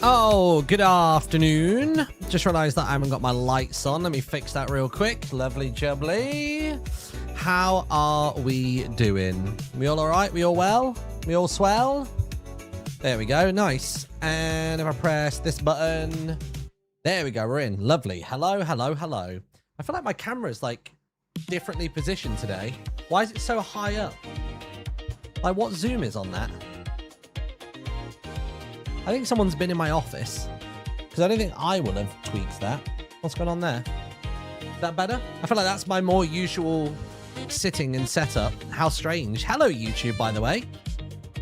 Oh, good afternoon. Just realized that I haven't got my lights on. Let me fix that real quick. Lovely jubbly. How are we doing? We all right? We all well? We all swell? There we go. Nice. And if I press this button, there we go. We're in. Lovely. Hello, hello, hello. I feel like my camera's like differently positioned today. Why is it so high up? Like what zoom is on that? I think someone's been in my office because I don't think I would have tweaked that. What's going on there? Is that better? I feel like that's my more usual sitting and setup. How strange. Hello, YouTube, by the way.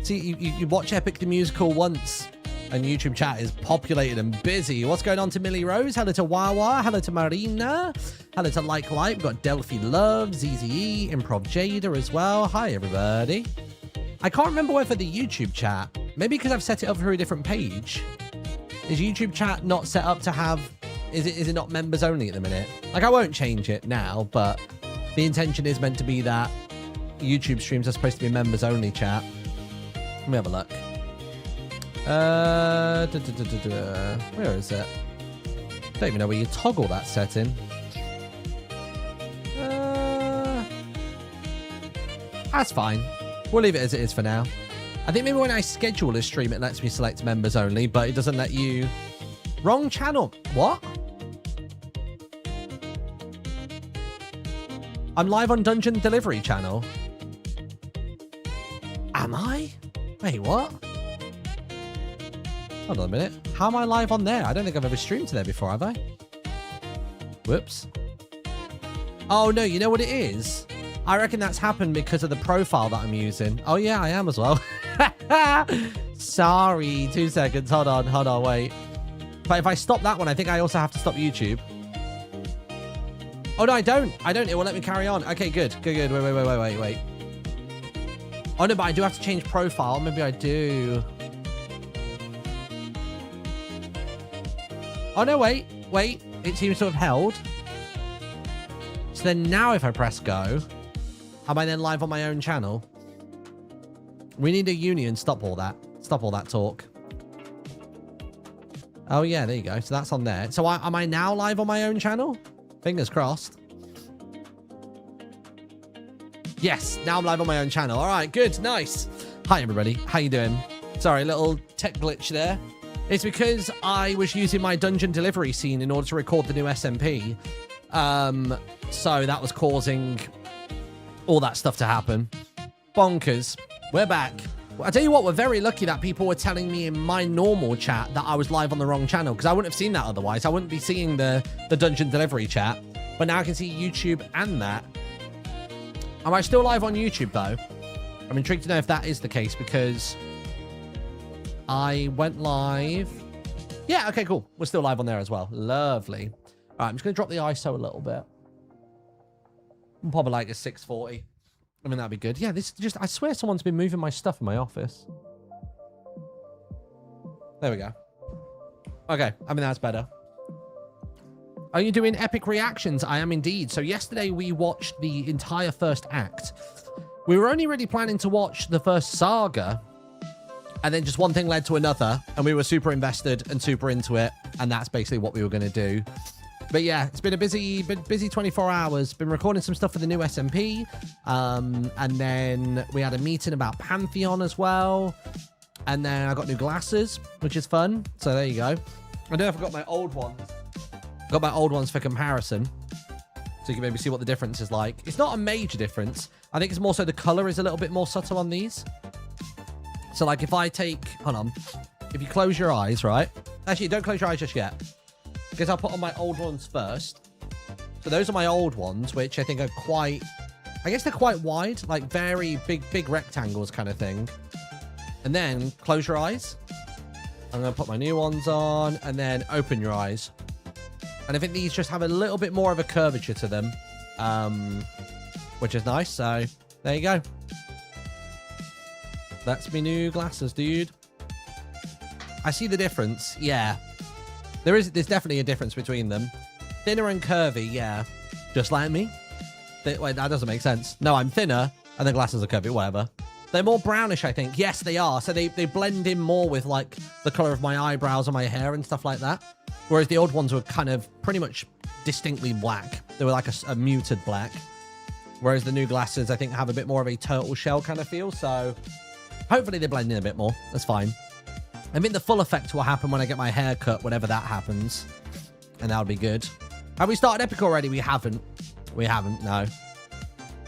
See, you watch Epic the Musical once and YouTube chat is populated and busy. What's going on to Millie Rose? Hello to Wawa. Hello to Marina. Hello to Like Light. We've got Delphi Love, ZZE, Improv Jada as well. Hi, everybody. I can't remember whether the YouTube chat, maybe because I've set it up for a different page. Is YouTube chat not set up to have, is it not members only at the minute? Like I won't change it now, but the intention is meant to be that YouTube streams are supposed to be members only chat. Let me have a look. Where is it? I don't even know where you toggle that setting. That's fine. We'll leave it as it is for now. I think maybe when I schedule a stream, it lets me select members only, but it doesn't let you... Wrong channel. What? I'm live on Dungeon Delivery channel. Am I? Wait, what? Hold on a minute. How am I live on there? I don't think I've ever streamed to there before, have I? Whoops. Oh, no, you know what it is? I reckon that's happened because of the profile that I'm using. Oh, yeah, I am as well. Sorry. 2 seconds. Hold on, wait. But if I stop that one, I think I also have to stop YouTube. Oh, no, I don't. It will let me carry on. Okay, good. Wait. Oh, no, but I do have to change profile. Maybe I do. Oh, no, wait. It seems to have held. So then now if I press go... Am I then live on my own channel? We need a union. Stop all that talk. Oh, yeah, there you go. So that's on there. So am I now live on my own channel? Fingers crossed. Yes, now I'm live on my own channel. All right, good, nice. Hi, everybody. How you doing? Sorry, little tech glitch there. It's because I was using my dungeon delivery scene in order to record the new SMP. So that was causing... all that stuff to happen. Bonkers. We're back. Well, I tell you what, we're very lucky that people were telling me in my normal chat that I was live on the wrong channel because I wouldn't have seen that otherwise. I wouldn't be seeing the Dungeon Delivery chat. But now I can see YouTube and that. Am I still live on YouTube though? I'm intrigued to know if that is the case because I went live. Yeah, okay, cool. We're still live on there as well. Lovely. All right, I'm just going to drop the ISO a little bit. Probably like a 640. I mean, that'd be good. Yeah, this just... I swear someone's been moving my stuff in my office. There we go. Okay, I mean, that's better. Are you doing epic reactions? I am indeed. So yesterday we watched the entire first act. We were only really planning to watch the first saga. And then just one thing led to another. And we were super invested and super into it. And that's basically what we were going to do. But yeah, it's been a busy 24 hours. Been recording some stuff for the new SMP. And then we had a meeting about Pantheon as well. And then I got new glasses, which is fun. So there you go. I don't know if I got my old ones. Got my old ones for comparison. So you can maybe see what the difference is like. It's not a major difference. I think it's more so the color is a little bit more subtle on these. So like if I take, hold on. If you close your eyes, right? Actually, don't close your eyes just yet. Because I'll put on my old ones first. So those are my old ones, which I think are quite... I guess they're quite wide. Like very big rectangles kind of thing. And then close your eyes. I'm going to put my new ones on. And then open your eyes. And I think these just have a little bit more of a curvature to them. Which is nice. So there you go. That's my new glasses, dude. I see the difference. Yeah. There's definitely a difference between them. Thinner and curvy, yeah. Just like me. Wait, that doesn't make sense. No, I'm thinner, and the glasses are curvy, whatever. They're more brownish, I think. Yes, they are. So they blend in more with like the color of my eyebrows and my hair and stuff like that. Whereas the old ones were kind of pretty much distinctly black. They were like a muted black. Whereas the new glasses, I think, have a bit more of a turtle shell kind of feel. So hopefully they blend in a bit more. That's fine. I think the full effect will happen when I get my hair cut, whenever that happens. And that'll be good. Have we started Epic already? We haven't. We haven't, no.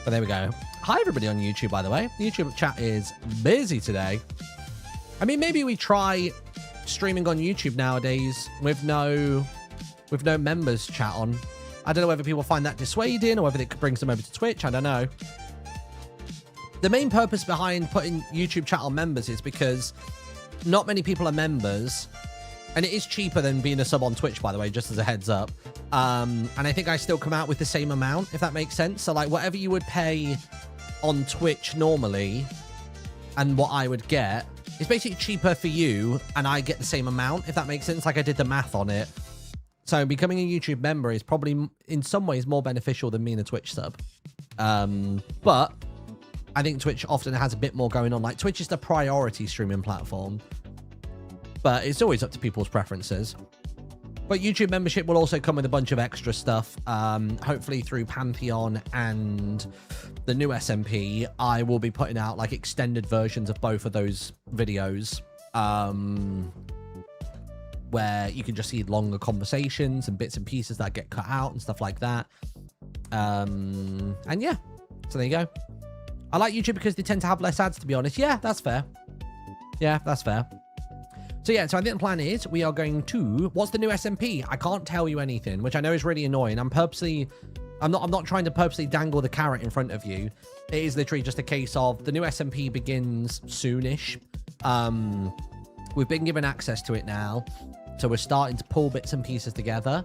But there we go. Hi, everybody on YouTube, by the way. The YouTube chat is busy today. I mean, maybe we try streaming on YouTube nowadays with no members chat on. I don't know whether people find that dissuading or whether it brings them over to Twitch. I don't know. The main purpose behind putting YouTube chat on members is because not many people are members. And it is cheaper than being a sub on Twitch, by the way, just as a heads up. And I think I still come out with the same amount, if that makes sense. So, like, whatever you would pay on Twitch normally and what I would get is basically cheaper for you, and I get the same amount, if that makes sense. Like, I did the math on it. So, becoming a YouTube member is probably, in some ways, more beneficial than being a Twitch sub. But I think Twitch often has a bit more going on. Like, Twitch is the priority streaming platform. But it's always up to people's preferences. But YouTube membership will also come with a bunch of extra stuff. Hopefully through Pantheon and the new SMP, I will be putting out like extended versions of both of those videos. Where you can just see longer conversations and bits and pieces that get cut out and stuff like that. And yeah, so there you go. I like YouTube because they tend to have less ads, to be honest. Yeah, that's fair. Yeah, that's fair. So yeah, so I think the plan is we are going to... What's the new SMP? I can't tell you anything, which I know is really annoying. I'm not trying to purposely dangle the carrot in front of you. It is literally just a case of the new SMP begins soonish. We've been given access to it now. So we're starting to pull bits and pieces together.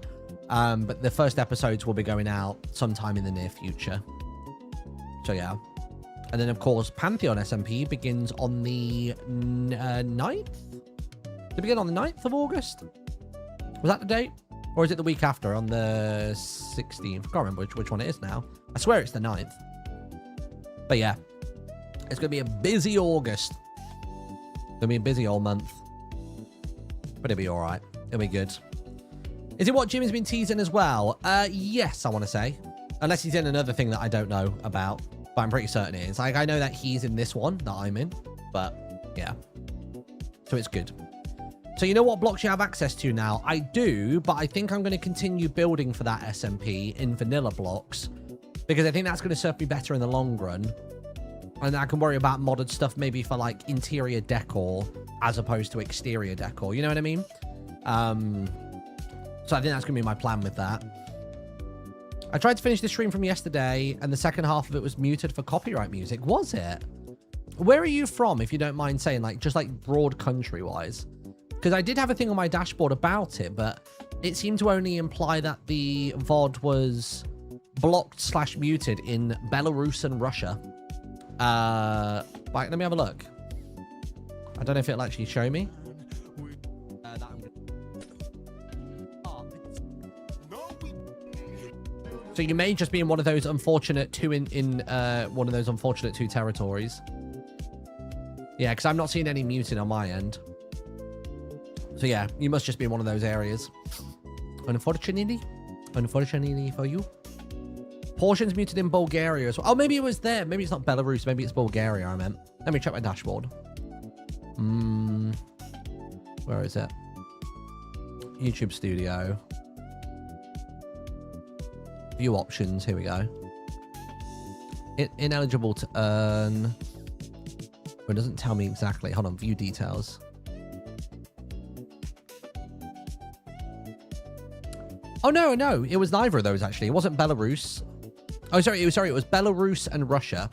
But the first episodes will be going out sometime in the near future. So yeah. And then, of course, Pantheon SMP begins on the 9th? Did it begin on the 9th of August? Was that the date? Or is it the week after on the 16th? I can't remember which one it is now. I swear it's the 9th. But yeah, it's going to be a busy August. Going to be a busy old month. But it'll be all right. It'll be good. Is it what Jimmy's been teasing as well? Yes, I want to say. Unless he's in another thing that I don't know about. But I'm pretty certain it is. Like, I know that he's in this one that I'm in. But yeah. So it's good. So you know what blocks you have access to now? I do, but I think I'm going to continue building for that SMP in vanilla blocks because I think that's going to serve me better in the long run. And I can worry about modded stuff maybe for like interior decor as opposed to exterior decor. You know what I mean? So I think that's going to be my plan with that. I tried to finish the stream from yesterday and the second half of it was muted for copyright music. Was it? Where are you from, if you don't mind saying, like, just like broad country wise? Because I did have a thing on my dashboard about it, but it seemed to only imply that the VOD was blocked / muted in Belarus and Russia. Right, let me have a look. I don't know if it'll actually show me. So you may just be in one of those unfortunate two one of those unfortunate two territories. Yeah, because I'm not seeing any muting on my end. So yeah, you must just be in one of those areas. Unfortunately for you. Portions muted in Bulgaria as well. Oh, maybe it was there. Maybe it's not Belarus. Maybe it's Bulgaria, I meant. Let me check my dashboard. Where is it? YouTube Studio. View options. Here we go. Ineligible to earn. It doesn't tell me exactly. Hold on. View details. Oh, no. It was neither of those, actually. It wasn't Belarus. Oh, sorry. It was Belarus and Russia.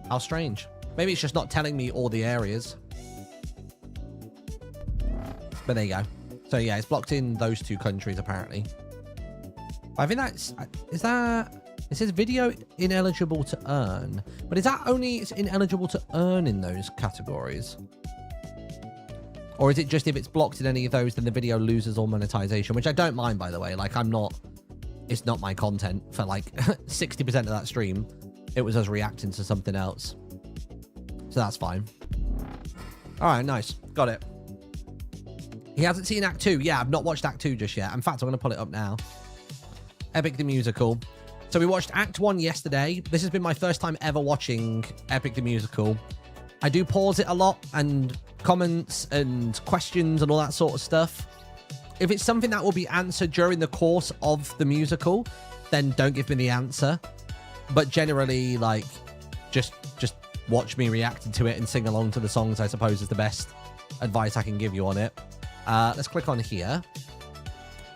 How strange. Maybe it's just not telling me all the areas. But there you go. So, yeah, it's blocked in those two countries, apparently. I think that's... It says video ineligible to earn. But is that only it's ineligible to earn in those categories? Or is it just if it's blocked in any of those, then the video loses all monetization? Which I don't mind, by the way. Like, it's not my content for like 60% of that stream. It was us reacting to something else. So that's fine. All right, nice. Got it. He hasn't seen Act 2. Yeah, I've not watched Act 2 just yet. In fact, I'm going to pull it up now. Epic the Musical. So we watched Act 1 yesterday. This has been my first time ever watching Epic the Musical. I do pause it a lot, and comments and questions and all that sort of stuff. If it's something that will be answered during the course of the musical, then don't give me the answer. But generally, like, just watch me reacting to it and sing along to the songs, I suppose, is the best advice I can give you on it. Let's click on here.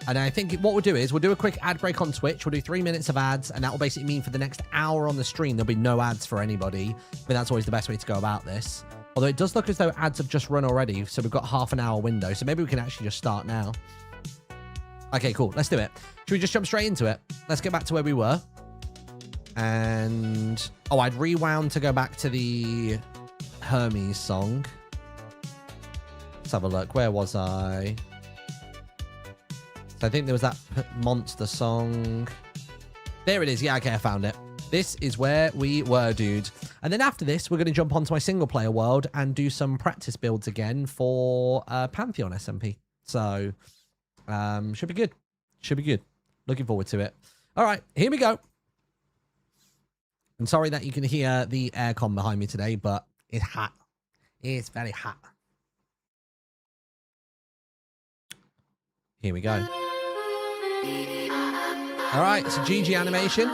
And I think what we'll do is we'll do a quick ad break on Twitch. We'll do 3 minutes of ads, and that will basically mean for the next hour on the stream, there'll be no ads for anybody. But that's always the best way to go about this. Although it does look as though ads have just run already, so we've got half an hour window. So maybe we can actually just start now. Okay, cool. Let's do it. Should we just jump straight into it? Let's get back to where we were. And... oh, I'd rewound to go back to the Hermes song. Let's have a look. Where was I? So I think there was that monster song. There it is. Yeah, okay, I found it. This is where we were, dude. And then after this, we're going to jump onto my single player world and do some practice builds again for Pantheon SMP. So, should be good. Should be good. Looking forward to it. All right, here we go. I'm sorry that you can hear the aircon behind me today, but it's hot. It's very hot. Here we go. All right, so GG animation.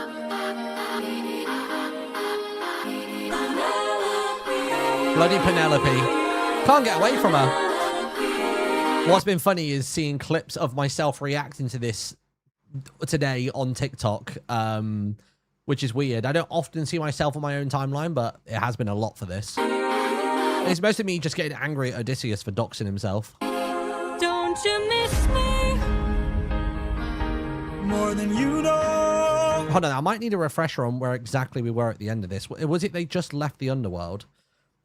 Bloody Penelope. Can't get away from her. What's been funny is seeing clips of myself reacting to this today on TikTok, which is weird. I don't often see myself on my own timeline, but it has been a lot for this. It's mostly me just getting angry at Odysseus for doxing himself. Don't you miss me more than you know? Hold on, I might need a refresher on where exactly we were at the end of this. Was it they just left the underworld?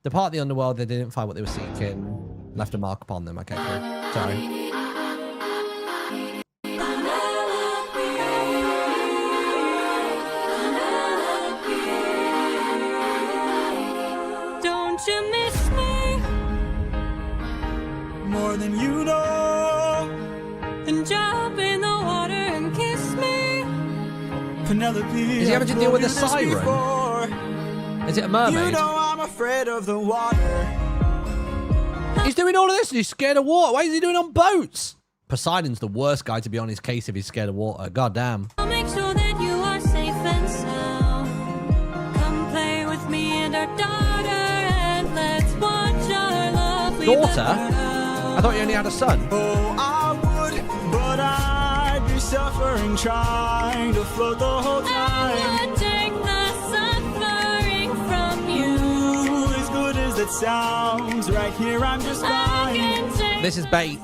The part of the underworld, they didn't find what they were seeking, left a mark upon them. Okay, cool. Sorry. Don't you miss me more than you know? Then jump in the water and kiss me. Penelope, is he having to deal with a siren? Is it a mermaid? You know I'm afraid of the water. He's doing all of this and he's scared of water. Why is he doing it on boats? Poseidon's the worst guy to be on his case if he's scared of water. God damn. I'll make sure that you are safe and sound. Come play with me and our daughter, and let's watch our lovely Daughter? I thought you only had a son. Oh, I would, but I'd be suffering trying to float the whole time. I would take the suffering from you. As good as it sounds, right here I'm just fine. This is bait.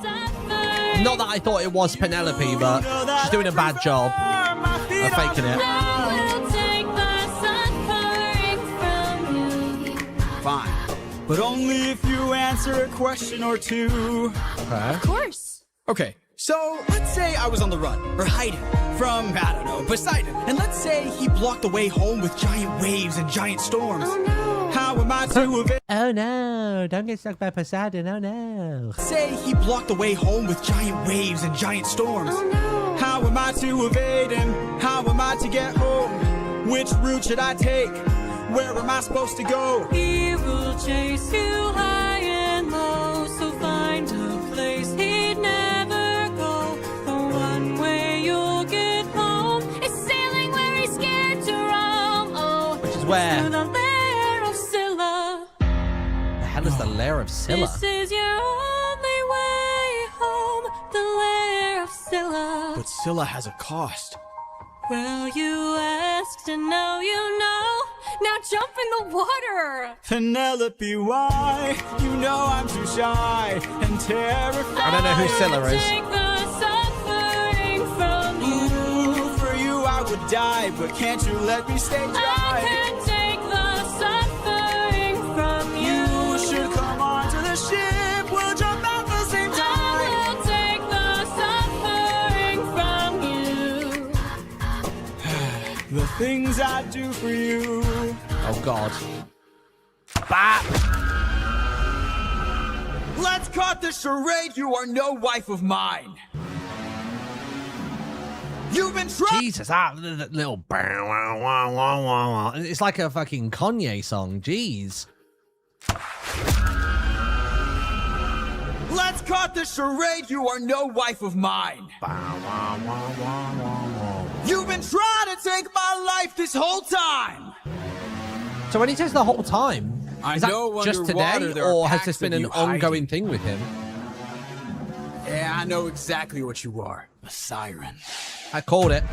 Not that I thought it was Penelope, but she's doing a bad job of faking it. Fine, but only if you answer a question or two. Okay. Of course. Okay, so let's say I was on the run, or hiding, from, I don't know, Poseidon. And let's say he blocked the way home with giant waves and giant storms. Oh no. How am I to evade? Oh no, don't get stuck by Poseidon, oh no. Say he blocked the way home with giant waves and giant storms. Oh no. How am I to evade him? How am I to get home? Which route should I take? Where am I supposed to go? He will chase you high and low, so find a place he'd never go. The one way you'll get home It's sailing where he's scared to roam. Oh, Which is where? to the lair of Scylla. The hell is the lair of Scylla? This is your only way home, the lair of Scylla. But Scylla has a cost. Well, you asked and now you know. now jump in the water. Penelope, why? You know I'm too shy and terrified. I don't know who Scylla is. Take the suffering from you. For you I would die, but can't you let me stay dry? I can take the suffering from you. You should come onto the ship. We'll jump at the same time. I will take the suffering from you. The things I do for you. Oh, God. Bap. Let's cut the charade. You are no wife of mine. You've been trying. Jesus, that little. It's like a fucking Kanye song. Jeez. Let's cut the charade. You are no wife of mine. You've been trying to take my life this whole time. So when he says the whole time, is that just today, or has this been an ongoing thing with him? Yeah, I know exactly what you are. A siren. I called it.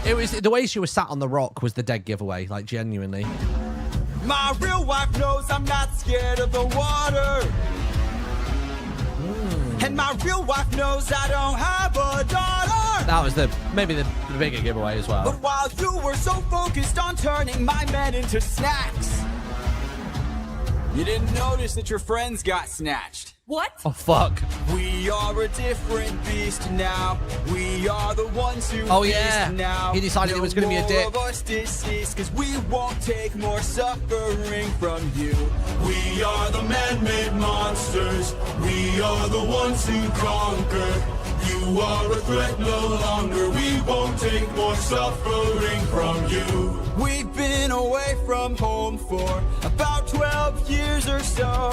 It was the way she was sat on the rock was the dead giveaway, like genuinely. My real wife knows I'm not scared of the water. And my real wife knows I don't have a daughter. That was maybe the bigger giveaway as well. But while you were so focused on turning my men into snacks, you didn't notice that your friends got snatched. What? Oh, fuck. We are a different beast now. We are the ones who feast now. He decided he was going to be a dick. No more of us deceased, 'cause we won't take more suffering from you. We are the man-made monsters. We are the ones who conquer. You are a threat no longer. We won't take more suffering from you. We've been away from home for about 12 years or so.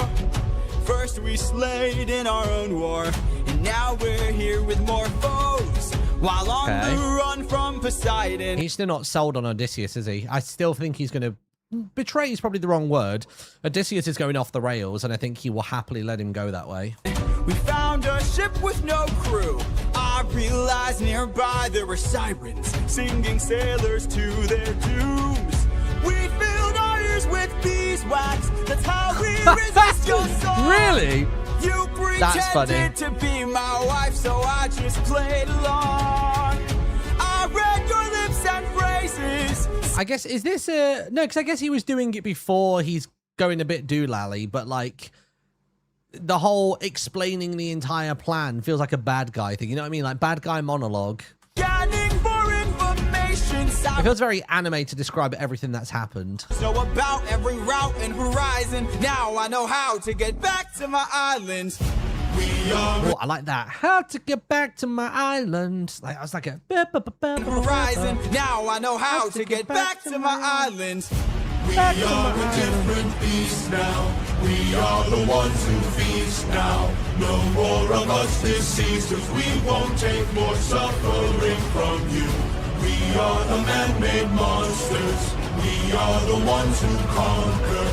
First we slayed in our own war, and now we're here with more foes. While on the run from Poseidon. He's still not sold on Odysseus, is he? I still think he's going to... Betray is probably the wrong word. Odysseus is going off the rails, and I think he will happily let him go that way. We found a ship with no crew. I realized nearby there were sirens, singing sailors to their dooms. We filled our ears with beeswax. That's how we resist your soul. Really? You pretended to be my wife, so I just played along. I read your lips and phrases. I guess, is this a... No, because I guess he was doing it before he's going a bit doolally, but like... The whole explaining the entire plan feels like a bad guy thing. You know what I mean? Like bad guy monologue. Scanning for information. It feels very anime to describe everything that's happened. So about every route and horizon. Now I know how to get back to my island. We are Oh, I like that. How to get back to my island. Like I was like a horizon. Now I know how to get back to my island. We are a different beast now. We are the ones who feast now. No more of us deceased, 'cause we won't take more suffering from you. We are the man-made monsters. We are the ones who conquer.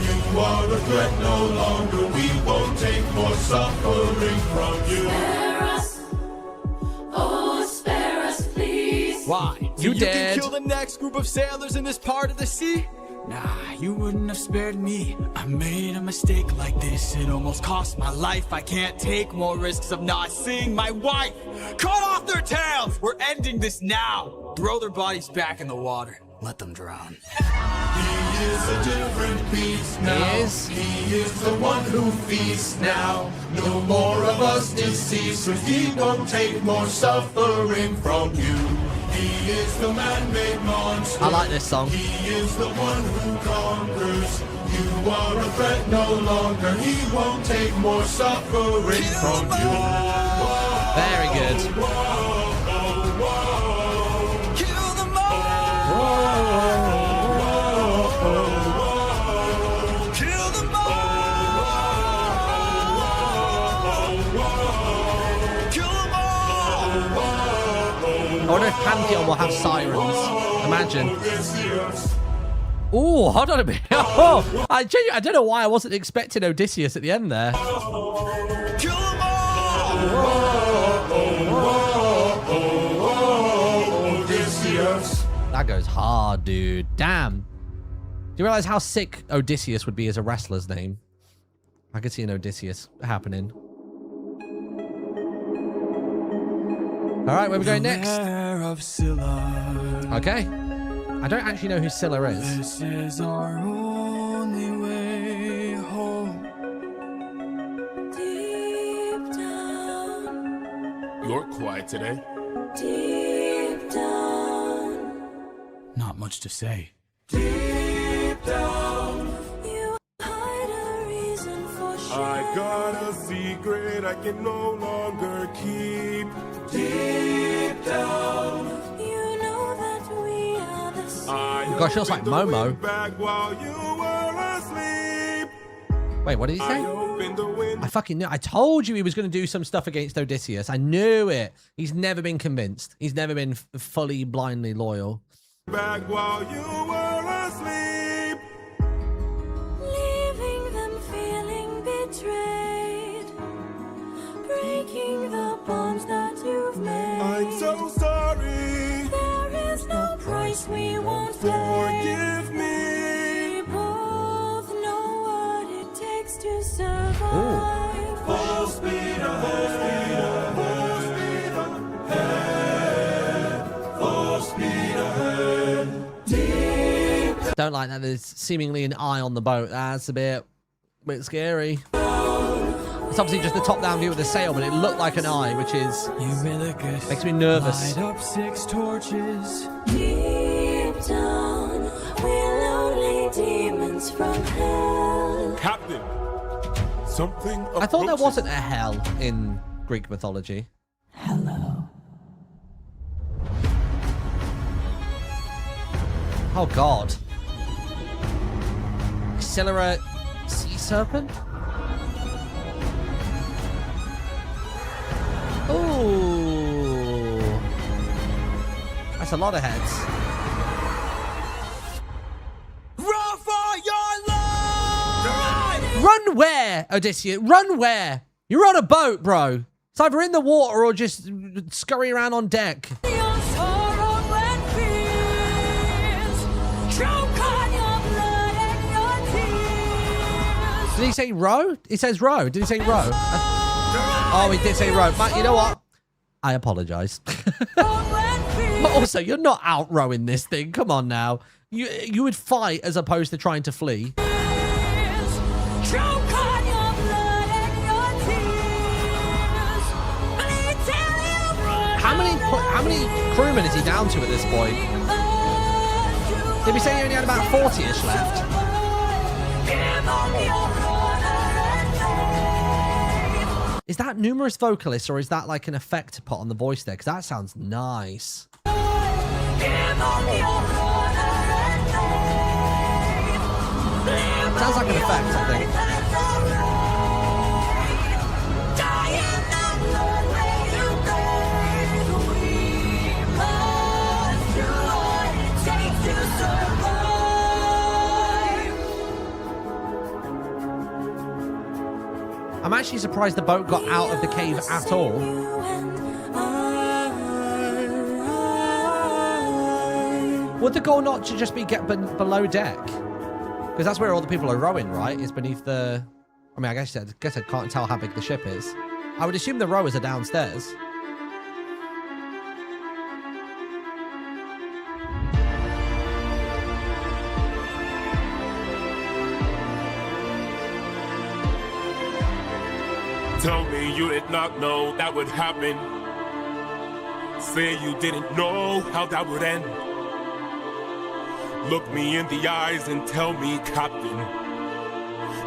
You are a threat no longer. We won't take more suffering from you. Spare us. Oh, spare us, please. Why? You can dead. kill the next group of sailors in this part of the sea? Nah, you wouldn't have spared me. I made a mistake like this. It almost cost my life. I can't take more risks of not seeing my wife. Cut off their tails! We're ending this now. Throw their bodies back in the water. Let them drown. He is a different beast now. He is the one who feasts now. No more of us deceased, 'cause he won't take more suffering from you. He is the man-made monster. I like this song. He is the one who conquers. You are a threat no longer. He won't take more suffering from you. Very good. Kill them all. Kill them all. Kill them all. I wonder if Pantheon will have sirens. Imagine. Oh, hold on a minute. Oh, I don't know why I wasn't expecting Odysseus at the end there. Kill them all. Odysseus. That goes hard, dude. Damn. Do you realize how sick Odysseus would be as a wrestler's name? I could see an Odysseus happening. All right, where are we going next? Of Scylla. Okay. I don't actually know who Scylla is. This is our only way home. Deep down, You're quiet today. deep down. Not much to say. Deep down. regret I can no longer keep deep down. You know that we are the same. Gosh, feels like Momo. Back while you were asleep. Wait, what did he I say? opened the window. I fucking knew. I told you he was going to do some stuff against Odysseus. I knew it. He's never been convinced. He's never been fully, blindly loyal. Back while you were asleep. Leaving them feeling betrayed, breaking the bonds that you've made. I'm so sorry. There is no price we won't pay. Forgive me. We both know what it takes to survive. Full speed ahead. Full speed ahead. Full speed ahead. Deep. Don't like that there's seemingly an eye on the boat. That's a bit scary. It's obviously just the top-down view of the sail, but it looked like an eye, which is makes me nervous. Light up 6 torches. Deep down, we're lonely demons from hell. Captain. Something. I thought there approaches. wasn't a hell in Greek mythology. Hello. Oh God. Accelerate sea serpent? Ooh. That's a lot of heads. Run for your life! Run where, Odysseus? Run where? You're on a boat, bro. It's either in the water or just scurry around on deck. Your sorrow and fears, choke on your blood and your tears. Did he say row? He says row. Did he say row? Oh, he did say row. But you know what? I apologize. But also, you're not out rowing this thing. Come on now. You would fight as opposed to trying to flee. Choke on your blood and your tears. Bleed till you run How many crewmen is he down to at this point? Did we say he only had about 40-ish left? Give up your Is that numerous vocalists or is that like an effect to put on the voice there? Because that sounds nice. Sounds like an effect, I think. I'm actually surprised the boat got out of the cave at all. Would the goal not to just be get below deck? Because that's where all the people are rowing, right? It's beneath the... I mean, I guess I can't tell how big the ship is. I would assume the rowers are downstairs. Tell me you did not know that would happen. Say you didn't know how that would end. Look me in the eyes and tell me, Captain,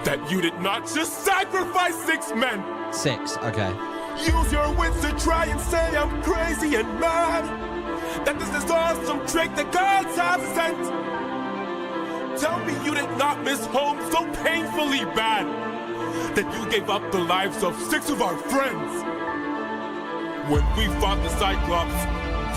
that you did not just sacrifice 6 men. 6, okay. Use your wits to try and say I'm crazy and mad. That this is all some trick the gods have sent. Tell me you did not miss home so painfully bad that you gave up the lives of 6 of our friends. When we fought the Cyclops,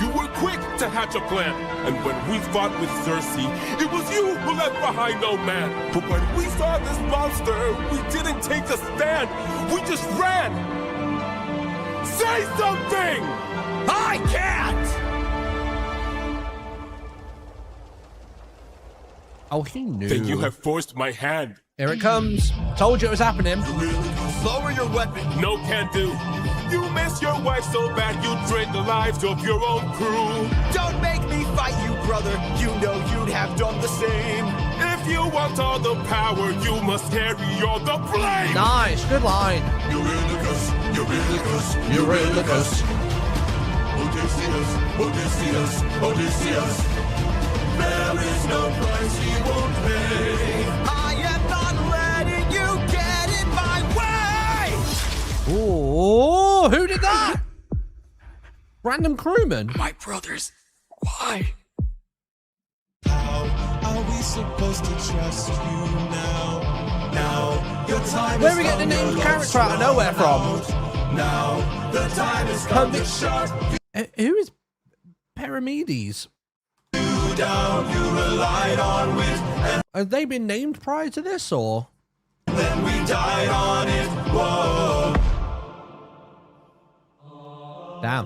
you were quick to hatch a plan. And when we fought with Circe, it was you who left behind no man. But when we saw this monster, we didn't take a stand. We just ran. Say something! I can't! Oh, he knew. Then you have forced my hand. Here it comes. Told you it was happening. Lower your weapon. No can do. You miss your wife so bad you drained the lives of your own crew. Don't make me fight you, brother. You know you'd have done the same. If you want all the power, you must carry all the blame. Nice. Good line. Eurylochus, Eurylochus, Eurylochus. Odysseus, Odysseus, Odysseus. There is no price he won't pay. I am not letting you get in my way. Random crewman. My brothers, why? How are we supposed to trust you now? Now, your time Where is are we getting the come, named your character out of life's nowhere from? run out. Now, the time has come to shut Who is Paramedes? you down. You relied on wit, and Have they been named prior to this, or? then we died on it. Whoa. Damn.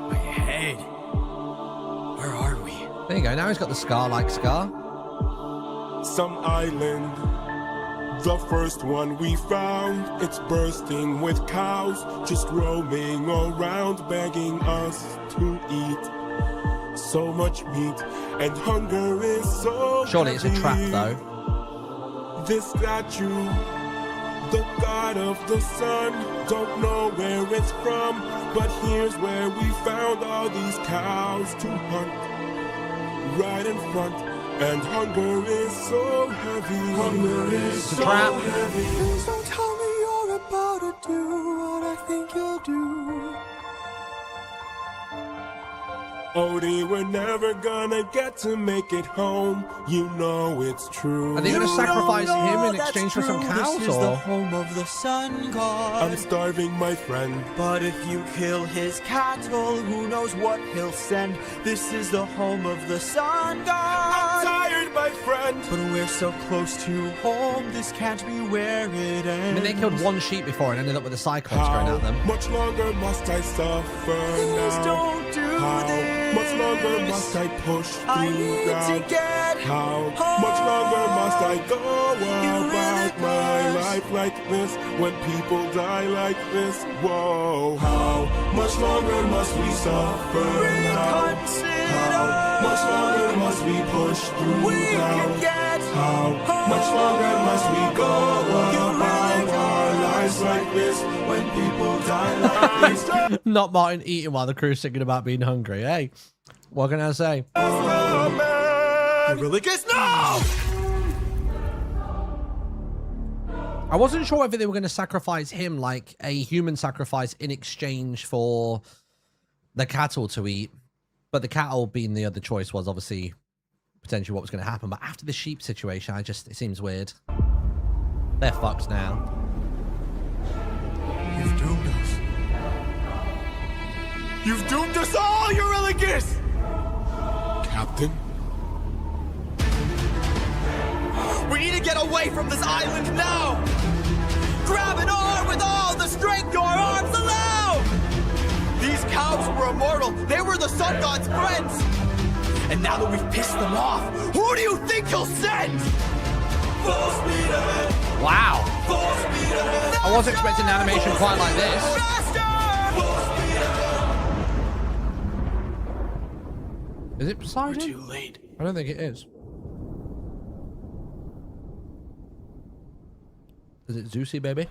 My head. Where are we? There you go. Now he's got the scar-like scar. Some island, the first one we found. It's bursting with cows, just roaming around, begging us to eat. So much meat, and hunger is so Surely it's a trap, heavy. though. This statue, the god of the sun, don't know where it's from, but here's where we found all these cows to hunt. Right in front, and hunger is so heavy. Hunger is so trap. heavy. Please don't tell me you're about to do what I think you'll do. Odie, we're never gonna get to make it home. You know it's true. Are they going to sacrifice him in That's exchange for some true. cows, This is the or? home of the sun god. I'm starving, my friend. But if you kill his cattle, who knows what he'll send? This is the home of the sun I'm god. tired, my friend. But we're so close to home, this can't be where it I ends. mean, they killed one sheep before and ended up with a cyclops going How at them. much longer must I suffer Please now? don't do How this. much longer must I push through I need doubt? to get How home. much longer must I go really about my must. life like this when people die like this? Whoa. How much longer must we suffer now? Reconsider. How much longer must we push through We can doubt? get How much longer must we go about our lives like this when people die like this? Not Martin eating while the crew's singing about being hungry. Hey, what can I say? Really gets no! I wasn't sure whether they were going to sacrifice him like a human sacrifice in exchange for the cattle to eat. But the cattle being the other choice was obviously potentially what was going to happen. But after the sheep situation, it seems weird. They're fucked now. You've doomed us. You've doomed us all, Eurylochus! Captain? We need to get away from this island now! Grab an arm with all the strength your arms allow! These cows were immortal. They were the sun god's friends. And now that we've pissed them off, who do you think he'll send? Full speed ahead. Wow. Full speed ahead. I wasn't expecting an animation quite like this. Faster! Full speed ahead. Is it Poseidon? Too late. I don't think it is. Is it Zeusy, baby?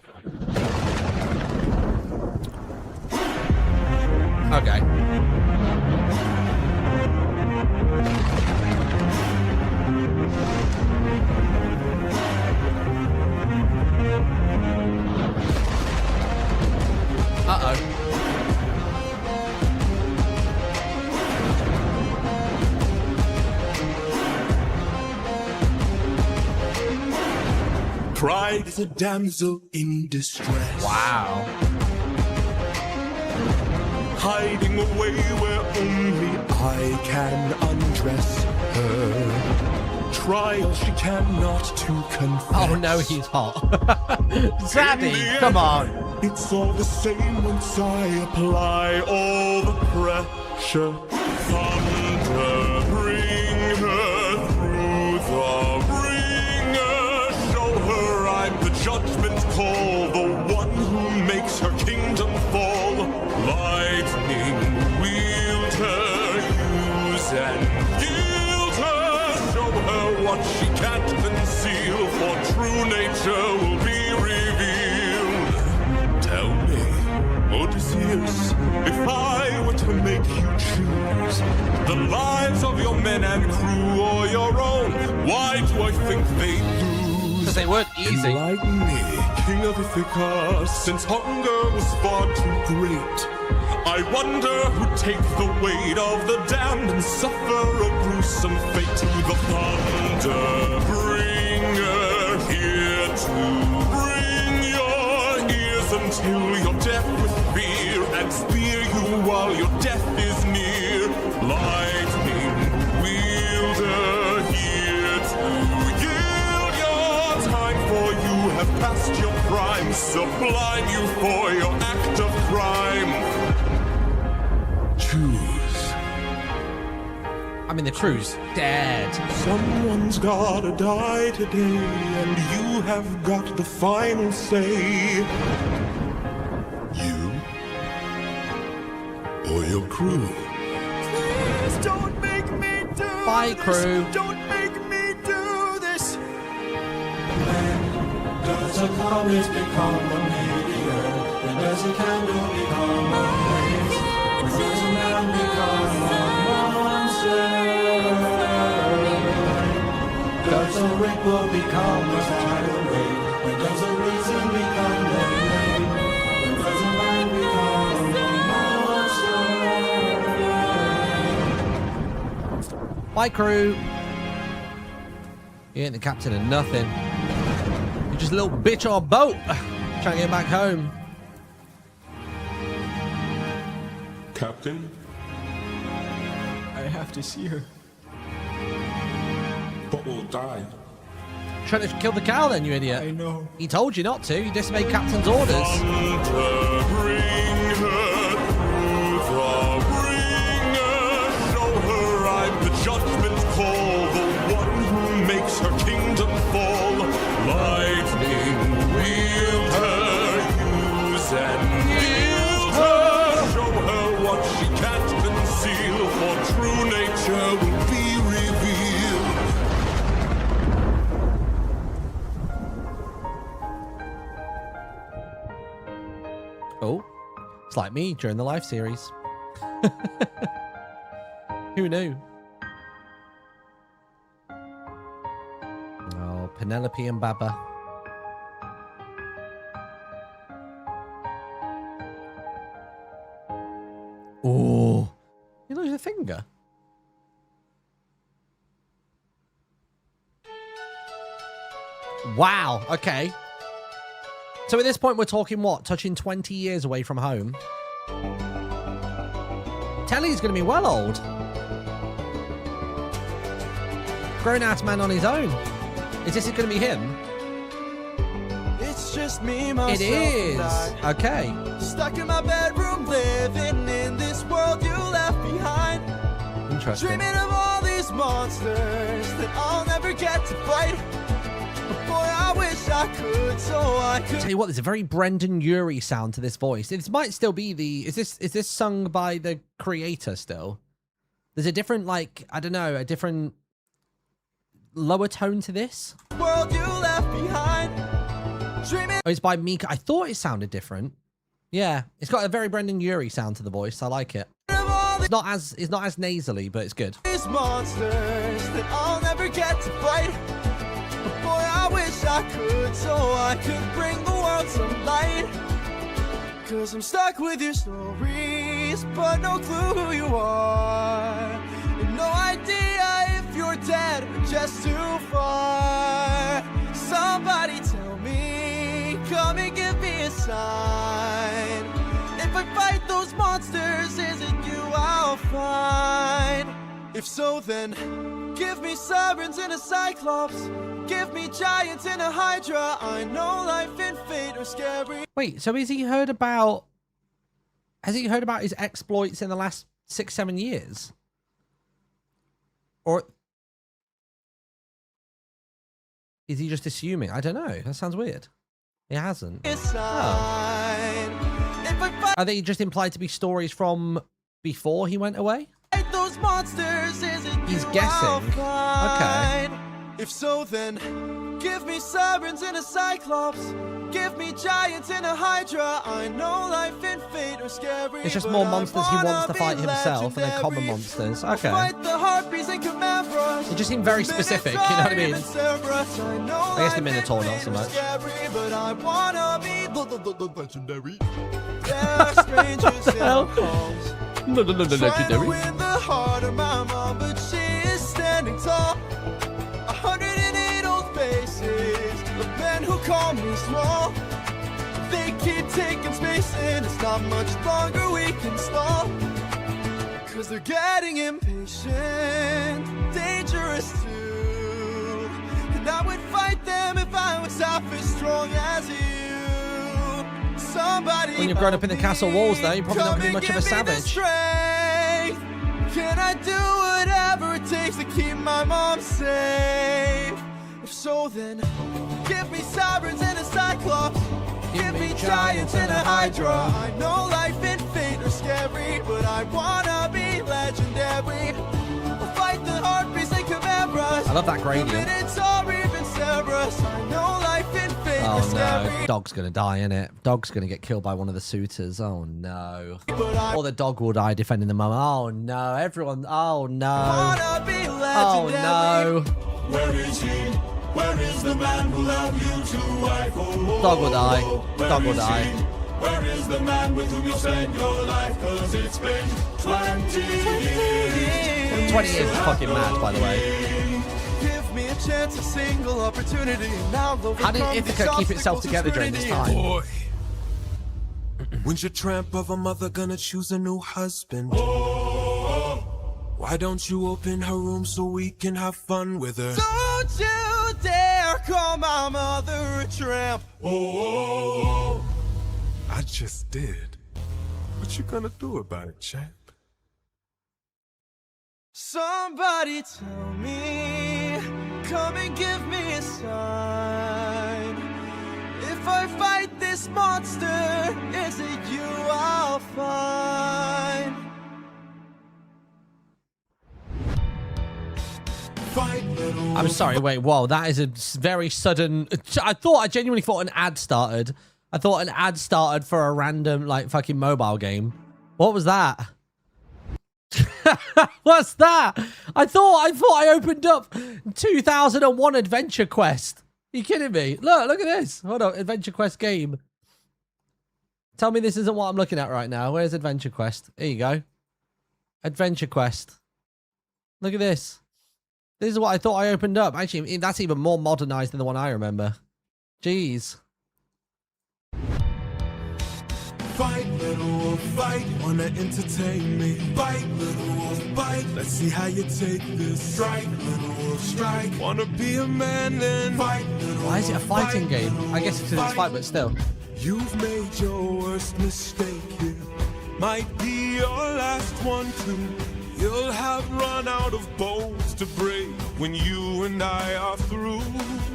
Okay. Uh-oh. Pride is a damsel in distress. Wow. Hiding away where only I can undress her. Trial she cannot to confess. Oh no, he's hot. Zaddy, come on. It's all the same once I apply all the pressure. Thunder, bring her through the ringer. Show her I'm the judgment call, the one who makes her kingdom fall. Lightning, wield her, use and yield her. Show her what she can't conceal, for true nature will be revealed. Tell me, Odysseus, if I were to make you choose the lives of your men and crew or your own, why do I think they lose? because they weren't easy. Enlighten me, king of Ithaca, since hunger was far too great. I wonder who'd take the weight of the damned and suffer a gruesome fate. The thunder bringer here to bring your ears until you're deaf with fear and spear you while your death is near. Lightning wielder here to yield your time, for you have passed your prime. Sublime you for your act of crime. Choose. I mean, the crew's dead. Someone's gotta die today, and you have got the final say. You or your crew? Please don't make me do Bye, this. crew. Don't make me do this. Does a comet become a meteor? When does a candle become a blaze? When does a man become a monster? Does a ripple become a tidal wave? When does a reason become a name? When does a man become a monster? Bye, crew. You ain't the captain of nothing. You're just a little bitch on a boat trying to get back home. Captain? I have to see her. But we'll die. Trying to kill the cow then, you idiot. I know. He told you not to. You disobeyed captain's orders. Thunder bringer, through the ringer, show her I'm the judgment call, the one who makes her kingdom fall. Lightning wielder, use and yield her, show her what she can't conceal, for true nature will be revealed. Oh, it's like me during the live series. Who knew? Oh, Penelope and Baba. Oh, you lose a finger. Wow. Okay. So at this point, we're talking what? Touching 20 years away from home. Telly's going to be well old. Grown-ass man on his own. Is this going to be him? It's just me, myself, It is. and I. Okay. Stuck in my bedroom, living in this world you left behind. Interesting. Dreaming of all these monsters that I'll never get to fight. But boy, I wish I could, so I could. Tell you what, there's a very Brendan Urie sound to this voice. This might still be the... Is this sung by the creator still? There's a different, like, I don't know, a different lower tone to this. World you left behind. Dreaming. Oh, it's by Mika. I thought it sounded different. Yeah, it's got a very Brendan Urie sound to the voice. I like it. Of all It's not as nasally, but it's good. these monsters that I'll never get to fight. But boy, I wish I could, so I could bring the world some light. Cause I'm stuck with your stories, but no clue who you are. And no idea if you're dead or just too far. Somebody tell me, come and give me a sign. If I fight those monsters, is it you I'll find? If so, then give me sirens and a cyclops. Give me giants and a hydra. I know life and fate are scary. Wait, so has he heard about his exploits in the last 6-7 years? Or is he just assuming? I don't know. That sounds weird. He hasn't. Sign. If I fight Are they just implied to be stories from before he went away? those monsters, is it He's you guessing. I'll find? If so, then give me sirens and a cyclops. Give me giants and a hydra. I know life and fate are scary. It's just but more I monsters he wants to wanna fight be himself and then common legendary. monsters. I'll Okay. fight the harpies and chimera's. It just seemed very specific, you know what I mean? I guess the Minotaur not so much. But I wanna be legendary. There are strangers in our halls. Trying to win the heart of my mom, but she is standing tall. 108 old faces of men who call me small. They keep taking space and it's not much longer we can stall. Cause they're getting impatient, dangerous too. And I would fight them if I was half as strong as you. Somebody When you've grown up in the castle walls, though, you're probably not going to be much of a savage. Can I do whatever it takes to keep my mom safe? If so, then give me sirens and a cyclops. Give me giants and a hydra. I know life and fate are scary, but I wanna be legendary. I'll fight the harpies and chimeras. I love that gradient. Minotaur, even Cerberus. I know life and fate are Oh scary. no, dog's gonna die, innit? Dog's gonna get killed by one of the suitors. Oh no. Or the dog will die defending the mum. Oh no, everyone. Oh no. Wanna be Oh legendary. no. Where is he? Where is the man who loved you to wife? Oh, Dog will die. where Dog will is die. he? Where is the man with whom you spent your life? Cause it's been 20 years. 20 years is fucking mad, by the way. Give me a chance, a single opportunity, and I'll How did overcome Ithaca these keep itself obstacles together during this with time? Boy, when's your tramp of a mother gonna choose a new husband? Why don't you open her room so we can have fun with her? Don't you dare call my mother a tramp. Oh, I just did. What you gonna do about it, champ? Somebody tell me, come and give me a sign. If I fight this monster, is it you I'll find? Fight, little. I'm sorry, wait, whoa, that is a very sudden... I genuinely thought an ad started. I thought an ad started for a random, like, fucking mobile game. What was that? What's that? I thought I opened up 2001 Adventure Quest. Are you kidding me? Look at this. Hold on, Adventure Quest game. Tell me this isn't what I'm looking at right now. Where's Adventure Quest? Here you go. Adventure Quest. Look at this. This is what I thought I opened up. Actually, that's even more modernized than the one I remember. Jeez. Fight, little wolf, fight. Wanna entertain me? Fight, little wolf, bite. Let's see how you take this. Strike, little wolf, strike. Wanna be a man then? Fight, little Why is it a wolf, fighting fight, game? little I guess it's because it's fight, but still. You've made your worst mistake here. Might be your last one too. You'll have run out of bones to break when you and I are through.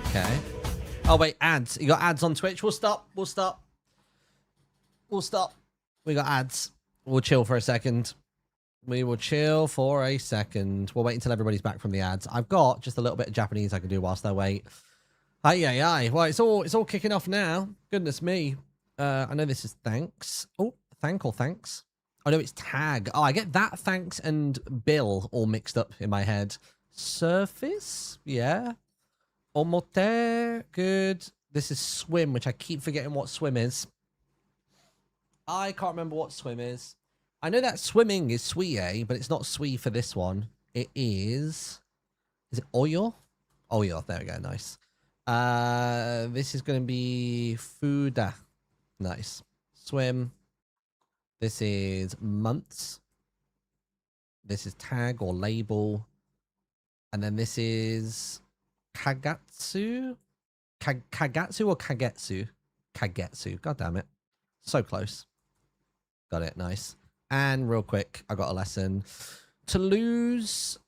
Okay. Oh, wait, ads. You got ads on Twitch? We'll stop. We'll stop. We'll stop. We got ads. We'll chill for a second. We will chill for a second. We'll wait until everybody's back from the ads. I've got just a little bit of Japanese I can do whilst I wait. Aye. Well, it's all kicking off now. Goodness me. I know this is thanks. Oh, thanks. Oh, no, it's tag. Oh, I get that thanks and bill all mixed up in my head. Surface? Yeah. Omote. Good. This is swim, which I keep forgetting what swim is. I can't remember what swim is. I know that swimming is sui, but it's not sui for this one. It is... Is it oyo? Oyo. There we go. Nice. This is going to be fuda. Nice. Swim. This is months. This is tag or label. And then this is kagatsu. Kagatsu or kagetsu? Kagetsu. God damn it. So close. Got it. Nice. And real quick, I got a lesson. To lose.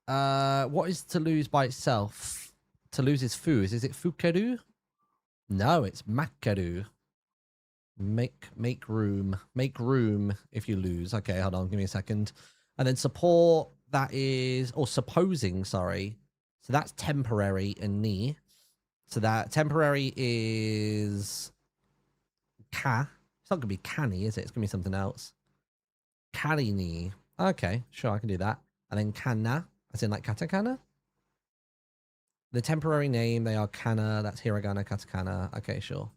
What is to lose by itself? To lose is foos. Is it fukeru? No, it's makaru. Make room. Make room if you lose. Okay, hold on. Give me a second. And then support, that is... Or supposing, sorry. So that's temporary and knee. So that temporary is ka. It's not going to be canny, is it? It's going to be something else. Carry knee. Okay, sure, I can do that. And then kana, as in like katakana. The temporary name, they are kana. That's hiragana, katakana. Okay, sure.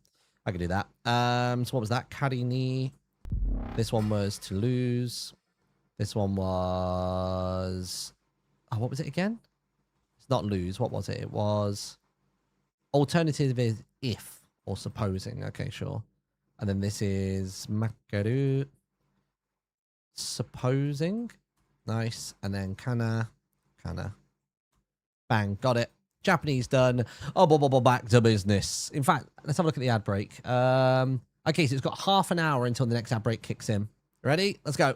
I can do that. So what was that? Carry knee. This one was to lose. This one was... Oh, what was it again? It's not lose. What was it? It was... Alternative is if or supposing. Okay, sure. And then this is makaru. Supposing. Nice. And then kana. Bang. Got it. Japanese done. Oh, back to business. In fact, let's have a look at the ad break. Okay, so it's got half an hour until the next ad break kicks in. Ready? Let's go.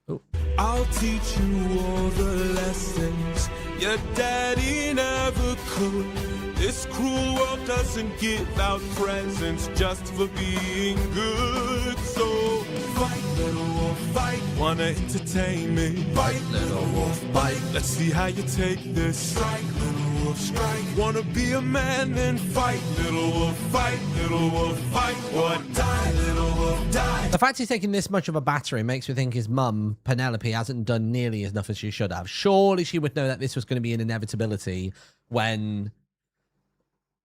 Ooh. I'll teach you all the lessons your daddy never could. This cruel world doesn't give out presents just for being good. So fight, little wolf, fight. Wanna entertain me? Fight, little wolf, fight. Let's see how you take this. Strike, little wolf, strike. Wanna be a man? Then fight, little wolf, fight. Little wolf, fight. Or die, little wolf, die. The fact he's taking this much of a battering makes me think his mum, Penelope, hasn't done nearly as enough as she should have. Surely she would know that this was going to be an inevitability when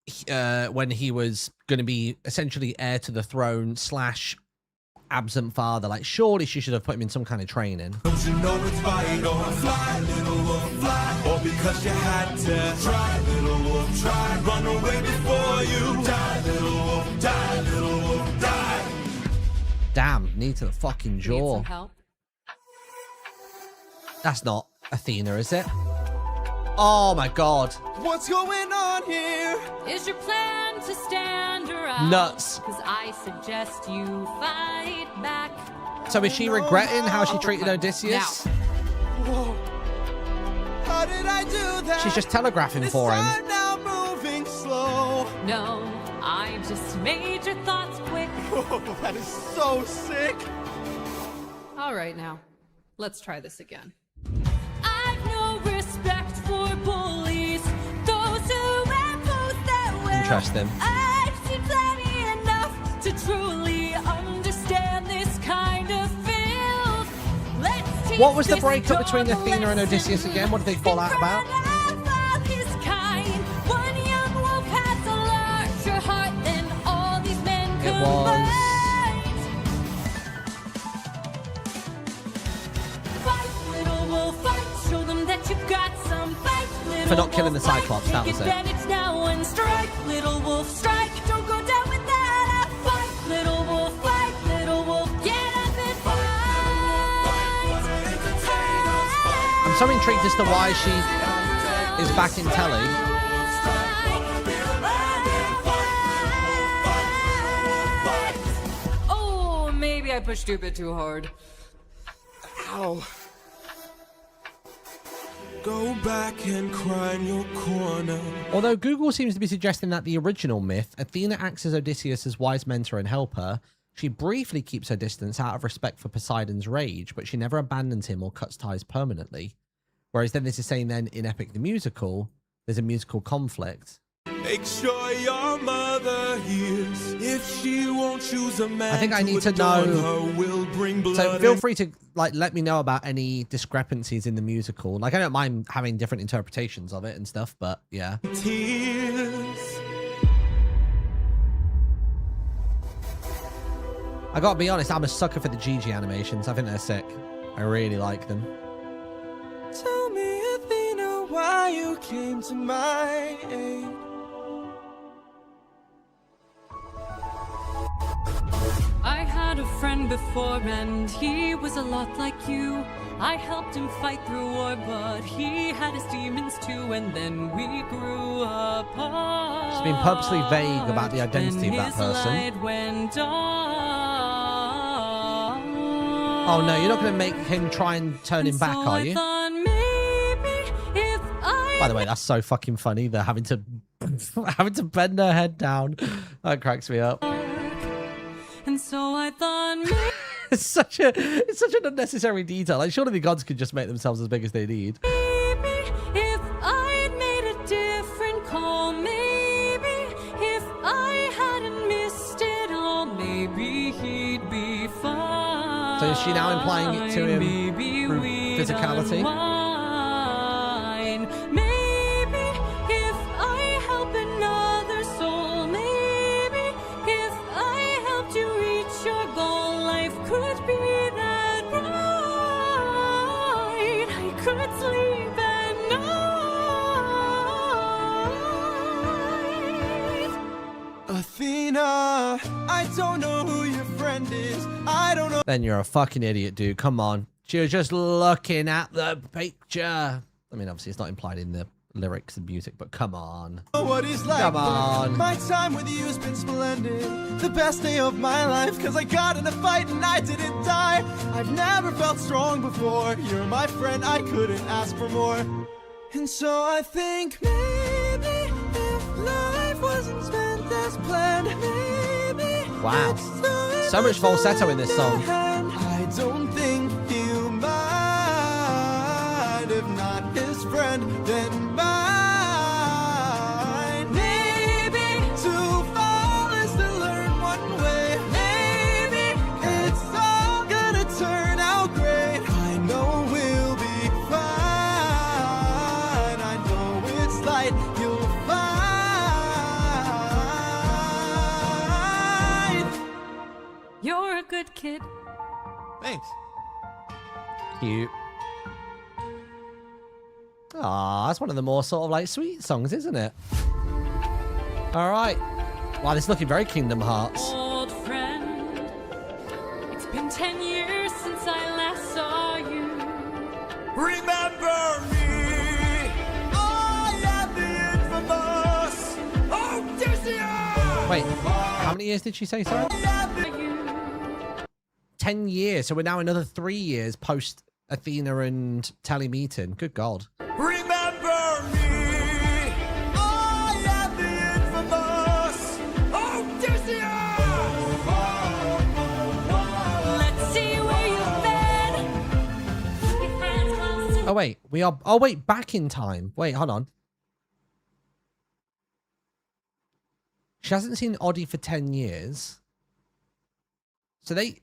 he was going to be essentially heir to the throne / absent father. Like, surely she should have put him in some kind of training. Don't you know it's vital? Fly, little wolf, fly. Or because you had to try, little wolf, try. Run away before you die, little wolf, die, little wolf, die. Damn, knee to the fucking Need jaw. some help? That's not Athena, is it? Oh my god. What's going on here? Is your plan to stand around? Nuts. Because I suggest you fight back. So is she regretting how she treated Odysseus? Whoa. How did I do that? She's just telegraphing This for him. time now moving slow. No, I just made your thoughts quick. Whoa, that is so sick. All right, now, let's try this again. I've no respect for bullies, those who impose their will. Interesting. I've seen plenty enough to truly understand this kind of filth. Let's teach What was the this breakup between dog a Athena and Odysseus lesson again? What did they fall out in about? front of his kind. One young wolf has a larger heart than all these men It combined. was... Fight, little wolf, fight. Show them that you've got some fight, little For not killing wolf, the Cyclops, fight. that Take was it. advantage now and strike, little wolf, strike. Don't go down without a fight, little wolf, fight, little wolf. Get up and fight. I'm so intrigued as to why she is back in telly. Oh, maybe I pushed you a bit too hard. Ow. Go back and cry in your corner. Although Google seems to be suggesting that the original myth, Athena acts as Odysseus' wise mentor and helper. She briefly keeps her distance out of respect for Poseidon's rage, but she never abandons him or cuts ties permanently. Whereas then this is saying then in Epic the Musical, there's a musical conflict. Make sure your mother hears. If she won't choose a man, I think I need to adorn know- her, will bring blood. So feel free to like let me know about any discrepancies in the musical. Like I don't mind having different interpretations of it and stuff, but yeah. and tears. I gotta be honest, I'm a sucker for the Gigi animations. I think they're sick. I really like them. Tell me, Athena, why you came to my aid. I had a friend before and he was a lot like you. I helped him fight through war, but he had his demons too, and then we grew apart. She's been purposely vague about the identity of that His person. light went on. Oh no, you're not gonna make him try and turn him back, So are I you? thought maybe if I By the way, that's so fucking funny. They're having to bend their head down. That cracks me up. And so I thought maybe It's such an unnecessary detail. Like surely the gods could just make themselves as big as they need. if So is she now implying it to him Maybe through we'd physicality? unwind. Maybe if I help another soul, maybe if I helped you reach your goal, life could be that bright. I could sleep at night. Athena, I don't know who your friend is. I don't know Then you're a fucking idiot, dude. Come on. She was just looking at the picture. I mean, obviously, it's not implied in the lyrics and music, but come on. what he's like. Come on. My time with you has been splendid. The best day of my life, cause I got in a fight and I didn't die. I've never felt strong before. You're my friend, I couldn't ask for more. And so I think maybe if life wasn't spent as planned, maybe Wow. it's time So much to falsetto in this song. I don't think he'll mind. If not his friend, then mine. Maybe to fall is to learn one way. Maybe it's all gonna turn out great. I know we'll be fine. I know it's light you'll find. You're a good kid. Thanks. Cute. Ah, that's one of the more sort of like sweet songs, isn't it? All right. Wow, this is looking very Kingdom Hearts. Old friend, it's been 10 years since I last saw you. Remember me? I am the infamous Odysseus! Wait, how many years did she say, sorry? 10 years, so we're now another 3 years post Athena and Telly meeting. Good God. Remember me? I am the infamous Odysseus! Let's see where you've been. Oh, wait, we are. Oh, wait, back in time. Wait, hold on. She hasn't seen Oddie for 10 years. So they.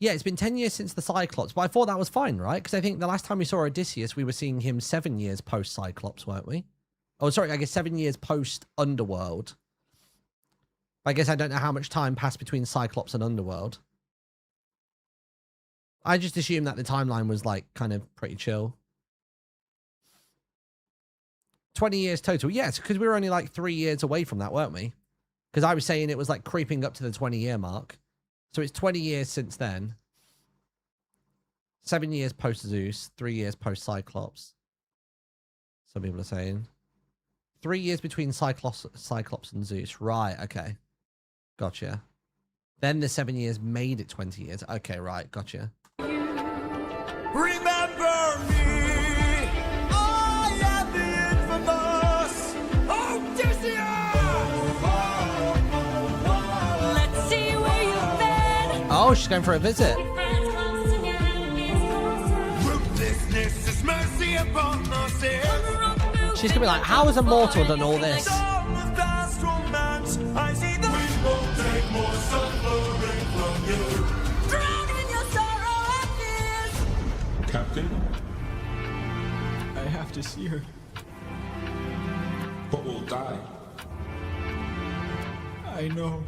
Yeah, it's been 10 years since the Cyclops, but I thought that was fine, right? Because I think the last time we saw Odysseus, we were seeing him 7 years post-Cyclops, weren't we? Oh, sorry, I guess 7 years post-Underworld. I guess I don't know how much time passed between Cyclops and Underworld. I just assumed that the timeline was, like, kind of pretty chill. 20 years total. Yes, because we were only, like, 3 years away from that, weren't we? Because I was saying it was, like, creeping up to the 20-year mark. So it's 20 years since then. 7 years post-Zeus. 3 years post-Cyclops. Some people are saying. 3 years between Cyclops and Zeus. Right, okay. Gotcha. Then the 7 years made it 20 years. Okay, right, gotcha. Remember me? I am the infamous Odysseus! Let's see where you've been. Oh, she's going for a visit. Ruthlessness is mercy upon us. She's gonna be like, how has a mortal done all this? I see the wind won't take more suffering from you. Drown in your sorrow and fears. Captain, I have to see her. but we'll die. I know.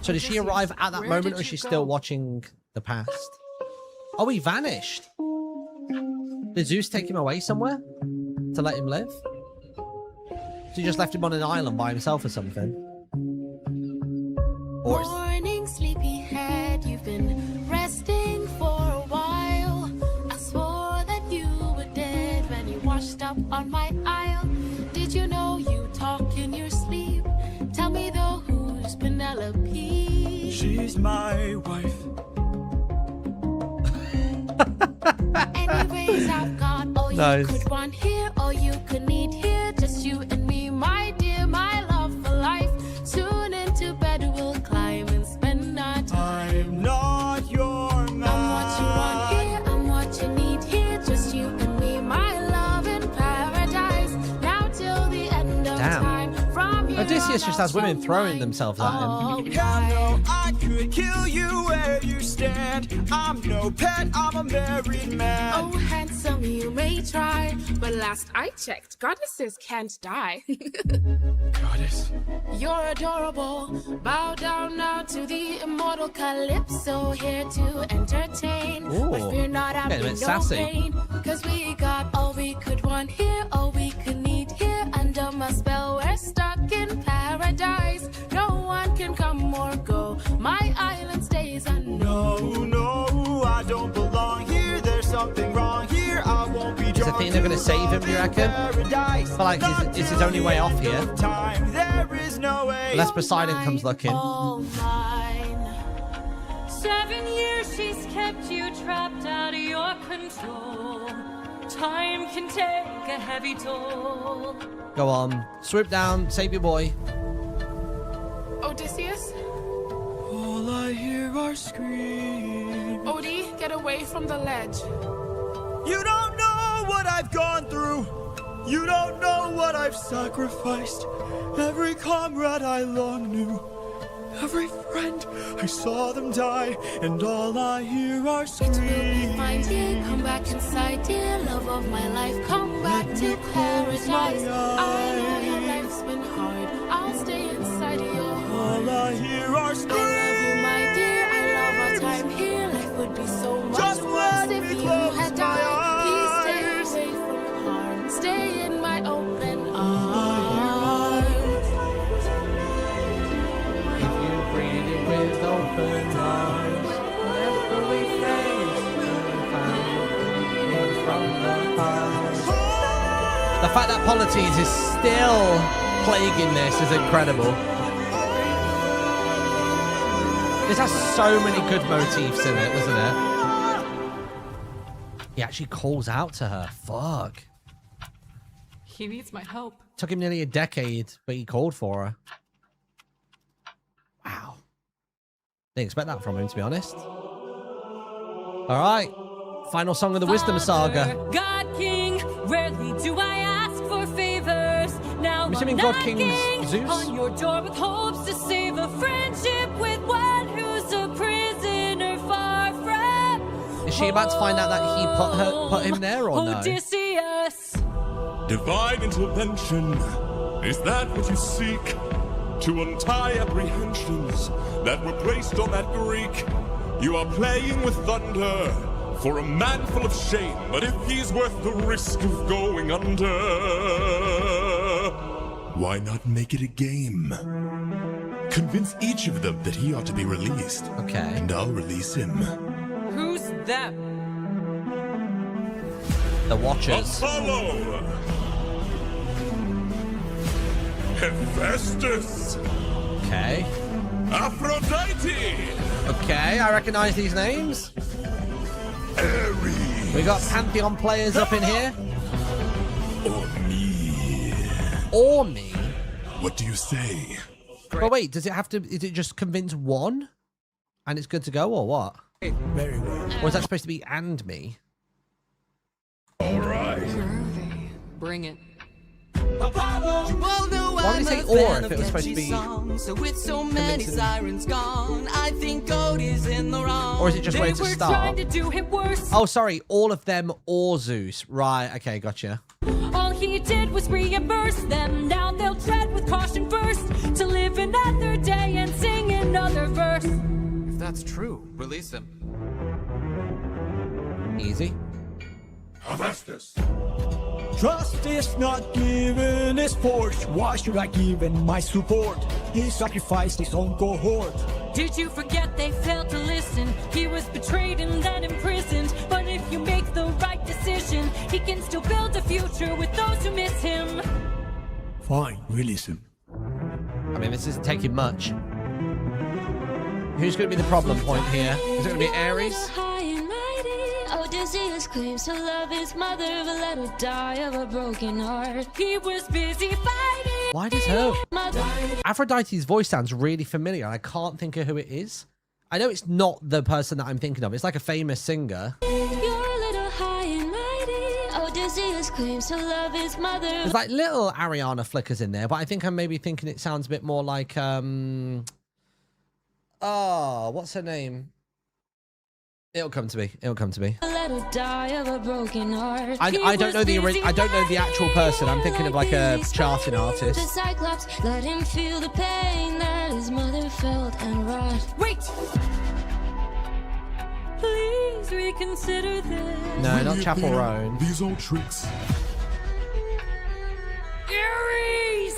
So did she arrive at that moment, or is she still watching the past? Oh, he vanished. Did Zeus take him away somewhere to let him live? So he just left him on an island by himself or something? Or is... Morning, sleepyhead, you've been resting for a while. I swore that you were dead when you washed up on my aisle. Did you know you talk in your sleep? Tell me though, who's Penelope? She's my wife. Anyways, I've got all Nice. you could want here, all you could need here. Just you and me, my dear, my love for life. Soon into bed we'll climb and spend our time. I'm not your man. I'm what you want here, I'm what you need here. Just you and me, my love in paradise. Now till the end of Damn. time, Odysseus just has women throwing themselves at him. Oh, Hell no, I could kill you where you stand. I'm no pet, I'm a married man. oh, handsome, you may try, but last I checked, goddesses can't die. Goddess. You're adorable. Bow down now to the immortal Calypso, here to entertain. Ooh, But fear not, I'm getting a in bit no sassy. pain. Cause we got all we could want here, all we could need here. Under my spell, we're stuck in paradise. No one can come or go. My island stays unknown. No, no, I don't belong here. There's something wrong here. I won't be Is Athena gonna save him, do you reckon? I feel like it's his only way off here. Time, there is no way. Unless Poseidon comes looking. All mine. 7 years she's kept you trapped out of your control. Time can take a heavy toll. Go on. Swoop down. Save your boy. Odysseus? All I hear are screams. Odie, get away from the ledge. You don't know what I've gone through. You don't know what I've sacrificed. Every comrade I long knew. Every friend, I saw them die. And all I hear are It will be screams. fine, dear. Come back inside, dear. Love of my life, come back to paradise. I know your life's been hard. I'll stay inside your heart. All I hear are I screams. love you, my dear. I love our time here. Life would be so much Just worse let if me you close had my died. Please eyes. stay away from harm. Stay in my open arms. If you breathe it with open arms, every face from the past. The fact that Polites is still plaguing this is incredible. This has so many good motifs in it, doesn't it? He actually calls out to her. Fuck. He needs my help. Took him nearly a decade, but he called for her. Wow. Didn't expect that from him, to be honest. All right. Final song of the Wisdom Saga. Father, God King, rarely do I ask for favors. Now I'm I'm assuming God knocking King's Zeus? on your door with hopes to save a friendship with one who's a prisoner far from. Is she about to find out that he put him there or no? Odysseus. Divine intervention, is that what you seek? To untie apprehensions that were placed on that Greek. You are playing with thunder for a man full of shame, but if he's worth the risk of going under, why not make it a game? Convince each of them that he ought to be released, Okay. and I'll release him. Who's them? The Watchers. Apollo! Hephaestus! Okay. Aphrodite! Okay, I recognize these names. Ares! We got Pantheon players up in here. Or me? Or me. What do you say? But wait, does it have to, is it just convince one? And it's good to go, or what? Very well. Or is that supposed to be and me? Alright. Groovy. Bring it. Why would he say or if it was supposed to be So with so many convincing? sirens gone, I think Cody's in the wrong. Or is it just They where to were trying start? to do him worse. Oh, sorry, all of them or Zeus. Right, okay, gotcha. All he did was reimburse them. Now they'll tread with caution first to live another day and sing another verse. If that's true, release him. Easy. Hephaestus! Trust is not given, is forced. Why should I give him my support? He sacrificed his own cohort. Did you forget they failed to listen? He was betrayed and then imprisoned. But if you make the right decision, he can still build a future with those who miss him. Fine, release him. I mean, this isn't taking much. Who's going to be the problem point here? Is it going to be Ares? High and mighty, Odysseus claims to love his mother, but let her die of a broken heart. He was busy fighting. Why does her... Mother, Aphrodite's voice sounds really familiar, and I can't think of who it is. I know it's not the person that I'm thinking of. It's like a famous singer. you're a little high and mighty. Odysseus claims to love his mother. There's like little Ariana flickers in there, but I think I'm maybe thinking it sounds a bit more like oh, what's her name? It'll come to me. It'll come to me. Let her die of a broken heart. I don't know I don't know the actual person. I'm thinking of like a charting The artist. Cyclops let him feel the pain that his mother felt and wrought. Wait! Please reconsider this. No, not Chapel Roan. These old tricks. Aries!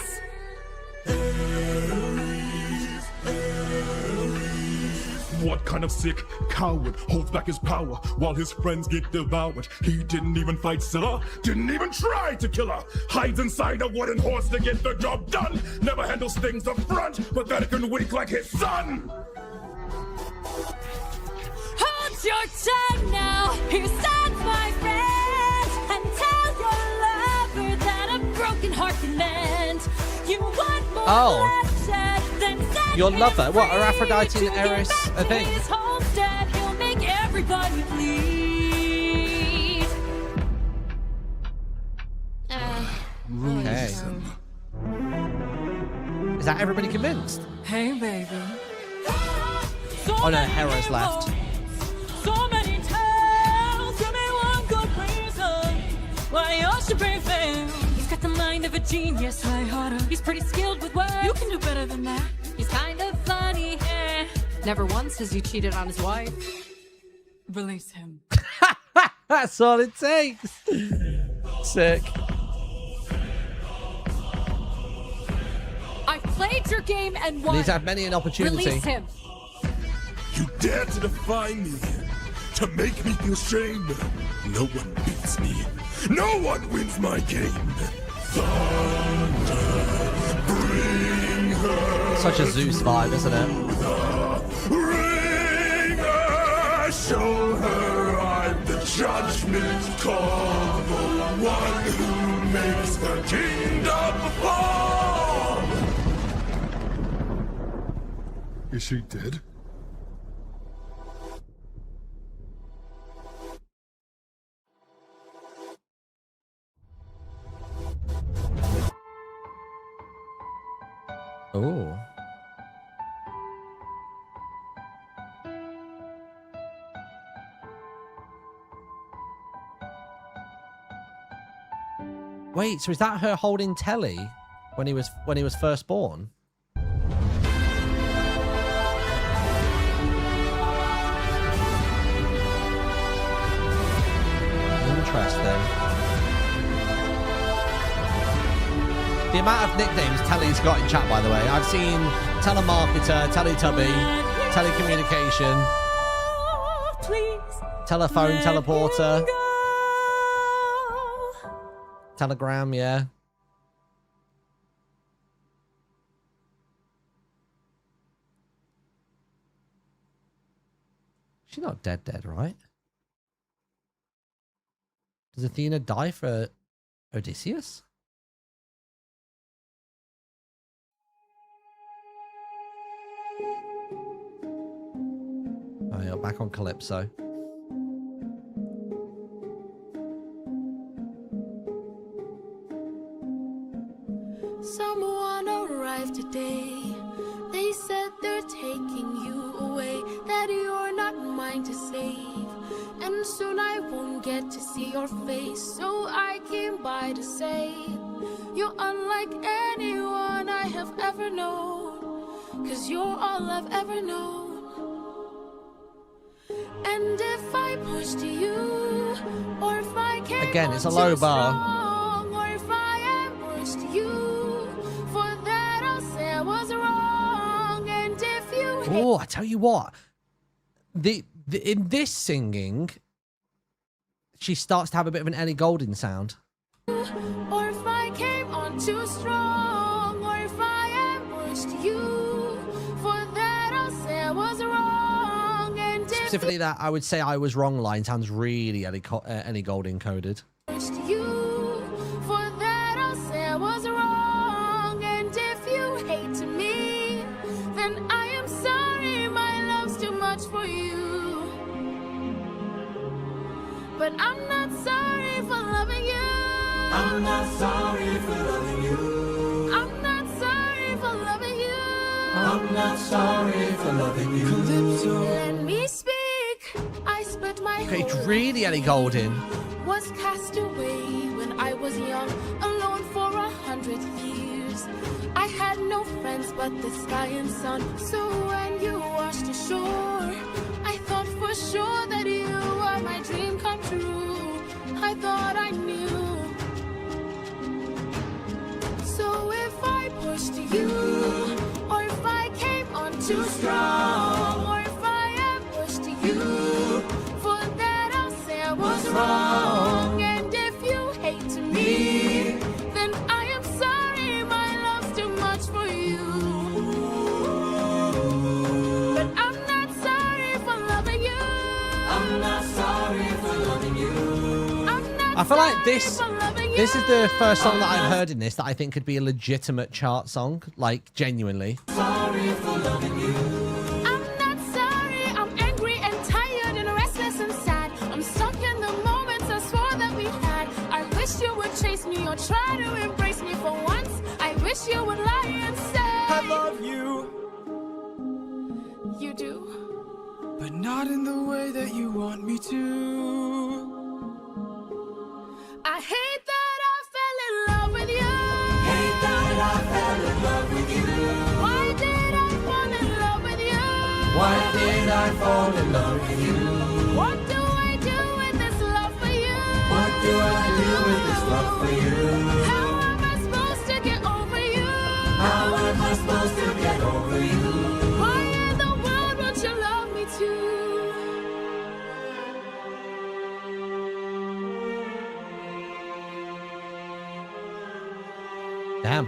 What kind of sick coward holds back his power while his friends get devoured? He didn't even fight Scylla, didn't even try to kill her. Hides inside a wooden horse to get the job done. Never handles things up front, pathetic and weak like his son. Hold your tongue now. Here stands my friend, and tell your lover that a broken heart can mend. You want more bloodshed than send Your him lover? What, are free Aphrodite to and get Eris back a to thing? his homestead. He'll make everybody bleed. Okay. Is that everybody convinced? Hey, baby. Oh no, Hera's left. So many tales, give me one good reason why you should prevail. He's got the mind of a genius, lighthearted. He's pretty skilled with words. You can do better than that. He's kind of funny. Never once has he cheated on his wife. Release him. That's all it takes. Sick. I've played your game and won. He's had many an opportunity. Release him. You dare to defy me, to make me feel shame. No one beats me. No one wins my game. Thunder, bring her. Such a Zeus vibe, isn't it? Bring her, show her I'm the judgment call, the one who makes the kingdom fall. Is she dead? Oh. Wait, so is that her holding Telly when he was first born? Interesting. The amount of nicknames Telly's got in chat, by the way. I've seen telemarketer, teletubby, telecommunication, telephone, teleporter, telegram, yeah. She's not dead, right? Does Athena die for Odysseus? Oh, yeah, back on Calypso. Someone arrived today. They said they're taking you away, that you're not mine to save. And soon I won't get to see your face, so I came by to say you're unlike anyone I have ever known, 'cause you're all I've ever known. And if I pushed you, or if I came Again, it's a on low too bar. strong, or if I ambushed you, for that I'll say I was wrong. And if you Oh, I tell you what. The in this singing, she starts to have a bit of an Ellie Goulding sound. or if I came on too strong, or if I ambushed you, for that I'll say I was wrong. And if Specifically that I would say I was wrong line sounds really Ellie Goulding coded. pushed you, for that I'll say I was wrong. And if you hate me, then I am sorry, my love's too much for you. But I'm not sorry for loving you. I'm not sorry for loving you. I'm not sorry for loving you. I'm not sorry for loving you. Calypso. Let me speak. I spent my Okay, whole really Ellie Goulding. was cast away when I was young, alone for 100 years. I had no friends but the sky and sun. So when you washed ashore, I thought for sure that you were my dream come true. I thought I knew. So if I pushed you, or if I came on too strong, or if I ambushed you, for that I'll say I was wrong. And if you hate me, then I am sorry, my love's too much for you. But I'm not sorry for loving you. I'm not sorry for loving you. I'm not I feel like sorry this for loving you. is the first song that I've heard in this that I think could be a legitimate chart song, like genuinely. Sorry for loving you. I'm not sorry, I'm angry and tired and restless and sad. I'm stuck in the moments I swore that we had. I wish you would chase me or try to embrace me for once. I wish you would lie and say I love you, you do. but not in the way that you want me to. I hate that I fell in love with you. Hate that I fell in love with you. Why did I fall in love with you? Why did I fall in love with you? What do I do with this love for you? What do I do with this love for you? How am I supposed to get over you? How am I supposed to get over you? Why in the world would you love me too? Damn.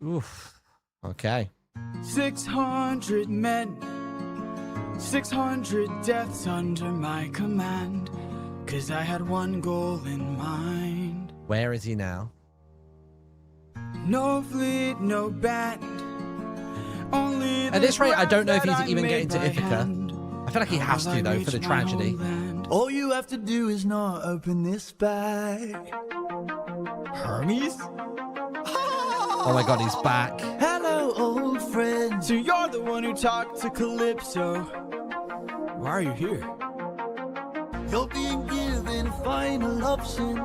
Oof. Okay. 600 men, 600 deaths under my command. 'Cause I had one goal in mind. Where is he now? No fleet, no band. Only At this rate, I don't know if he's that I even made getting to by Ithaca. hand. I feel like he has to, though, for the tragedy. All you have to do is not open this bag. Hermes? Oh my god, he's back. Hello, old friend. So you're the one who talked to Calypso. Why are you here? You're being given a final option.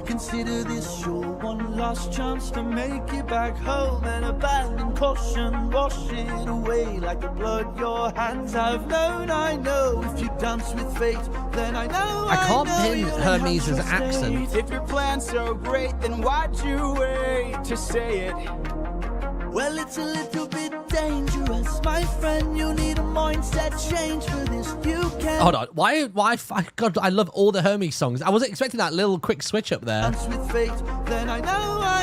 Consider this your one last chance to make it back home and abandon caution. Wash it away like the blood your hands have known. I know if you dance with fate, then I know. I can't pin you'll Hermes' enhance your accent. state. If your plan's so great, then why'd you wait to say it? Well, it's a little bit dangerous, my friend. You need a mindset change for this. You can Hold on. Why? God, I love all the Hermes songs. I wasn't expecting that little quick switch up there. dance with fate. Then I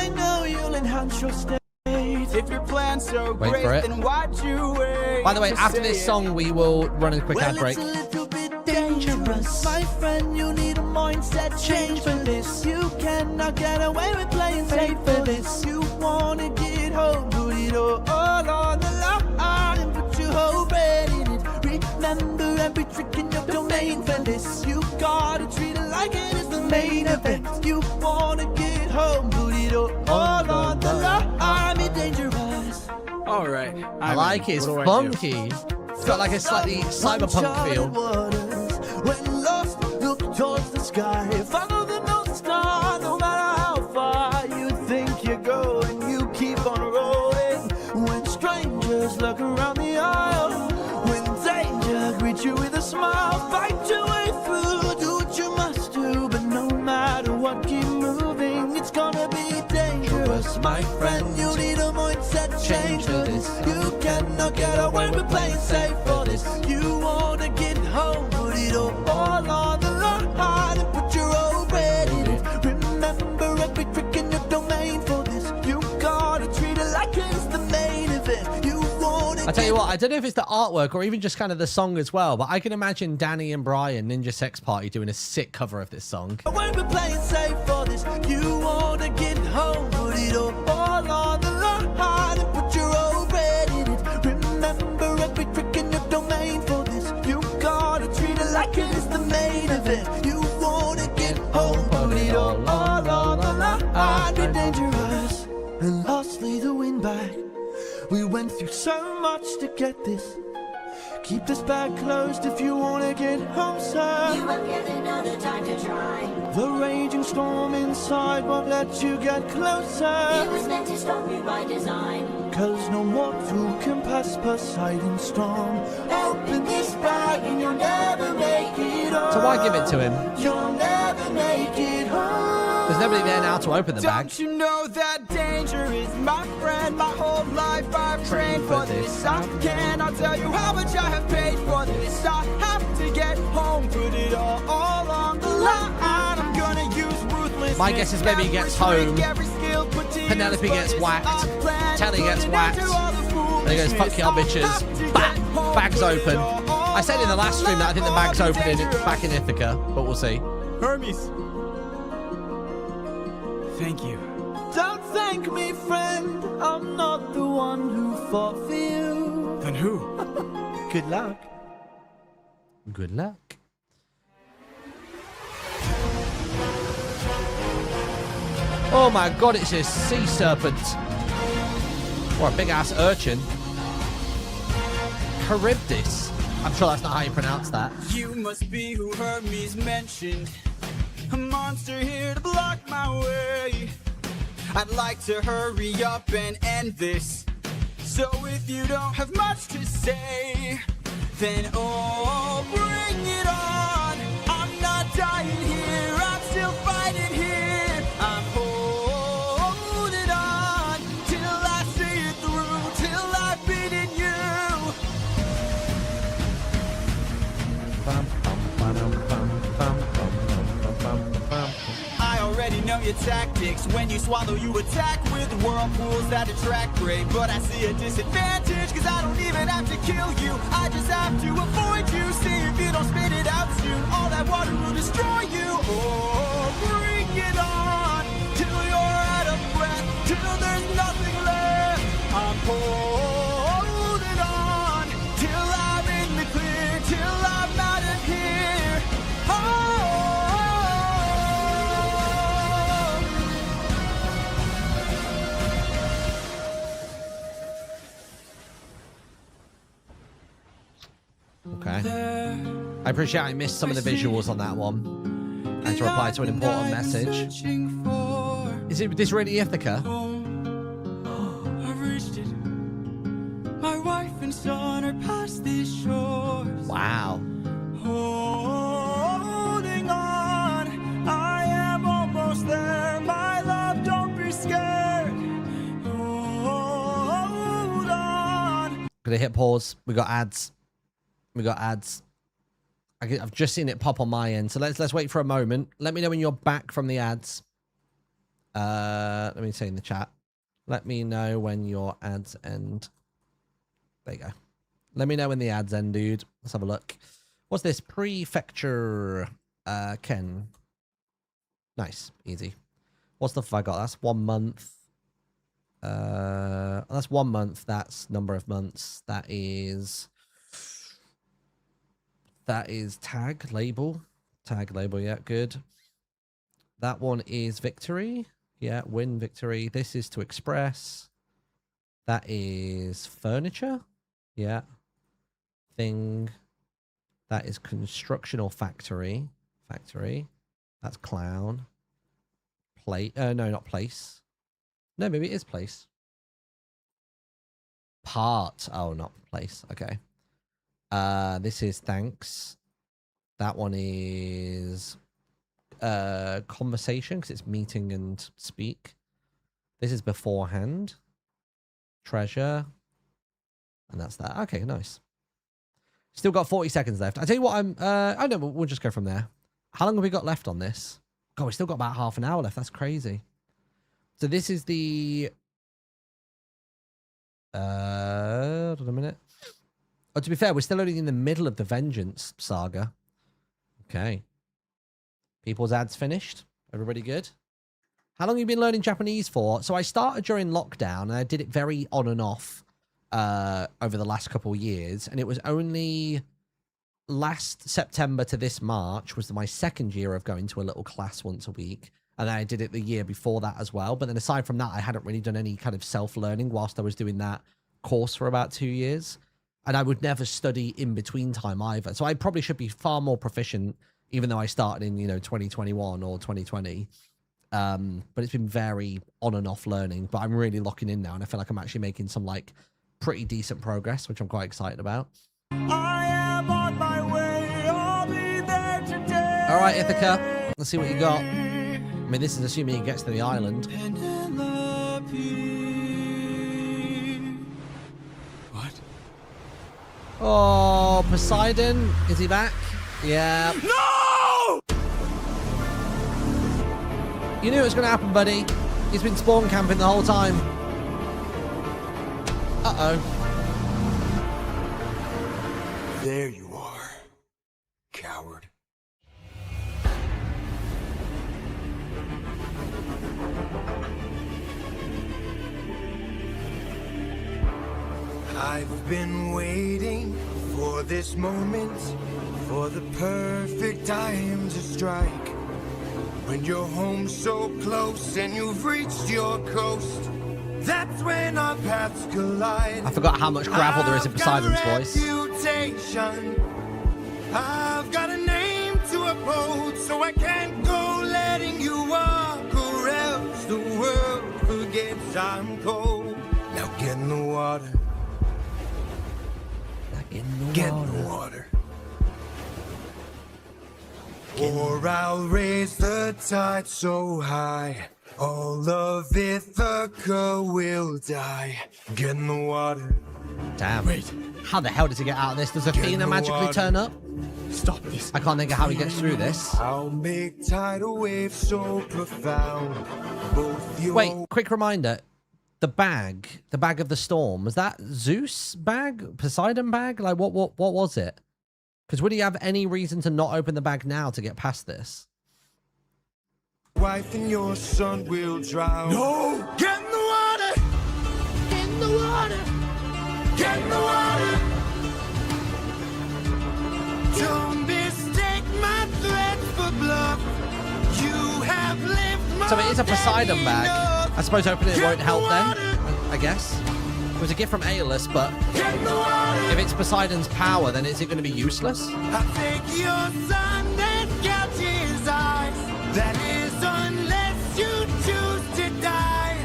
know you'll enhance your state. If your plan's so Wait great, for it. then why'd you wait? By the way, to after say this it? song, we will run a quick ad Well, break. it's a little bit dangerous, my friend. You need a mindset change for this. You cannot get away with playing safe for this. You wanna get home, put it all on the line and put your whole bread in it. Remember every trick in your domain for this. You gotta treat it like it is the main event. You wanna get home, put it all on the line. Be dangerous. All right. I like it. It's funky. It's got like a slightly cyberpunk feel. When lost, look towards the sky. Follow the North Star, no matter how far you think you're going. You keep on rolling. When strangers look around the aisle, when danger greets you with a smile, fight your way through. Do what you must do, but no matter what, keep moving. It's gonna be dangerous, my friend. You need a mindset change for this. You cannot get away with playing safe for this. You wanna get home, put it all on the line and put your whole bread in it. Remember every trick in your domain for this. You gotta treat it like it's the main event. You wanna I tell you what, I don't know if it's the artwork or even just kind of the song as well, but I can imagine Danny and Brian, Ninja Sex Party, doing a sick cover of this song. away with playing safe for this. You wanna get home, put it all on the line and put your whole bread in it. Remember every We went through so much to get this. Keep this bag closed if you wanna get home, sir. You won't get another time to try. The raging storm inside won't let you get closer. It was meant to stop you by design. 'Cause no mortal can pass Poseidon's storm. Open this bag and you'll never make it home. So why give it to him? You'll never make it home. There's nobody there now to open the bag. Don't you know that danger is my friend? My whole life I've trained for this. I cannot tell you how much I have paid for this. I have to get home, put it all on the line. I'm gonna use ruthless. My guess is maybe he gets home, Penelope gets whacked, Telly gets whacked, and he goes, fuck y'all bitches. Bang! Bag's open. I said in the last stream that I think the bag's opening back in Ithaca, but we'll see. Hermes. Thank you. Don't thank me, friend. I'm not the one who fought for you. Then who? Good luck. Good luck. Oh my god, it's a sea serpent. Or a big ass urchin. Charybdis. I'm sure that's not how you pronounce that. You must be who Hermes mentioned. A monster here to block my way. I'd like to hurry up and end this. So if you don't have much to say, then oh, bring it on. I'm not dying here, I'm still fighting here. I'm holding on till I see it through, till I've beaten you. I already know your tactics. When you swallow, you attack with whirlpools that attract prey. But I see a disadvantage, 'cause I don't even have to kill you. I just have to avoid you. See if you don't spit it out soon, all that water will destroy you. Oh, bring it on till you're out of breath, till there's nothing left. I'm holding on till I'm in the clear, till I'm out of here. Oh. Okay. I appreciate I missed some of the visuals on that one. And to reply to an important message. Is it this really Ithaca? I've reached it. My wife and son are past these shores. Wow. Holding on, I am almost there. My love, don't be scared. Hold on. Gonna hit pause. We got ads. We got ads. I've just seen it pop on my end. So let's wait for a moment. Let me know when you're back from the ads. Let me say in the chat. Let me know when your ads end. There you go. Let me know when the ads end, dude. Let's have a look. What's this? Prefecture. Ken. Nice. Easy. What's the f I got? That's 1 month. That's 1 month. That's number of months. That is tag label. Tag label, yeah, good. That one is victory. Yeah, win victory. This is to express. That is furniture. Yeah. Thing. That is construction or factory. Factory. That's clown. Plate. No, not place. No, maybe it is place. Part. Oh, not place. Okay. This is thanks. That one is conversation, because it's meeting and speak. This is beforehand. Treasure. And that's that. Okay, nice. Still got 40 seconds left. I tell you what, oh no, we'll just go from there. How long have we got left on this? God, we still got about half an hour left. That's crazy. So this is the hold on a minute. Oh, to be fair, we're still only in the middle of the Vengeance saga. Okay. People's ads finished. Everybody good? How long have you been learning Japanese for? So I started during lockdown, and I did it very on and off over the last couple of years. And it was only last September to this March was my second year of going to a little class once a week. And I did it the year before that as well. But then aside from that, I hadn't really done any kind of self-learning whilst I was doing that course for about 2 years, and I would never study in between time either. So I probably should be far more proficient, even though I started in 2021 or 2020. But it's been very on and off learning. But I'm really locking in now, and I feel like I'm actually making some like pretty decent progress, which I'm quite excited about. I am on my way, I'll be there today. All right, Ithaca, let's see what you got. I mean, this is assuming he gets to the island. What? Oh, Poseidon, is he back? Yeah. No! You knew it was going to happen, buddy. He's been spawn camping the whole time. Uh-oh. There you are, coward. I've been waiting for this moment, for the perfect time to strike. When you're home so close and you've reached your coast, that's when our paths collide. I forgot how much gravel there is in Poseidon's voice. I've got a name to uphold, so I can't go letting you walk, or else the world forgets I'm cold. Now get in the water. Get in the water. Or I'll raise the tide so high, all of Ithaca will die. Get in the water. Damn. Wait. How the hell does he get out of this? Does Athena magically turn up? Stop this. I can't think of how he gets through this. I'll make tidal waves so profound. Wait, quick reminder. The bag of the storm, was that Zeus bag? Poseidon bag? Like what was it? Because would he have any reason to not open the bag now to get past this? Wife and your son will drown. No! Get in the water! Get in the water! Get in the water! Don't mistake my threats for bluff. You have lived my So it is a Poseidon bag. I suppose opening it won't help then, I guess. It was a gift from Aeolus, but if it's Poseidon's power, then is it going to be useless? I'll take your son and gouge his eyes. That is unless you choose to die.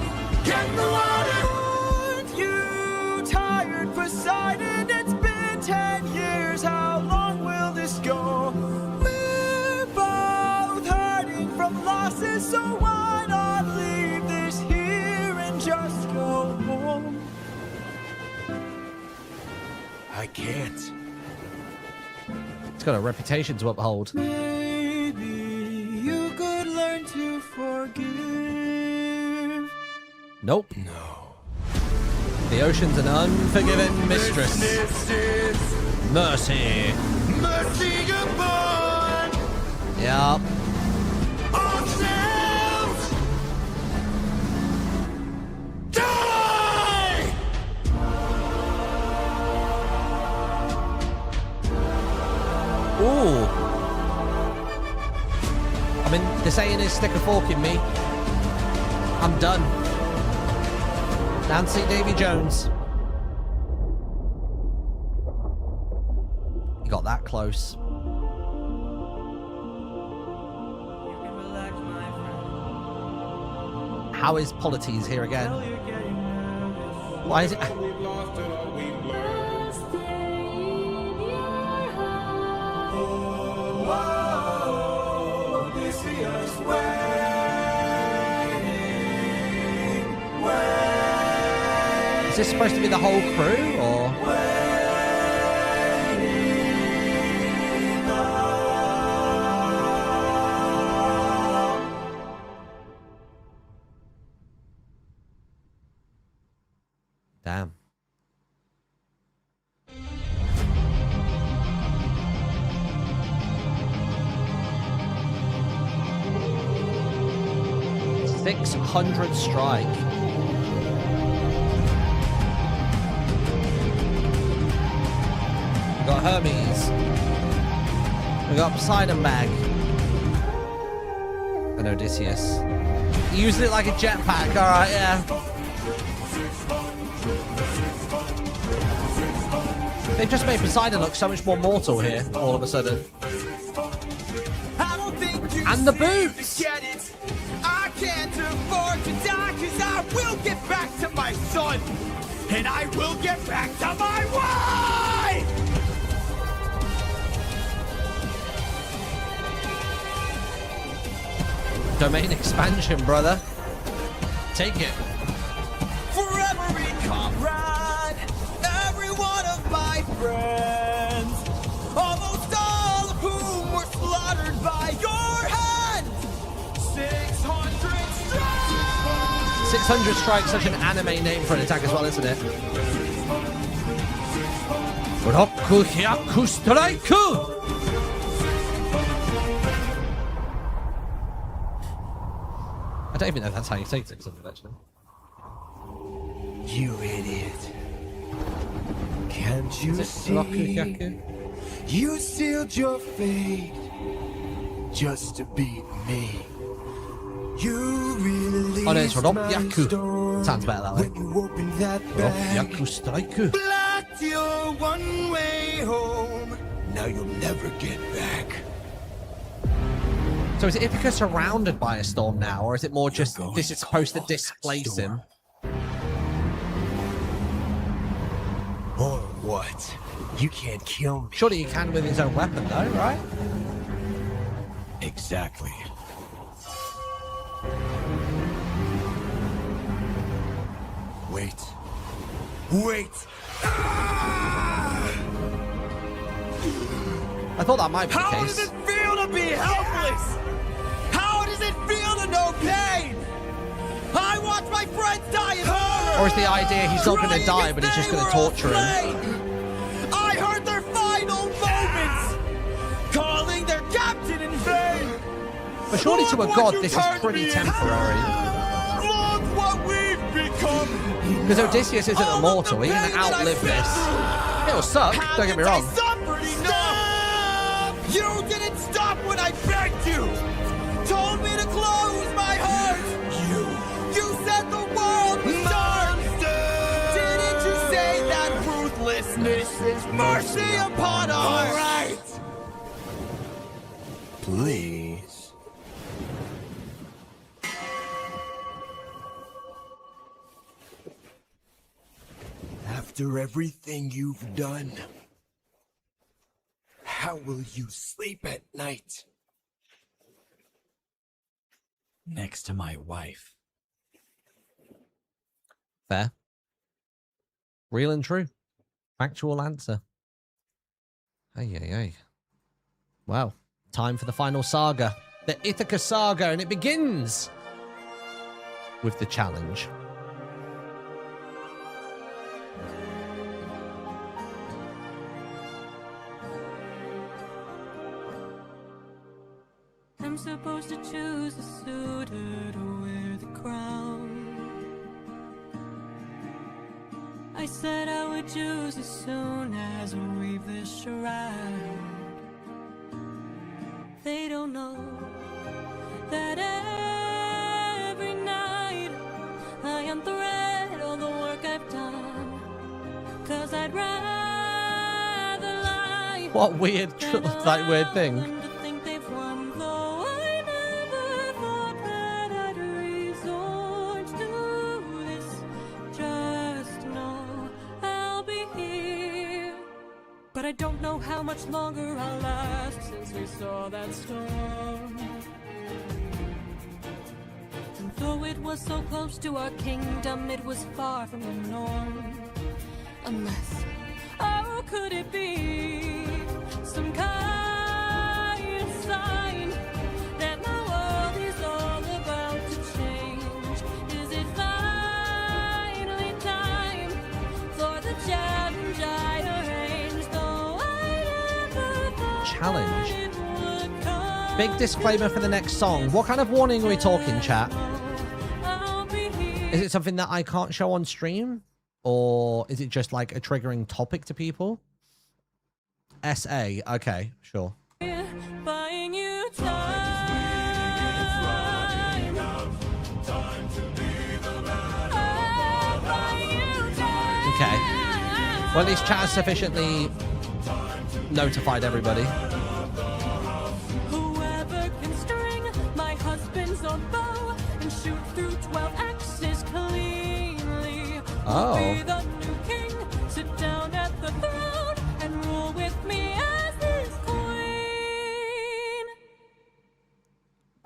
Get in the water! Aren't you tired, Poseidon? It's been 10 years. How long will this go? We're both hurting from losses, so why not leave this here and just go home? I can't. It's got a reputation to uphold. Maybe you could learn to forgive. Nope. No. The ocean's an unforgiving mistress. Mercy. Mercy upon Yep. ourselves. Die! Ooh. I mean, the saying is stick a fork in me. I'm done. Nancy Davy Jones. You got that close. How is Polites here again? Why is it? Is this supposed to be the whole crew, or? Damn. $600 strike. We got Hermes. We got Poseidon bag. And Odysseus. He used it like a jetpack. All right, yeah. They've just made Poseidon look so much more mortal here, all of a sudden. And the boots! I can't afford to die, cause I will get back to my son! And I will get back to my wife! Domain expansion, brother. Take it. For every comrade, every one of my friends, almost all of whom were slaughtered by your hand. 600 strikes! 600 strikes, such an anime name for an attack as well, isn't it? Roku Hyaku Strike! I don't even know if that's how you say 600, actually. You idiot. Can't you see? You sealed your fate just to beat me. You released Oh no, it's my Ropyaku. storm Sounds better that way. when you opened that bag. Ropyaku Strike. Blocked your one-way home. Now you'll never get back. So is Ithaca surrounded by a storm now, or is it more just this is supposed to displace him? Or what? You can't kill me. Surely he can with his own weapon, though, right? Exactly. Wait. Wait! I thought that might be the How case. does it feel to be helpless? How does it feel to know pain? I watch my friends die in horror. Or is the idea he's not going to die, but he's just going to torture him? I heard their final moments, calling their captain in vain. But surely to a Look god, what you this is turned pretty me temporary. into. Look what we've become. Because Odysseus isn't All immortal. of the He's going to pain that I outlive this. felt. It'll suck, don't get me wrong. Haven't I suffered enough? You didn't stop when I begged you. Told me to close my heart. You said the world was dark. Didn't you say that ruthlessness is mercy upon us? All right. Please. After everything you've done, how will you sleep at night? Next to my wife. Fair. Real and true. Factual answer. Hey. Well, time for the final saga. The Ithaca saga, and it begins with the challenge. I'm supposed to choose a suitor to wear the crown. I said I would choose as soon as we weave this shroud. They don't know that every night I unthread all the work I've done. 'Cause I'd rather lie. What weird, like, weird thing. than to think they've won, though I never thought that I'd resort to this. Just know I'll be here. But I don't know how much longer I'll last since we saw that storm. And though it was so close to our kingdom, it was far from the norm. Unless, how could it be some kind of sign that my world is all about to change? Is it finally time for the challenge I arranged? Though I never thought Challenge? it would come. Big disclaimer for the next song. What kind of warning are we talking, chat? I'll be here. Is it something that I can't show on stream? Or is it just like a triggering topic to people? SA. Okay, sure. Buying you time. Oh, buying you time. Okay. Well, at least chat has sufficiently notified everybody. Whoever can string my husband's own bow and shoot through 12 axes cleanly will be the new king. Sit down at the throne and rule with me as his queen.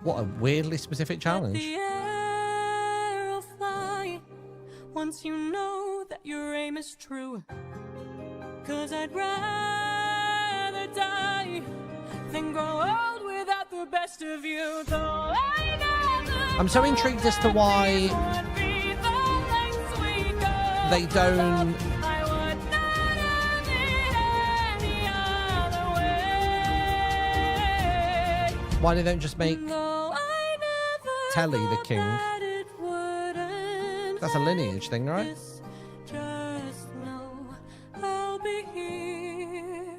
What a weirdly specific challenge. The air will fly once you know that your aim is true. 'Cause I'd rather die than grow old without the best of you. Though I never I'm so intrigued as to why would be the lengths we go. they don't. I would not have it any other way. Why they don't just make Though I never Telly the thought king? that it would end That's a lineage thing, right? like this. Just know I'll be here,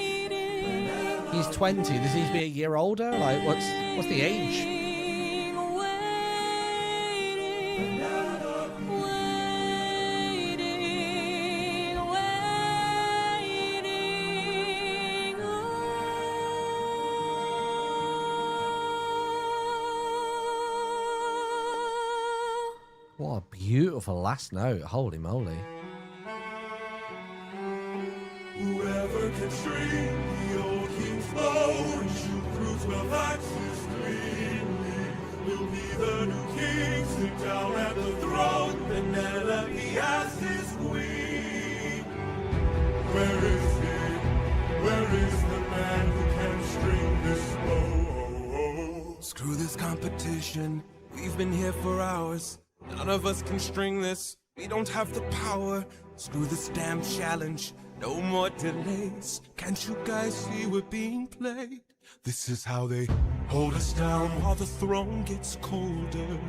waiting. He's 20. Does he need to be a year older? Like, what's the age? What a beautiful last note. Holy moly. Whoever can string the old king's bow and shoot through 12 axes cleanly will be the new king. Sit down at the throne and never be as his queen. Where is he? Where is the man who can string this bow? Screw this competition. We've been here for hours. None of us can string this. We don't have the power. Screw this damn challenge. No more delays. Can't you guys see we're being played? This is how they hold us down while the throne gets colder.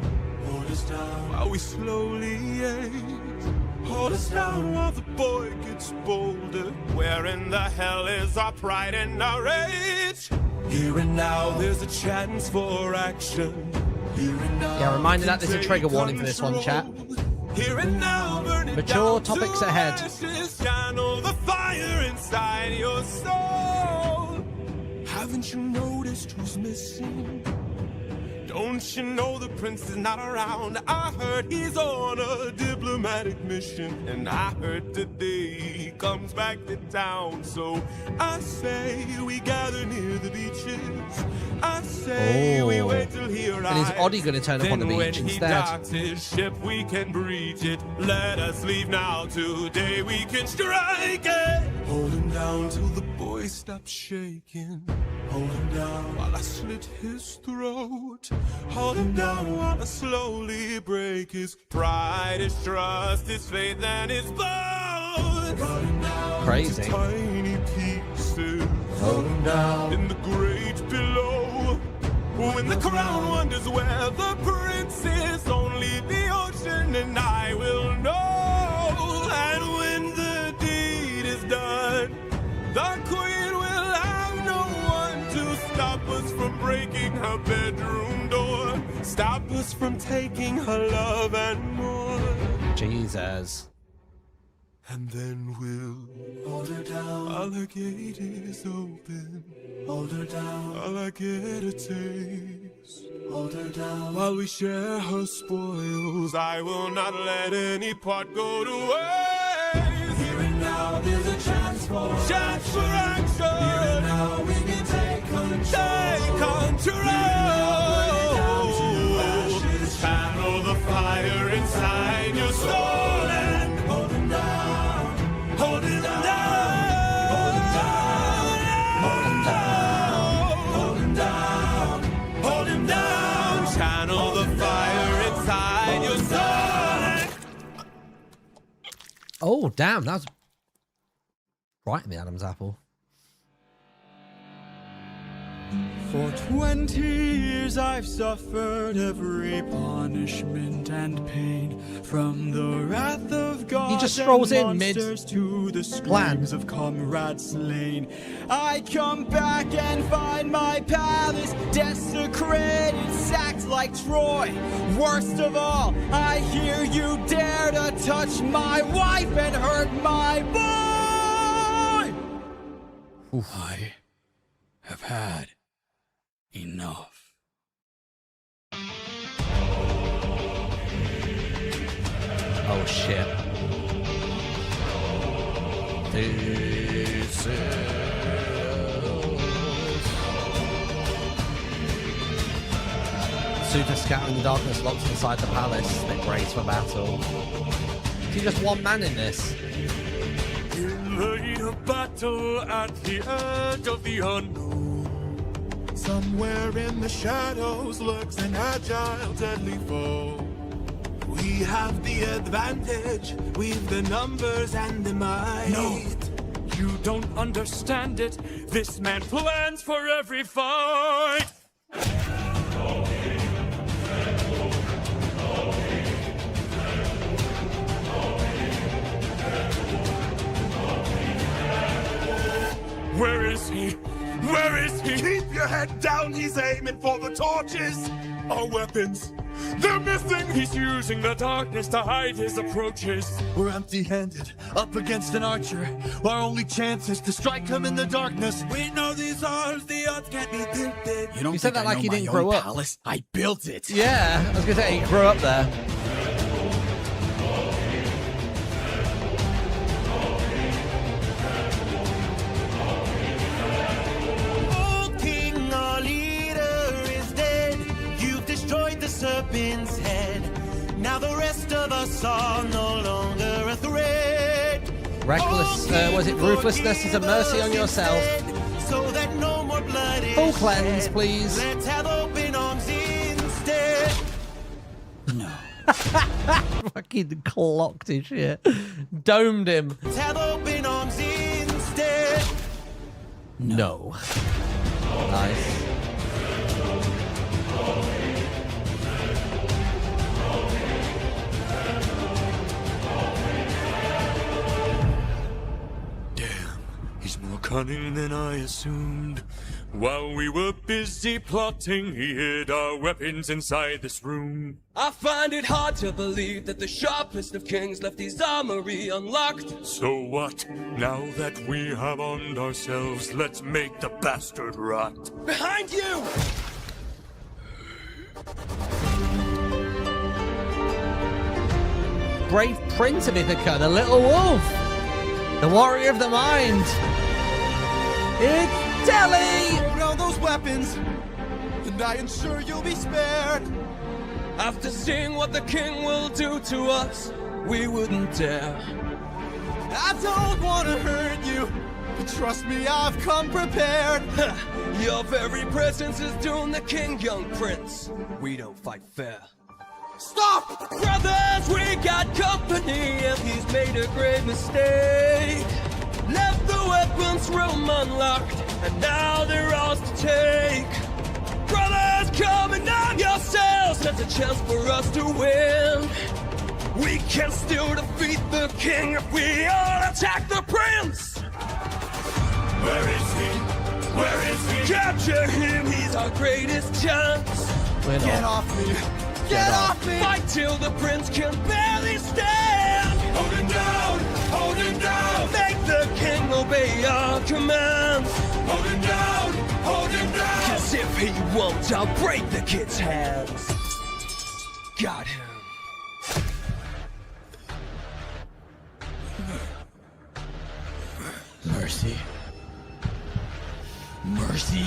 Hold us down while we slowly age. Hold us down while the boy gets bolder. Where in the hell is our pride and our rage? Here and now there's a chance for action. Here and now. Yeah, reminder that there's a trigger warning for this one, chat. Here and now, burning Mature down topics to ahead. ashes. Channel the fire inside your soul. Haven't you noticed who's missing? Don't you know the prince is not around? I heard he's on a diplomatic mission, and I heard today he comes back to town. So I say we gather near the beaches. I say we wait till he arrives. And is Oddie going to turn up on the Then beach when he instead? docks his ship, we can breach it. Let us leave now. Today we can strike it. Hold him down till the boy stops shaking. Hold him down while I slit his throat. Hold him down while I slowly break his pride, his trust, his faith, and his bones. Crazy. Tiny pieces. Hold him down. In the great below. When the crown wonders where the prince is, only the ocean and I will know. And when the deed is done, the queen will have no one to stop us from breaking her bedroom door. Stop us from taking her love and more. Jesus. And then we'll hold her down while her gate is open. Hold her down while I get a taste. Hold her down while we share her spoils. I will not let any part go to waste. Here and now there's a chance for action. Here and now we can take control. Channel the fire inside your soul and hold him down. Hold him down. Hold him down. Hold him down. Hold him down. Channel the fire inside your soul. Oh, damn. That was right in the Adam's apple. For 20 years I've suffered every punishment and pain, from the wrath of God He just strolls in monsters to the plan. screams of comrades slain. I come back and find my palace desecrated, sacked like Troy. Worst of all, I hear you dare to touch my wife and hurt my boy. I have had enough. Oh shit. This is... Suitor scattering the darkness locked inside the palace. They brace for battle. Is he just one man in this? In the heat of battle at the edge of the unknown, somewhere in the shadows lurks an agile, deadly foe. We have the advantage, we've the numbers and the might. No, you don't understand it. This man plans for every fight. Where is he? Where is he? Keep your head down, he's aiming for the torches. Our weapons, they're missing. He's using the darkness to hide his approaches. We're empty-handed, up against an archer. Our only chance is to strike him in the darkness. We know these odds, the odds can't be tilted. You don't You said think that like I know he my didn't own grow up. palace? I built it. Yeah, I was gonna say he grew up there. Old king, our leader, is dead. You've destroyed the serpent's head. Now the rest of us are no longer a threat. Reckless, was it ruthlessness is a mercy on yourself. So that no more blood is Full cleanse, shed. please. Let's have open arms instead. No. Fucking clocked his shit. Domed him. Let's have open arms instead. No. Nice. He's more cunning than I assumed. While we were busy plotting, he hid our weapons inside this room. I find it hard to believe that the sharpest of kings left his armory unlocked. So what? Now that we have armed ourselves, let's make the bastard rot. Behind you! Brave Prince of Ithaca, the little wolf. The warrior of the mind. It's Telly! Throw down those weapons, and I ensure you'll be spared. After seeing what the king will do to us, we wouldn't dare. I don't want to hurt you, but trust me, I've come prepared. Your very presence is doomed the king, young prince. We don't fight fair. Stop! Brothers, we got company, and he's made a great mistake. Left the weapons room unlocked, and now they're ours to take. Brothers, come and arm yourselves, there's a chance for us to win. We can still defeat the king if we all attack the prince. Where is he? Where is he? Capture him, he's our greatest chance. Get off me! Get off me! Fight till the prince can barely stand. Hold him down! Hold him down! Make the king obey our commands. Hold him down! Hold him down! Cause if he won't, I'll break the kid's hands. Got him. Mercy. Mercy.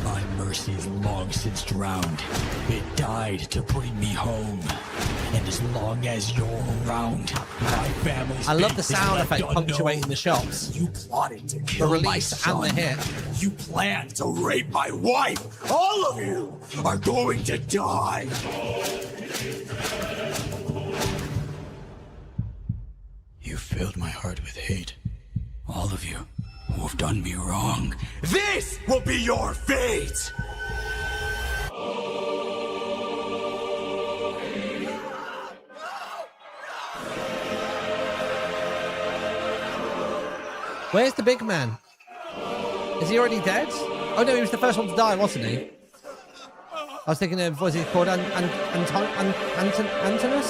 My mercy is long since drowned. It died to bring me home. And as long as you're around, my family's I love the fate is sound left effect unknown. punctuating the shots. You plotted to The kill my release and the son. hit. You planned to rape my wife. All of you are going to die. You filled my heart with hate. All of you. have done me wrong. This will be your fate! Where's the big man? Is he already dead? Oh no, he was the first one to die, wasn't he? I was thinking of, was he called Antinous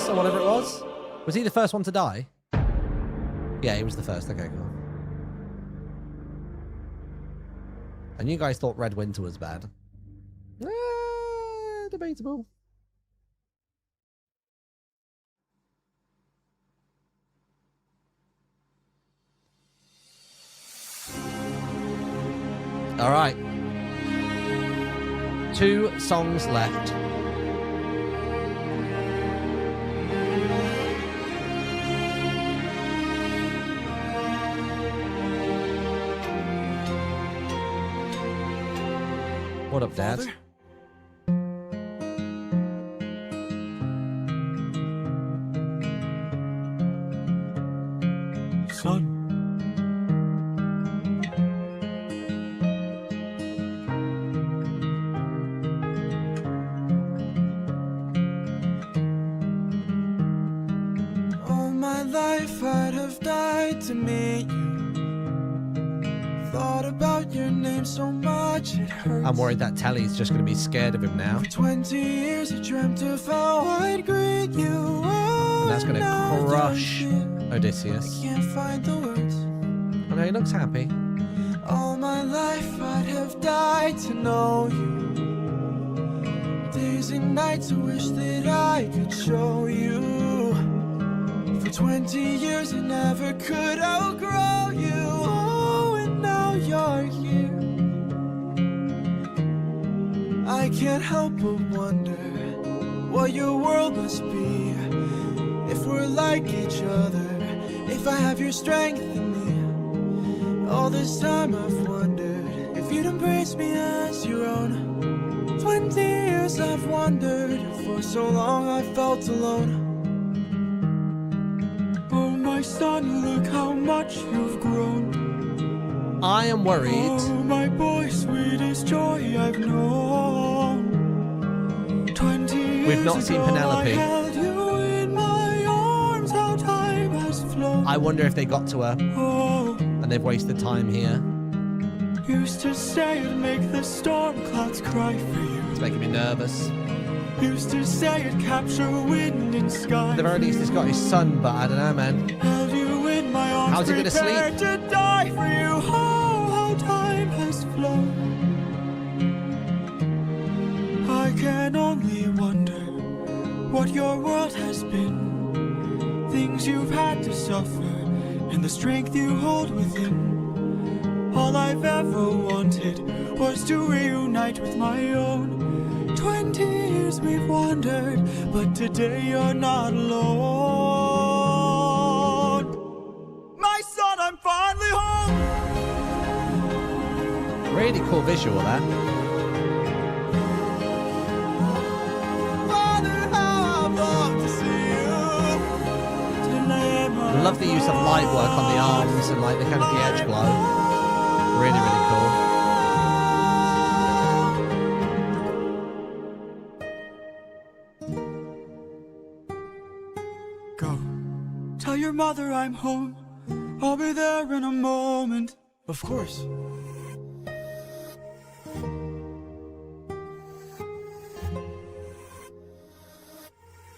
or whatever it was? Was he the first one to die? Yeah, he was the first. Okay, cool. And you guys thought Red Winter was bad. Debatable. All right. 2 songs left. What up, Dad? Father? Son. All my life I'd have died to meet you. Thought about your name so much it hurts. I'm worried that Telly's just going to be scared of him now. For 20 years I dreamt of how I'd greet you. And that's going to crush I Odysseus. can't find the words. I know he looks happy. All my life I'd have died to know you. Days and nights I wish that I could show you. For 20 years I never could outgrow you. Oh, and now you're here. I can't help but wonder what your world must be. If we're like each other, if I have your strength in me. All this time I've wondered if you'd embrace me as your own. 20 years I've wondered, for so long I felt alone. Oh my son, look how much you've grown. I am worried. Oh my boy, sweetest joy I've known. 20 years We've not seen ago, Penelope. I held you in my arms, how time has flown. I wonder if they got to her Oh, and they've wasted time here. used to say it'd make the storm clouds cry for you. It's making me nervous. Used to say it'd capture wind and sky. At the very least, he's got his son, but I don't know, man. Held you in my arms, How's he gonna prepared to die for you. Oh, how time has flown. I can only wonder what your world has been. Things you've had to suffer, and the strength you hold within. All I've ever wanted was to reunite with my own. 20 years we've wandered, but today you're not alone. My son, I'm finally home. Really cool visual, that. Father, how I've longed to see you. I love the use of light work on the arms and like the kind of the edge glow. Really, really cool. Go. Tell your mother I'm home. I'll be there in a moment. Of course.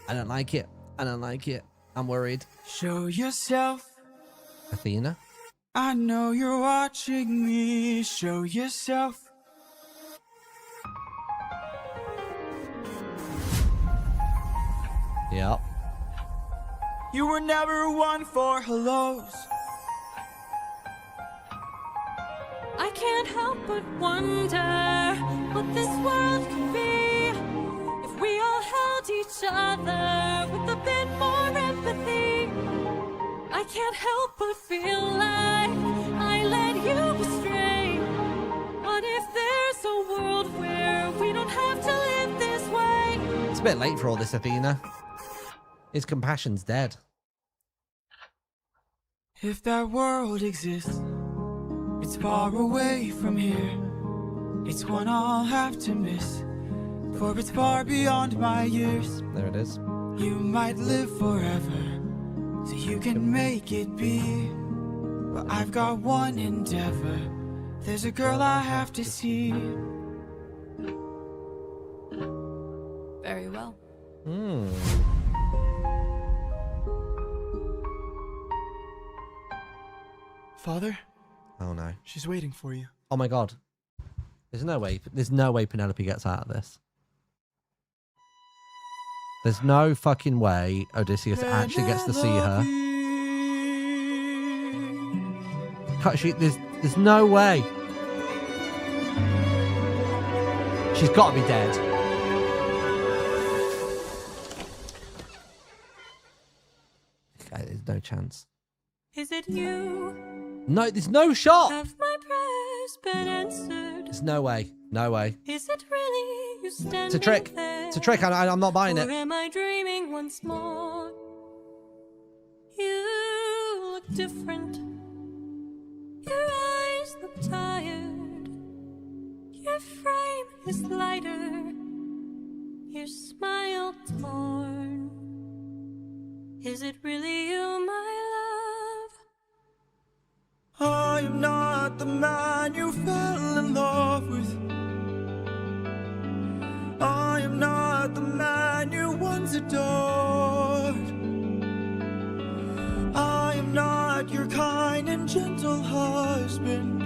I don't like it. I don't like it. I'm worried. Show yourself. Athena? I know you're watching me. Show yourself. Yep. You were never one for hellos. I can't help but wonder what this world could be if we all held each other with a bit more empathy. I can't help but feel like I led you astray. What if there's a world where we don't have to live this way? It's a bit late for all this, Athena. His compassion's dead. If that world exists, It's far away from here. It's one I'll have to miss, for it's far beyond my years. There it is. You might live forever, so you can make it be. But I've got one endeavor. There's a girl I have to see. Very well. Father, Oh no. she's waiting for you. Oh my god. There's no way Penelope gets out of this. There's no fucking way Odysseus actually gets to see her. There's no way. She's got to be dead. Okay, there's no chance. Is it you? No, there's no shot. Have my prayers been answered? There's no way. No way. Is it really you standing It's a trick. there? It's a trick. I'm not buying Or it. am I dreaming once more? You look different. Your eyes look tired. Your frame is lighter. Your smile torn. Is it really you, my love? I am not the man you fell in love with. I am not the man you once adored. I am not your kind and gentle husband.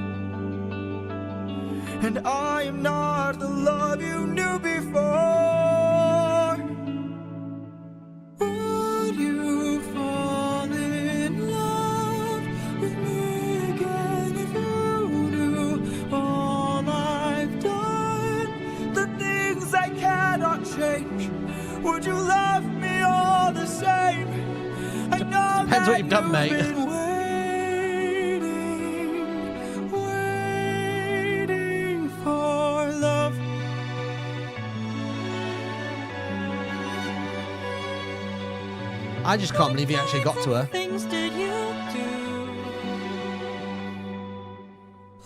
And I am not the love you knew before. Would you fall in love with me again if you knew all I've done? The things I cannot change. Would you love me all the same? I know Depends what you've done, mate. been waiting for love. I just can't believe he actually got to her. Things did you do?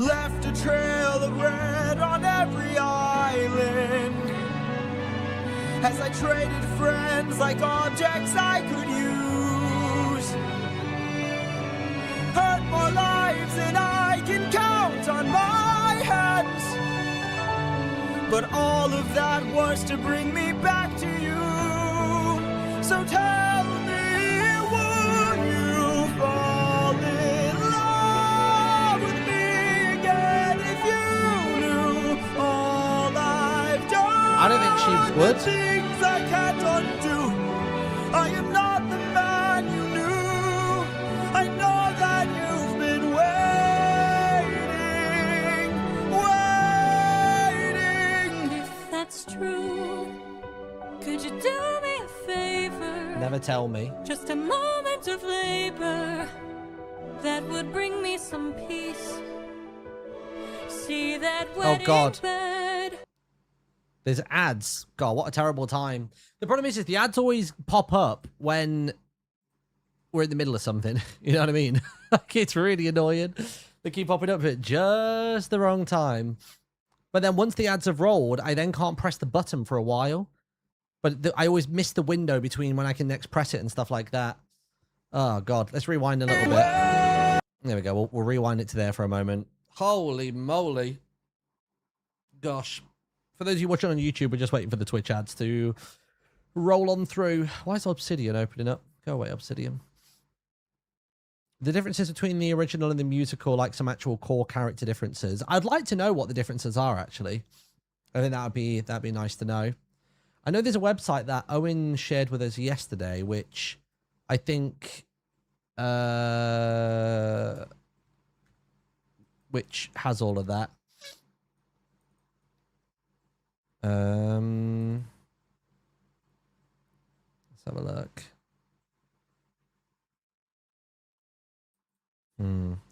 Left a trail of red on every island. As I traded friends like objects I could use. Hurt more lives than I can count on my hands. But all of that was to bring me back to you. So tell me, would you fall in love with me again if you knew all I've done? I don't think she would. The things I can't undo. I am not the man you knew. I know that you've been waiting. If that's true, could you do me a favor? Never tell me. Just a moment of labor that would bring me some peace. See that wedding God. bed. There's ads. God, what a terrible time. The problem is the ads always pop up when we're in the middle of something. You know what I mean? Like, it's really annoying. They keep popping up at just the wrong time. But then once the ads have rolled, I then can't press the button for a while. But I always miss the window between when I can next press it and stuff like that. Oh, God. Let's rewind a little bit. There we go. We'll rewind it to there for a moment. Holy moly. Gosh. For those of you watching on YouTube, we're just waiting for the Twitch ads to roll on through. Why is Obsidian opening up? Go away, Obsidian. The differences between the original and the musical, like some actual core character differences. I'd like to know what the differences are, actually. I think that'd be nice to know. I know there's a website that Owen shared with us yesterday, which I think which has all of that. Let's have a look.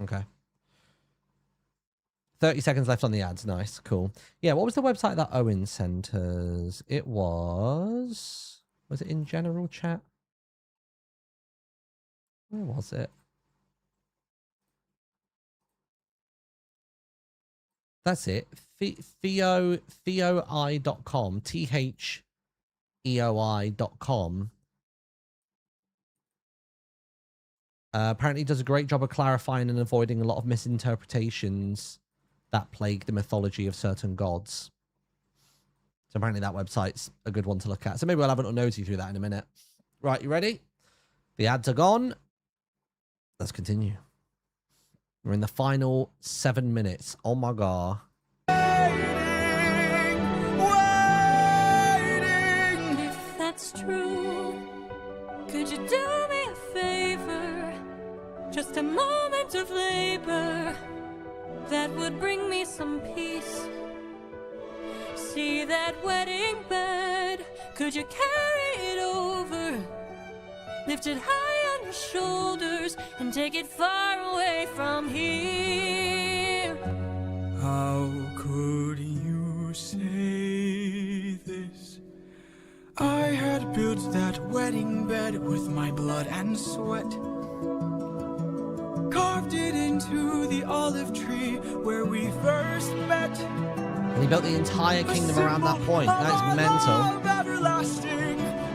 Okay. 30 seconds left on the ads. Nice. Cool. Yeah, what was the website that Owen sent us? It was it in general chat? Where was it? That's it. Theoi.com. THEOI.com. Apparently does a great job of clarifying and avoiding a lot of misinterpretations that plague the mythology of certain gods. So apparently that website's a good one to look at. So maybe we'll have a little nosy through that in a minute. Right, you ready? The ads are gone. Let's continue. We're in the final 7 minutes. Oh my god. If that's true, could you do me a favor? Just a moment of labor that would bring me some peace. See that wedding bed, could you carry it over? Lift it high on your shoulders and take it far away from here. How could you say this? I had built that wedding bed with my blood and sweat. Carved it into the olive tree where we first met. And he built the entire kingdom around that point. That is mental.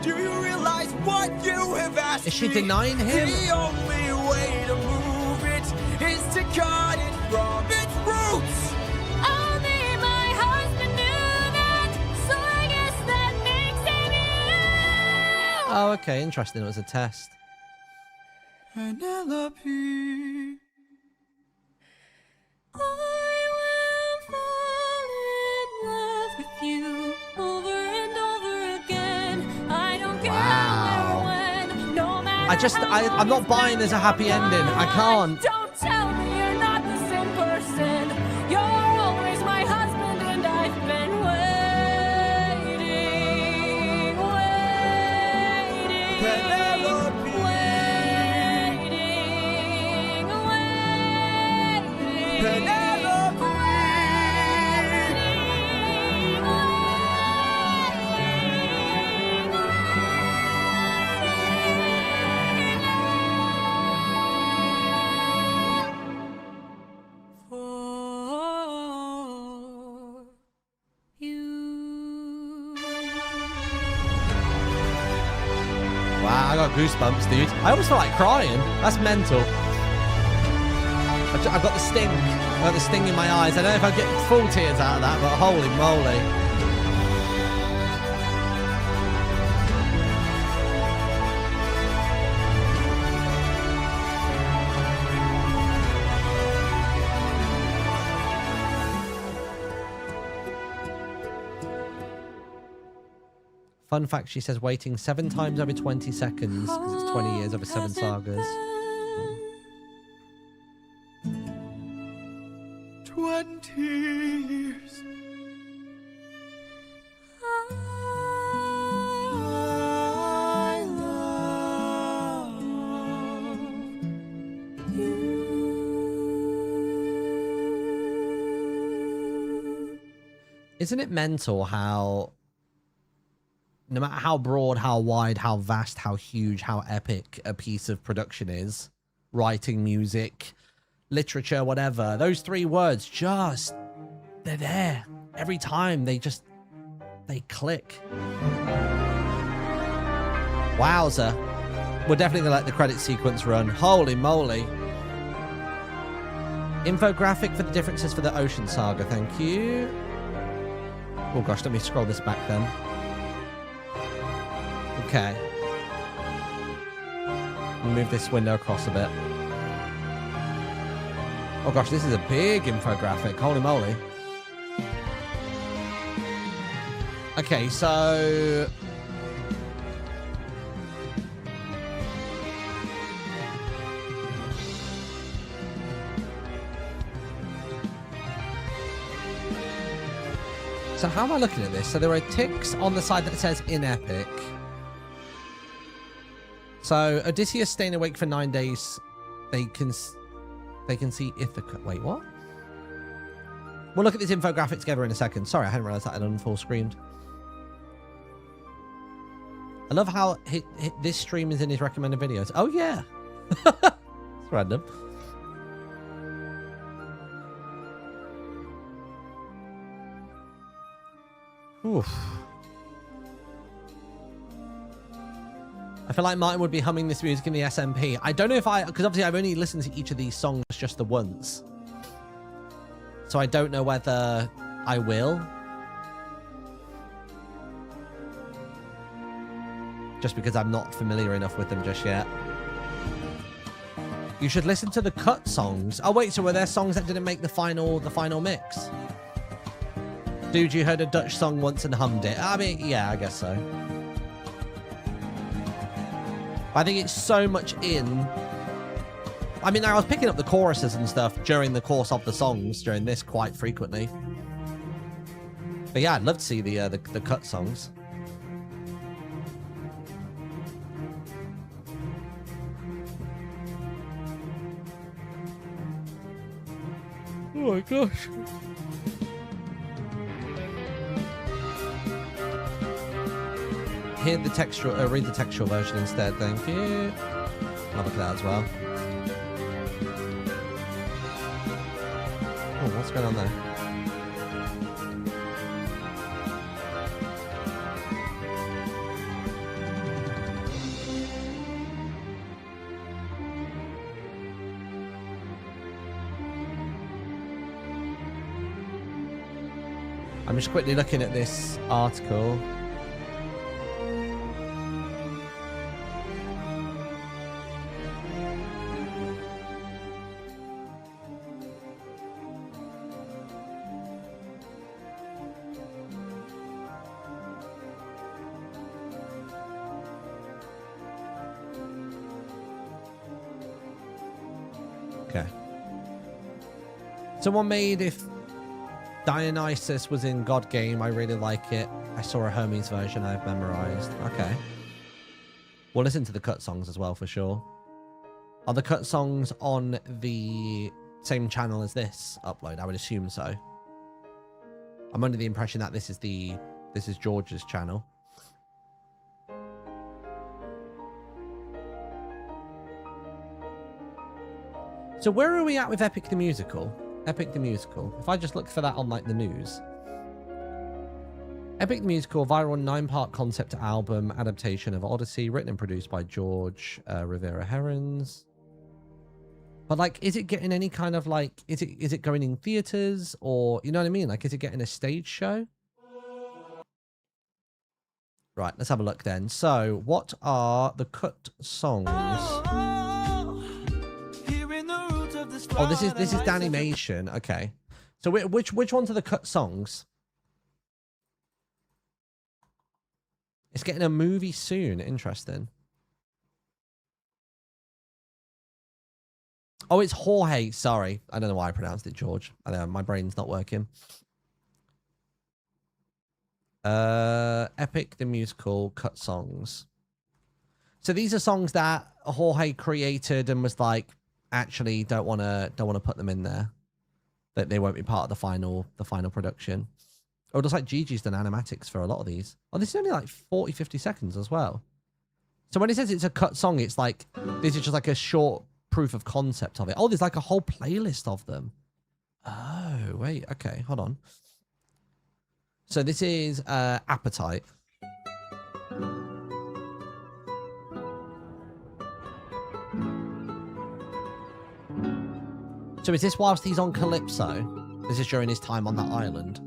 Do you realize what you have asked? Is she denying him? The only way to move it is to cut it from its roots. Only my husband knew that, so I guess that makes him you. Oh, okay. Interesting. It was a test. Penelope. I will fall in love with you over and over again. I don't care Wow. where or when, no matter I'm not buying there's a happy ending. I can't. Don't tell me you're not the same person. You're always my husband, and I've been waiting. Penelope. Penelope. For you. Wow, I got goosebumps, dude. I almost felt like crying. That's mental. I got the sting. I got the sting in my eyes. I don't know if I get full tears out of that, but holy moly. Fun fact, she says waiting 7 times over 20 seconds because it's 20 years over 7 sagas. 20 years. I love you. Isn't it mental how no matter how broad, how wide, how vast, how huge, how epic a piece of production is, writing, music, literature, whatever, those 3 words just, they're there. Every time they click. Wowza. We're definitely going to let the credit sequence run. Holy moly. Infographic for the differences for the Ocean Saga. Thank you. Oh gosh, let me scroll this back then. Okay. Move this window across a bit. Oh gosh, this is a big infographic. Holy moly. Okay, so... So how am I looking at this? So there are ticks on the side that says in epic. So Odysseus staying awake for 9 days. They can see Ithaca. Wait, what? We'll look at this infographic together in a second. Sorry, I hadn't realized that had full screened. I love how this stream is in his recommended videos. Oh yeah. It's random. Oof. I feel like Martyn would be humming this music in the SMP. I don't know if because obviously I've only listened to each of these songs just the once. So I don't know whether I will. Just because I'm not familiar enough with them just yet. You should listen to the cut songs. Oh wait, so were there songs that didn't make the final mix? Dude, you heard a Dutch song once and hummed it. I mean, yeah, I guess so. I think it's so much in. I mean, I was picking up the choruses and stuff during the course of the songs during this quite frequently. But yeah, I'd love to see the cut songs. Oh my gosh. Hear the textual, read the textual version instead, thank you. I'll look at that as well. Oh, what's going on there? I'm just quickly looking at this article. Okay. Someone made if Dionysus was in God Game. I really like it. I saw a Hermes version I've memorized. Okay. We'll listen to the cut songs as well for sure. Are the cut songs on the same channel as this upload? I would assume so. I'm under the impression that this is George's channel. So where are we at with Epic the Musical? Epic the Musical. If I just look for that on like the news. Epic the Musical, viral 9-part concept album adaptation of Odyssey, written and produced by George Rivera Herons. But like, is it getting any kind of like, is it going in theaters or, you know what I mean? Like, is it getting a stage show? Right, let's have a look then. So what are the cut songs? Oh, this is Danimation. Okay. So which ones are the cut songs? It's getting a movie soon. Interesting. Oh, it's Jorge. Sorry. I don't know why I pronounced it George. I know my brain's not working. Epic the Musical cut songs. So these are songs that Jorge created and was like, actually don't want to put them in there, that they won't be part of the final production. Oh, it looks like Gigi's done animatics for a lot of these. Oh, this is only like 40-50 seconds as well. So when it says it's a cut song, it's like this is just like a short proof of concept of it. Oh, there's like a whole playlist of them. Oh wait, okay, hold on. So this is Appetite. So is this whilst he's on Calypso? This is during his time on that island?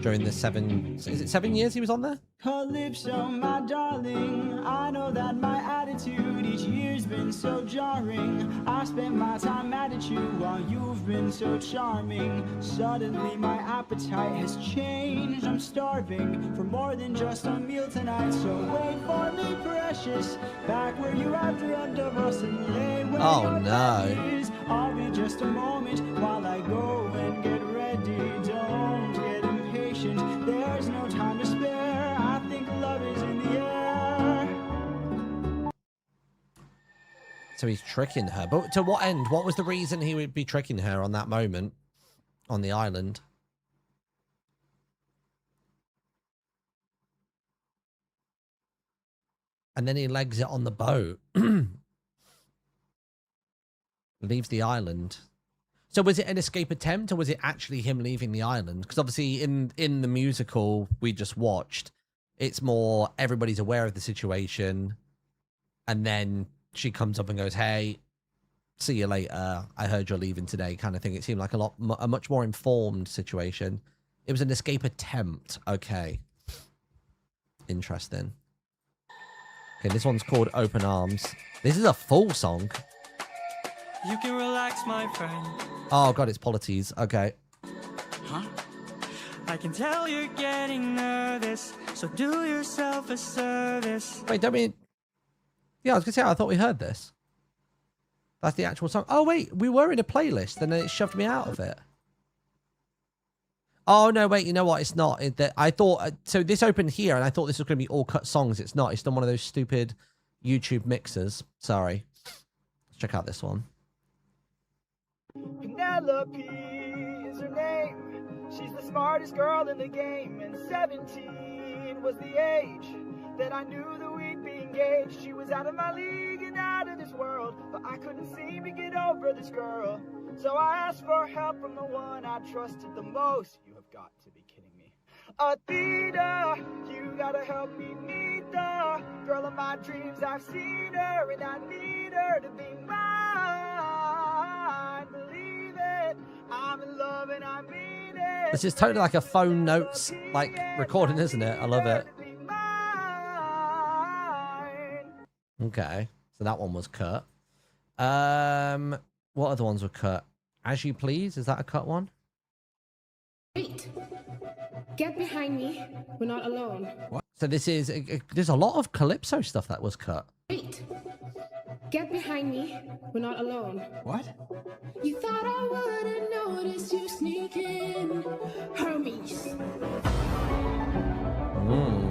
During the is it 7 years he was on there? Calypso, my darling, I know that my attitude each year's been so jarring. I spent my time mad at you while you've been so charming. Suddenly my appetite has changed. I'm starving for more than just a meal tonight. So wait for me, precious, back where you have dreamt of us and lay where oh no. Is. I'll be just a moment while I go and get ready. Don't get impatient, there's no time to spare. I think love is in the air. So he's tricking her. But to what end? What was the reason he would be tricking her on that moment on the island? And then he legs it on the boat. Leaves the island. So was it an escape attempt, or was it actually him leaving the island? Because obviously in the musical we just watched, it's more everybody's aware of the situation, and then she comes up and goes, "Hey, see you later. I heard you're leaving today," kind of thing. It seemed like a much more informed situation. It was an escape attempt. Okay. Interesting. Okay, this one's called Open Arms. This is a full song. You can relax, my friend. Oh, God, it's Polities. Okay. Huh? I can tell you're getting nervous, so do yourself a service. Wait, don't we... Yeah, I was going to say, I thought we heard this. That's the actual song. Oh, wait, we were in a playlist, and then it shoved me out of it. Oh, no, wait, you know what? It's not. I thought... so this opened here, and I thought this was going to be all cut songs. It's not. It's done one of those stupid YouTube mixers. Sorry. Let's check out this one. Penelope is her name. She's the smartest girl in the game. And 17 was the age that I knew that we'd be engaged. She was out of my league and out of this world, but I couldn't seem to get over this girl. So I asked for help from the one I trusted the most. You have got to be kidding me. Athena, you gotta help me meet the girl of my dreams. I've seen her and I need her to be mine. Believe it, I'm in love and I mean it. This is totally like a phone notes like recording, isn't it? I love it. Okay, so that one was cut. What other ones were cut? As You Please, is that a cut one? Wait, get behind me. We're not alone. What? So this is there's a lot of Calypso stuff that was cut. Wait, get behind me. We're not alone. What? You thought I wouldn't notice you sneaking, Hermes.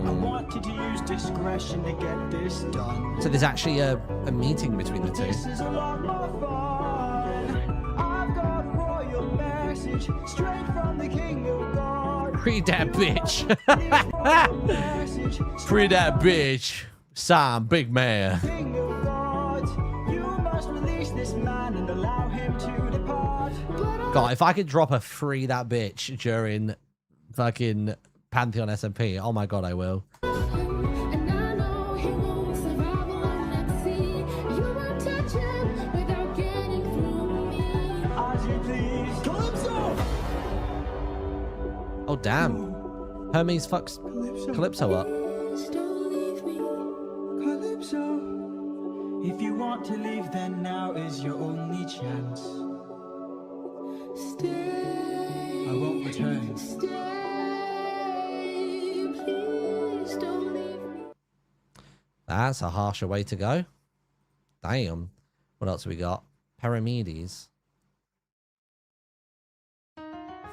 I wanted to use discretion to get this done. So there's actually a meeting between the two. This is a lot more fun. I've got a royal message straight from the king of God. Free that bitch. Free that bitch. Sam, big man. King of God, you must release this man and allow him to depart. God, if I could drop a free that bitch during fucking Pantheon SMP, oh my God, I will. And I know he won't survive alone at sea. You won't touch him without getting through me. As you please. Calypso! Oh, damn. Hermes fucks Calypso up. Please don't leave me. Calypso. If you want to leave, then now is your only chance. Stay. I won't return. Stay. Please don't leave me. That's a harsher way to go. Damn. What else have we got? Paramedes.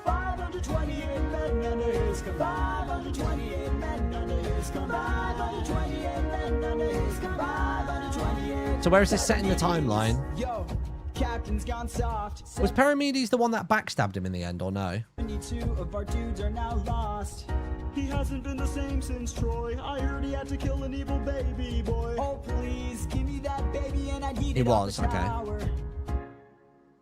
528 men under his command. 528 men under his command. 528 men under his command. 528. So where is this set in the timeline? Yo, Captain's gone soft. Was Paramedes the one that backstabbed him in the end, or no? 72 of our dudes are now lost. He hasn't been the same since Troy. I heard he had to kill an evil baby boy. Oh, please, give me that baby and I'd eat He it off was, the okay. tower.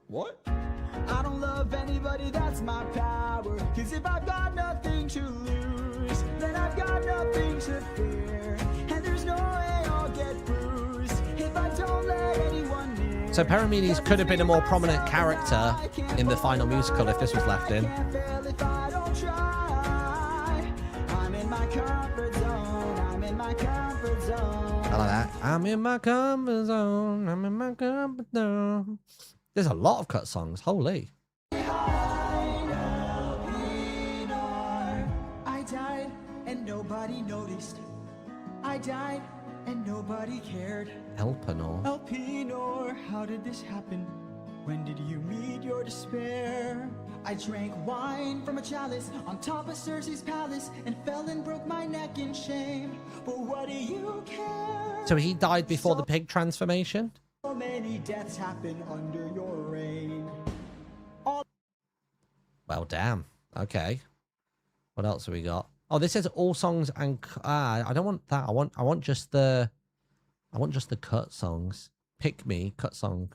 What? I don't love anybody, that's my power. Cause if I've got nothing to lose, then I've got nothing to fear. And there's no way I'll get bruised if I don't let anyone near. So Paramedes could have been a more prominent character in the final musical if this was left in. I'm in my comfort zone. I'm in my comfort zone. I like that. I'm in my comfort zone. I'm in my comfort zone. There's a lot of cut songs. Holy. I died and nobody noticed. I died and nobody cared. Elpenor. Elpenor, how did this happen? When did you meet your despair? I drank wine from a chalice on top of Cersei's palace and fell and broke my neck in shame. But what do you care? So he died before the pig transformation? So many deaths happen under your reign. Well, damn. Okay. What else have we got? Oh, this says all songs and I don't want that. I want just the cut songs. Pick me, cut song.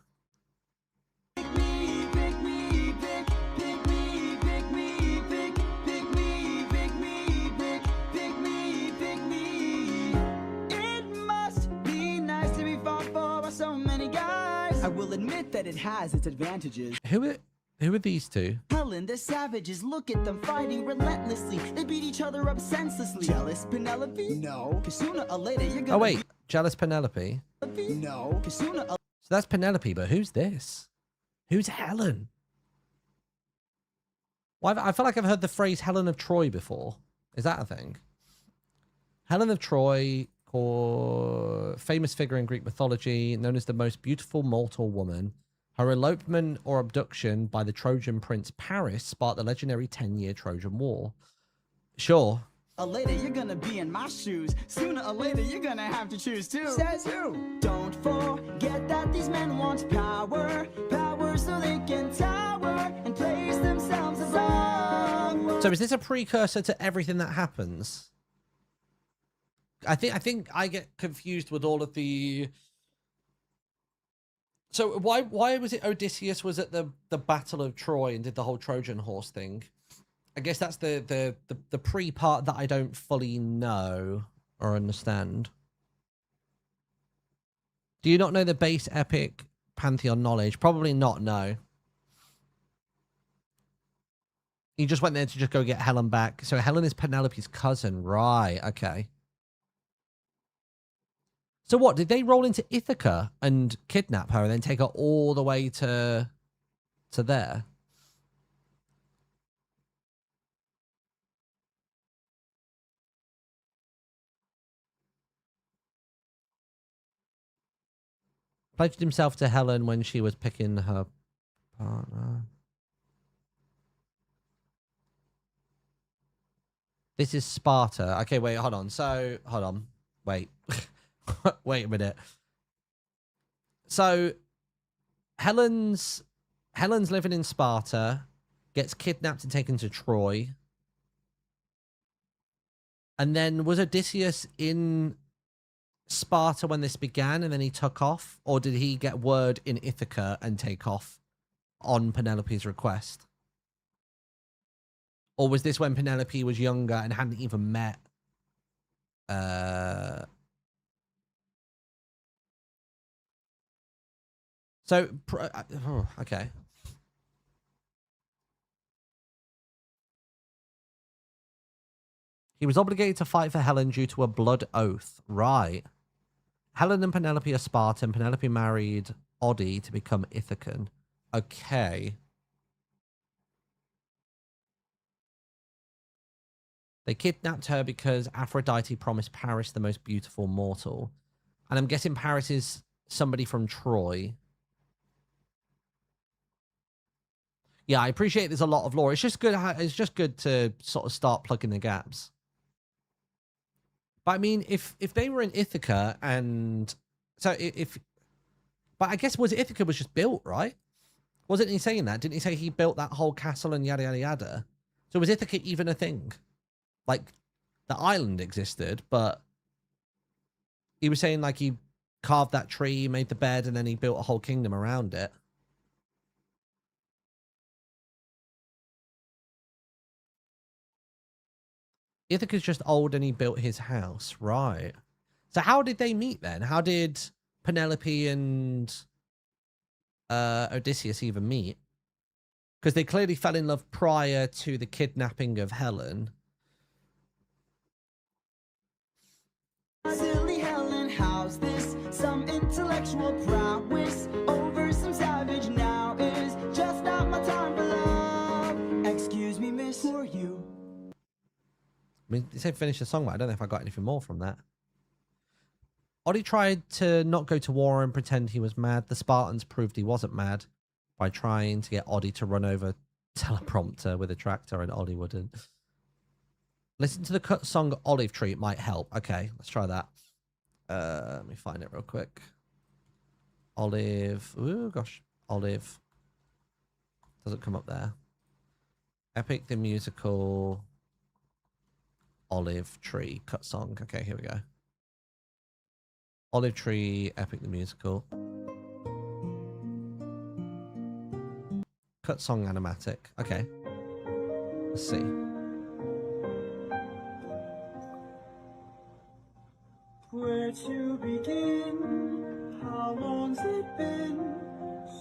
Pick me, I will admit that it has its advantages. Who are these two? Helen, they're savages. Look at them fighting relentlessly. They beat each other up senselessly. Jealous Penelope? No. Cause sooner or later you're gonna. Oh wait, jealous Penelope. No. Cause sooner or So that's Penelope, but who's this? Who's Helen? Well, I feel like I've heard the phrase Helen of Troy before. Is that a thing? Helen of Troy, famous figure in Greek mythology, known as the most beautiful mortal woman. Her elopement or abduction by the Trojan prince Paris sparked the legendary 10-year Trojan War. Sure. later you're gonna be in my shoes. Sooner or later you're gonna have to choose too. Says who? Don't forget that these men want power. Power so they can tower and place themselves above. So is this a precursor to everything that happens? I think I get confused with all of the... So why was it Odysseus was at the Battle of Troy and did the whole Trojan horse thing? I guess that's the pre-part that I don't fully know or understand. Do you not know the base epic Pantheon knowledge? Probably not, no. He just went there to just go get Helen back. So Helen is Penelope's cousin. Right, okay. So what, did they roll into Ithaca and kidnap her and then take her all the way to there? Pledged himself to Helen when she was picking her partner. This is Sparta. Okay, wait, hold on. So, hold on. Wait. Wait a minute. So, Helen's living in Sparta, gets kidnapped and taken to Troy. And then was Odysseus in Sparta when this began and then he took off? Or did he get word in Ithaca and take off on Penelope's request? Or was this when Penelope was younger and hadn't even met So, okay. He was obligated to fight for Helen due to a blood oath. Right. Helen and Penelope are Spartan. Penelope married Odi to become Ithacan. Okay. They kidnapped her because Aphrodite promised Paris the most beautiful mortal. And I'm guessing Paris is somebody from Troy. Yeah, I appreciate there's a lot of lore. It's just good. It's just good to sort of start plugging the gaps. But I mean, if they were in Ithaca and so but I guess Ithaca was just built, right? Wasn't he saying that? Didn't he say he built that whole castle and yada yada yada? So was Ithaca even a thing? Like the island existed, but he was saying like he carved that tree, made the bed, and then he built a whole kingdom around it. Ithaca's just old and he built his house. Right. So how did they meet then? How did Penelope and Odysseus even meet? Because they clearly fell in love prior to the kidnapping of Helen. Silly Helen, how's this? Some intellectual prowess over some savage now is just not my time for love. Excuse me, miss, who are you? I mean, they said finish the song, but I don't know if I got anything more from that. Odi tried to not go to war and pretend he was mad. The Spartans proved he wasn't mad by trying to get Odi to run over teleprompter with a tractor, and Odi wouldn't. Listen to the cut song Olive Tree. It might help. Okay, let's try that. Let me find it real quick. Olive. Ooh, gosh. Olive. Doesn't come up there. Epic the Musical... Olive Tree cut song. Okay, here we go. Olive Tree, Epic the Musical. Cut song animatic. Okay. Let's see. Where to begin? How long's it been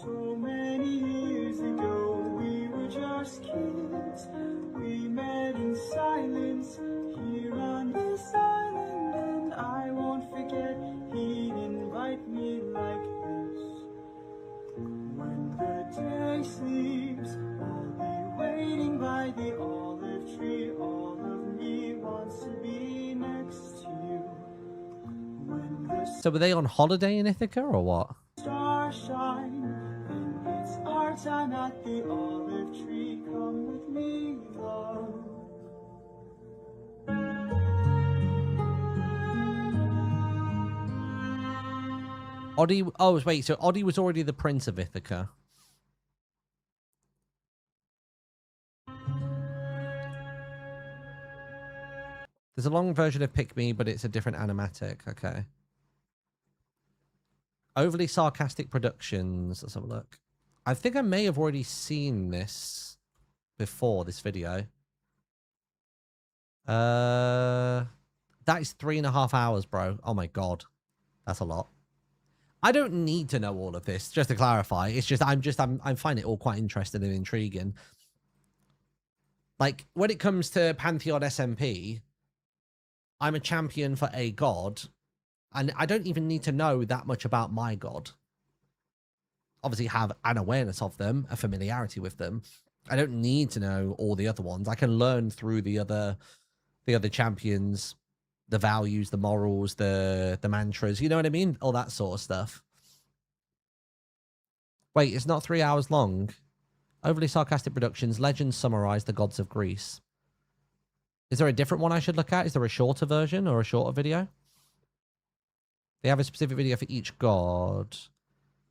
So many years ago, we were just kids. We met in silence here on this island, and I won't forget he'd invite me like this. When the day sleeps, I'll be waiting by the olive tree. All of me wants to be next to you. When the So were they on holiday in Ithaca or what? stars shine, and it's our time at the olive tree. Come with me, love. Oddie. Oh, wait. So Oddie was already the Prince of Ithaca. There's a long version of Pick Me, but it's a different animatic. Okay. Overly Sarcastic Productions. Let's have a look. I think I may have already seen this before this video. That is 3.5 hours, bro. Oh my god. That's a lot. I don't need to know all of this, just to clarify. It's just I find it all quite interesting and intriguing. Like, when it comes to Pantheon SMP, I'm a champion for a god, and I don't even need to know that much about my god. Obviously have an awareness of them, a familiarity with them. I don't need to know all the other ones. I can learn through the other champions, the values, the morals, the mantras, you know what I mean? All that sort of stuff. Wait, it's not 3 hours long. Overly Sarcastic Productions, Legends Summarized, The Gods of Greece. Is there a different one I should look at? Is there a shorter version or a shorter video? They have a specific video for each god.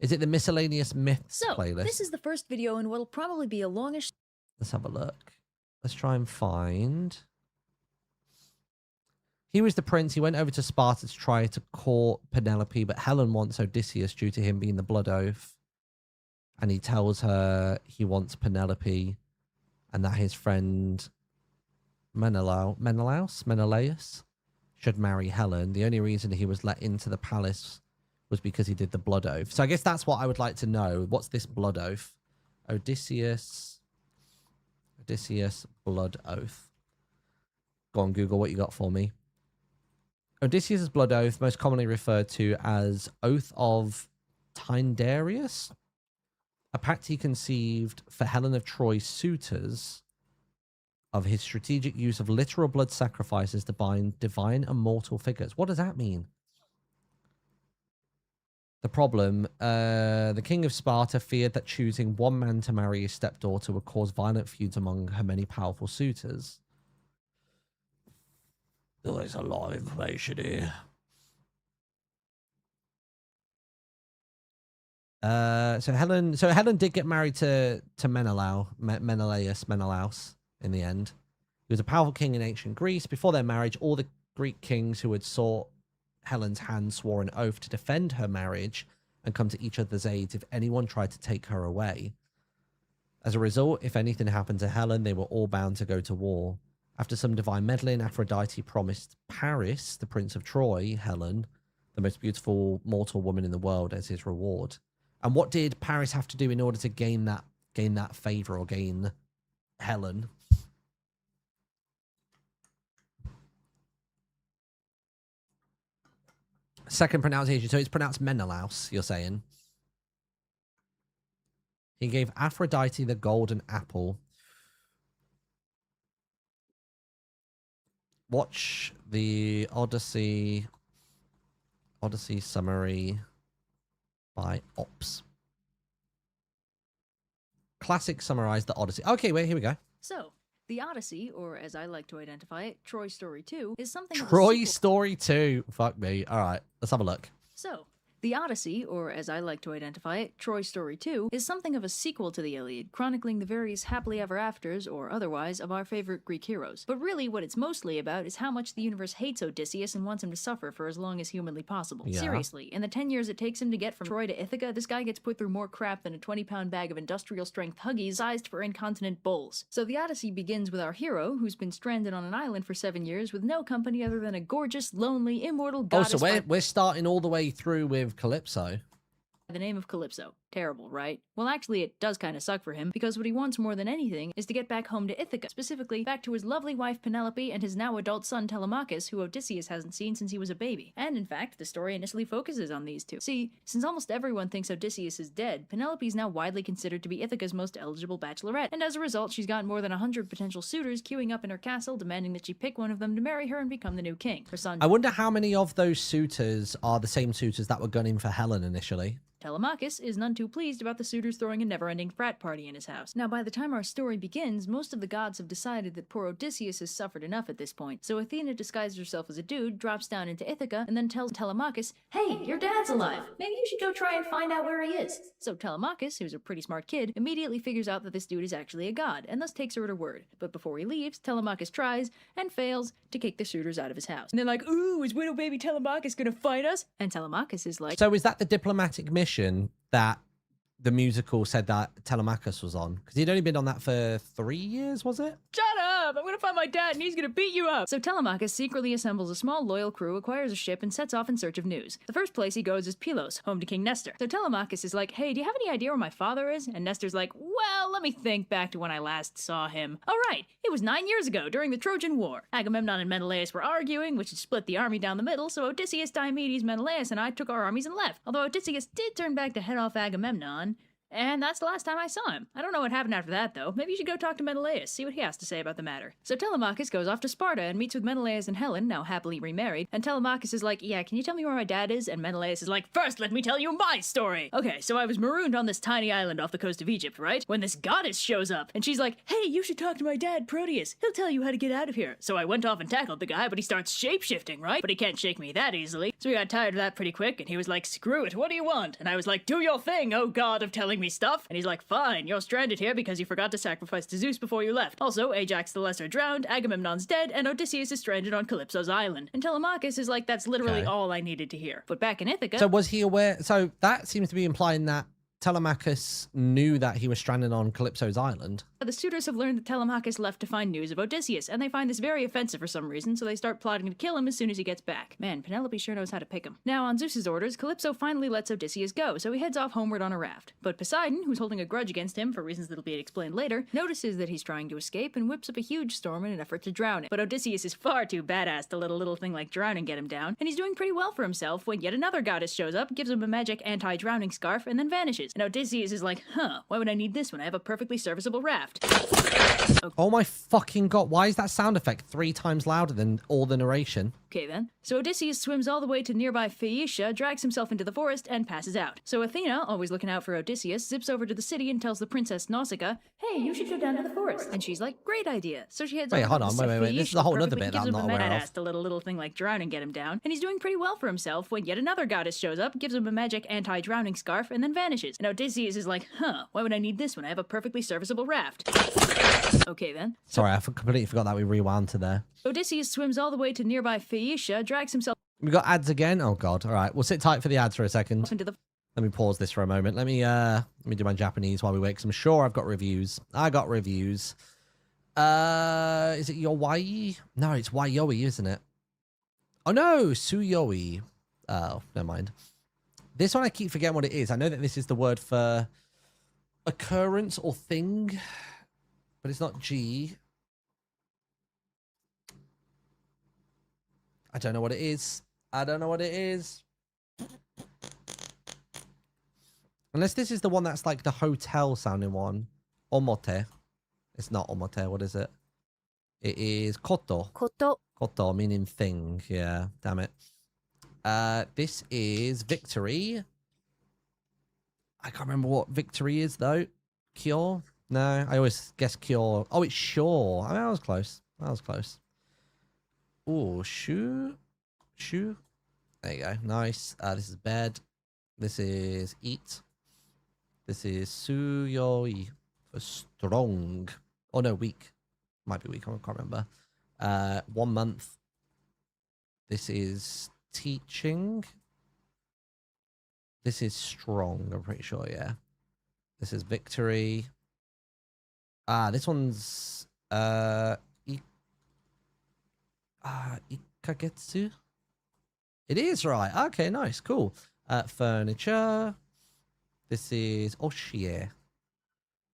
Is it the Miscellaneous Myths playlist? This is the first video in what'll probably be a longish... Let's have a look. Let's try and find... He was the prince. He went over to Sparta to try to court Penelope, but Helen wants Odysseus due to him being the blood oath. And he tells her he wants Penelope and that his friend Menelaus should marry Helen. The only reason he was let into the palace was because he did the blood oath. So I guess that's what I would like to know. What's this blood oath? Odysseus blood oath. Go on, Google what you got for me. Odysseus' blood oath, most commonly referred to as Oath of Tyndareus, a pact he conceived for Helen of Troy's suitors of his strategic use of literal blood sacrifices to bind divine and mortal figures. What does that mean? The problem, the king of Sparta feared that choosing one man to marry his stepdaughter would cause violent feuds among her many powerful suitors. There's a lot of information here. So Helen did get married to Menelaus in the end. He was a powerful king in ancient Greece. Before their marriage, all the Greek kings who had sought Helen's hand swore an oath to defend her marriage and come to each other's aid if anyone tried to take her away. As a result, if anything happened to Helen, they were all bound to go to war. After some divine meddling, Aphrodite promised Paris, the Prince of Troy, Helen, the most beautiful mortal woman in the world, as his reward. And what did Paris have to do in order to gain that favor or gain Helen? Second pronunciation. So it's pronounced Menelaus, you're saying? He gave Aphrodite the golden apple. Watch the Odyssey summary by Ops. Classic summarized the Odyssey. Okay, wait, here we go. So, the Odyssey, or as I like to identify it, Troy Story 2, is something... Troy Story 2. Fuck me. All right, let's have a look. So, the Odyssey, or as I like to identify it, Troy Story 2, is something of a sequel to the Iliad, chronicling the various happily ever afters, or otherwise, of our favorite Greek heroes. But really, what it's mostly about is how much the universe hates Odysseus and wants him to suffer for as long as humanly possible. Yeah. Seriously, in the 10 years it takes him to get from Troy to Ithaca, this guy gets put through more crap than a 20-pound bag of industrial-strength Huggies sized for incontinent bulls. So the Odyssey begins with our hero, who's been stranded on an island for 7 years with no company other than a gorgeous, lonely, immortal goddess... Oh, so we're starting all the way through with Calypso. the name of Calypso. Terrible, right? Well, actually, it does kind of suck for him, because what he wants more than anything is to get back home to Ithaca, specifically back to his lovely wife Penelope and his now adult son Telemachus, who Odysseus hasn't seen since he was a baby. And in fact, the story initially focuses on these two. See, since almost everyone thinks Odysseus is dead, Penelope is now widely considered to be Ithaca's most eligible bachelorette, and as a result, she's got more than 100 potential suitors queuing up in her castle, demanding that she pick one of them to marry her and become the new king. Her son I wonder how many of those suitors are the same suitors that were gunning for Helen initially. Telemachus is none too pleased about the suitors throwing a never-ending frat party in his house. Now, by the time our story begins, most of the gods have decided that poor Odysseus has suffered enough at this point. So Athena disguises herself as a dude, drops down into Ithaca, and then tells Telemachus, "Hey, your dad's alive. Maybe you should go try and find out where he is." So Telemachus, who's a pretty smart kid, immediately figures out that this dude is actually a god, and thus takes her at her word. But before he leaves, Telemachus tries, and fails, to kick the suitors out of his house. And they're like, "Ooh, is widow baby Telemachus gonna fight us?" And Telemachus is like, So is that the diplomatic mission that the musical said that Telemachus was on? Because he'd only been on that for 3 years, was it? "Shut up! I'm gonna find my dad and he's gonna beat you up!" So Telemachus secretly assembles a small loyal crew, acquires a ship, and sets off in search of news. The first place he goes is Pylos, home to King Nestor. So Telemachus is like, "Hey, do you have any idea where my father is?" And Nestor's like, "Well, let me think back to when I last saw him. Oh right, it was 9 years ago, during the Trojan War. Agamemnon and Menelaus were arguing, which had split the army down the middle, so Odysseus, Diomedes, Menelaus, and I took our armies and left. Although Odysseus did turn back to head off Agamemnon. And that's the last time I saw him. I don't know what happened after that, though. Maybe you should go talk to Menelaus, see what he has to say about the matter." So Telemachus goes off to Sparta and meets with Menelaus and Helen, now happily remarried, and Telemachus is like, "Yeah, can you tell me where my dad is?" And Menelaus is like, "First, let me tell you my story! Okay, so I was marooned on this tiny island off the coast of Egypt, right? When this goddess shows up, and she's like, 'Hey, you should talk to my dad, Proteus. He'll tell you how to get out of here.' So I went off and tackled the guy, but he starts shape-shifting, right? But he can't shake me that easily. So we got tired of that pretty quick, and he was like, 'Screw it, what do you want?' And I was like, 'Do your thing, oh god of telling me stuff.' And he's like, 'Fine, you're stranded here because you forgot to sacrifice to Zeus before you left. Also, Ajax the Lesser drowned, Agamemnon's dead, and Odysseus is stranded on Calypso's island.' And Telemachus is like, 'That's literally all I needed to hear.' But back in Ithaca... So was he aware? So that seems to be implying that Telemachus knew that he was stranded on Calypso's island. The suitors have learned that Telemachus left to find news of Odysseus, and they find this very offensive for some reason, so they start plotting to kill him as soon as he gets back. Man, Penelope sure knows how to pick him. Now, on Zeus's orders, Calypso finally lets Odysseus go, so he heads off homeward on a raft. But Poseidon, who's holding a grudge against him for reasons that'll be explained later, notices that he's trying to escape and whips up a huge storm in an effort to drown him. But Odysseus is far too badass to let a little thing like drowning get him down, and he's doing pretty well for himself when yet another goddess shows up, gives him a magic anti-drowning scarf, and then vanishes. And Odysseus is like, why would I need this when I have a perfectly serviceable raft? Okay. Oh my fucking god, why is that sound effect 3 times louder than all the narration? Okay then. So Odysseus swims all the way to nearby Phaeacia, drags himself into the forest, and passes out. So Athena, always looking out for Odysseus, zips over to the city and tells the princess Nausicaa, "Hey, you should go down to the forest." And she's like, "Great idea." So she heads over hold to on, the wait. This is a whole other bit that I'm not aware of. To let a little thing like drown and get him down. And he's doing pretty well for himself when yet another goddess shows up, gives him a magic anti-drowning scarf, and then vanishes. And Odysseus is like, why would I need this when I have a perfectly serviceable raft? Okay then. Sorry, I completely forgot that we rewound to there. Odysseus swims all the way to nearby Phaeacia, drags himself... We got ads again? Oh god, alright. We'll sit tight for the ads for a second. Let me pause this for a moment. Let me do my Japanese while we wait, because I'm sure I've got reviews. I got reviews. Is it Yowai? No, it's Waioi, isn't it? Oh no, Suyoi. Oh, never mind. This one I keep forgetting what it is. I know that this is the word for occurrence or thing, but it's not G. I don't know what it is. I don't know what it is. Unless this is the one that's like the hotel sounding one. Omote. It's not omote. What is it? It is koto. Koto. Koto meaning thing. Yeah, damn it. This is victory. I can't remember what victory is though. Cure? No, I always guess cure. Oh, it's sure. I mean, I was close. I was close. Oh, shoe. There you go. Nice. This is bed. This is eat. This is suyoi for strong. Oh no, weak. Might be weak. I can't remember. 1 month. This is teaching. This is strong. I'm pretty sure. Yeah. This is victory. This one's Ikagetsu. It is right. Okay, nice, cool. Furniture. This is Oshie.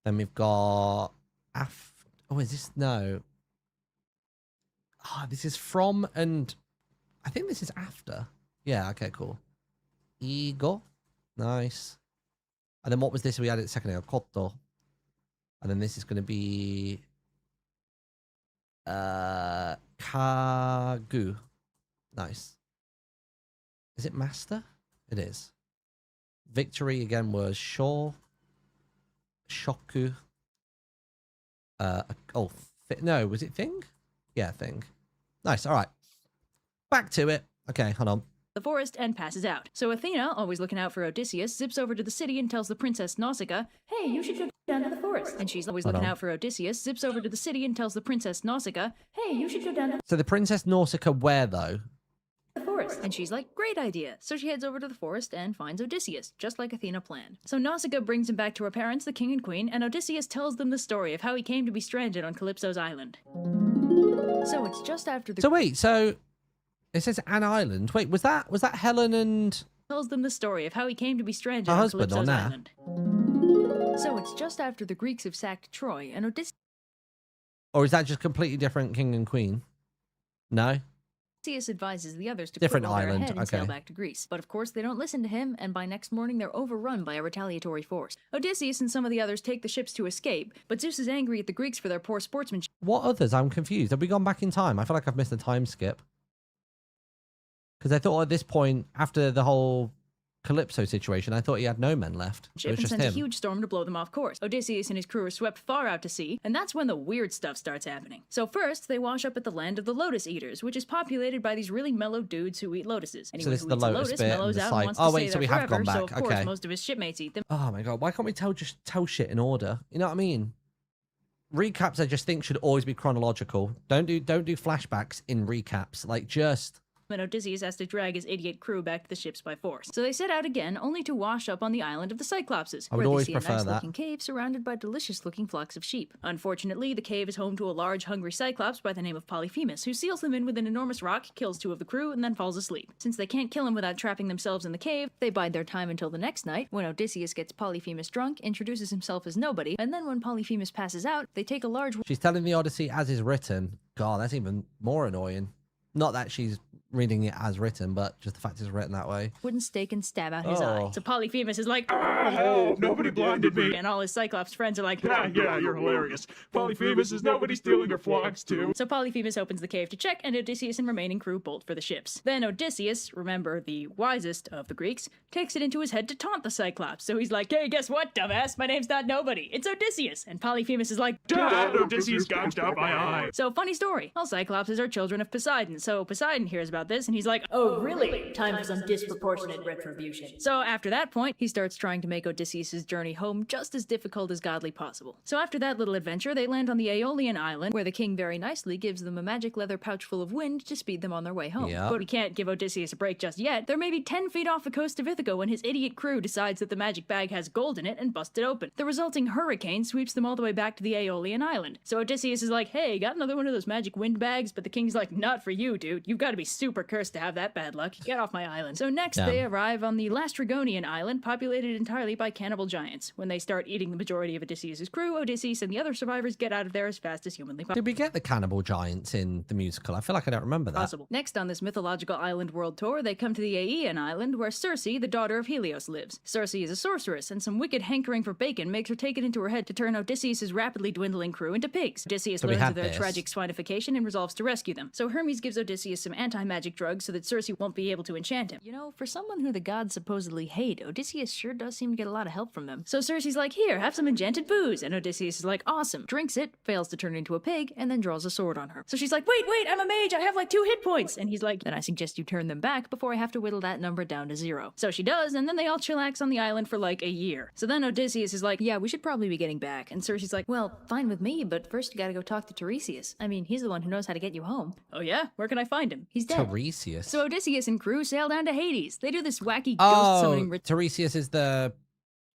Then we've got oh, is this no? Ah, this is from and I think this is after. Yeah. Okay. Cool. Ego. Nice. And then what was this we had it second ago? Koto. And then this is going to be Kagu. Nice. Is it master? It is. Victory again was Shaw. Shoku. No, was it Thing? Yeah, Thing. Nice. All right. Back to it. Okay, hold on. The forest and passes out. So Athena, always looking out for Odysseus, zips over to the city and tells the princess Nausicaa, hey, you should go down to the forest. And she's always looking out for Odysseus, zips over to the city and tells the princess Nausicaa, hey, you should go down to So the princess Nausicaa where though? the forest. And she's like, great idea. So she heads over to the forest and finds Odysseus, just like Athena planned. So Nausicaa brings him back to her parents, the king and queen, and Odysseus tells them the story of how he came to be stranded on Calypso's island. So it's just after the... So wait, so it says an island. Wait, was that Helen and... tells them the story of how he came to be stranded her on husband Calypso's on that? island. So it's just after the Greeks have sacked Troy, and Odysseus Or is that just completely different king and queen? No? advises the others to Different quit while they're island, ahead and sail okay. back to Greece. But of course, they don't listen to him, and by next morning, they're overrun by a retaliatory force. Odysseus and some of the others take the ships to escape, but Zeus is angry at the Greeks for their poor sportsmanship. What others? I'm confused. Have we gone back in time? I feel like I've missed a time skip. Because I thought at this point, after the whole Calypso situation, I thought he had no men left. It was And just sends a him. huge storm to blow them off course. Odysseus and his crew are swept far out to sea, and that's when the weird stuff starts happening. So first, they wash up at the land of the Lotus Eaters, which is populated by these really mellow dudes who eat lotuses. Anyone this who is the eats a lotus lotus bit and mellows the out side- and wants Oh, to wait, stay so there we have forever, gone so of back, course okay. most of his shipmates eat them. Oh my god, why can't we just tell shit in order? You know what I mean? Recaps I just think should always be chronological. Don't do flashbacks in recaps. Like just And Odysseus has to drag his idiot crew back to the ships by force. So they set out again, only to wash up on the island of the Cyclopses, I would where always they see a prefer that. nice-looking cave surrounded by delicious-looking flocks of sheep. Unfortunately, the cave is home to a large, hungry Cyclops by the name of Polyphemus, who seals them in with an enormous rock, kills 2 of the crew, and then falls asleep. Since they can't kill him without trapping themselves in the cave, they bide their time until the next night, when Odysseus gets Polyphemus drunk, introduces himself as nobody, and then when Polyphemus passes out, they take a large... she's telling the Odyssey as is written. God, that's even more annoying. Not that she's reading it as written, but just the fact it's written that way. wooden stake and stab out his eye. Oh. So Polyphemus is like, Help! Nobody blinded me! and all his Cyclops friends are like, Yeah, you're hilarious. Polyphemus, is nobody stealing your flocks too? So Polyphemus opens the cave to check, and Odysseus and remaining crew bolt for the ships. Then Odysseus, remember the wisest of the Greeks, takes it into his head to taunt the Cyclops. So he's like, hey, guess what, dumbass? My name's not nobody. It's Odysseus. And Polyphemus is like, Dad, Odysseus gouged out my eye. So funny story. All Cyclopses are children of Poseidon. So Poseidon hears about this, and he's like, oh, really? Time for some disproportionate retribution. So after that point, he starts trying to make Odysseus' journey home just as difficult as godly possible. So after that little adventure, they land on the Aeolian island, where the king very nicely gives them a magic leather pouch full of wind to speed them on their way home. Yep. But we can't give Odysseus a break just yet. They're maybe 10 feet off the coast of Ithaca when his idiot crew decides that the magic bag has gold in it and busts it open. The resulting hurricane sweeps them all the way back to the Aeolian island. So Odysseus is like, hey, got another one of those magic wind bags? But the king's like, not for you, dude. You've got to be super cursed to have that bad luck. Get off my island. So next Damn. they arrive on the Lastrygonian island, populated entirely by cannibal giants. When they start eating the majority of Odysseus' crew, Odysseus and the other survivors get out of there as fast as humanly possible. Did we get the cannibal giants in the musical? I feel like I don't remember that. Next on this mythological island world tour, they come to the Aeaean island, where Circe, the daughter of Helios, lives. Circe is a sorceress, and some wicked hankering for bacon makes her take it into her head to turn Odysseus' rapidly dwindling crew into pigs. Odysseus So we learns had of their this. tragic swinification and resolves to rescue them. So Hermes gives Odysseus some anti-magic drugs so that Circe won't be able to enchant him. You know, for someone who the gods supposedly hate, Odysseus sure does seem to get a lot of help from them. So Circe's like, here, have some enchanted booze. And Odysseus is like, awesome. Drinks it, fails to turn into a pig, and then draws a sword on her. So she's like, wait, I'm a mage. I have like 2 hit points. And he's like, then I suggest you turn them back before I have to whittle that number down to 0. So she does, and then they all chillax on the island for like a year. So then Odysseus is like, yeah, we should probably be getting back. And Circe's like, well, fine with me, but first you gotta go talk to Tiresias. I mean, he's the one who knows how to get you home. Oh yeah? Where can I find him? He's dead. Tiresias. So Odysseus and crew sail down to Hades. They do this wacky ghost summoning Tiresias is the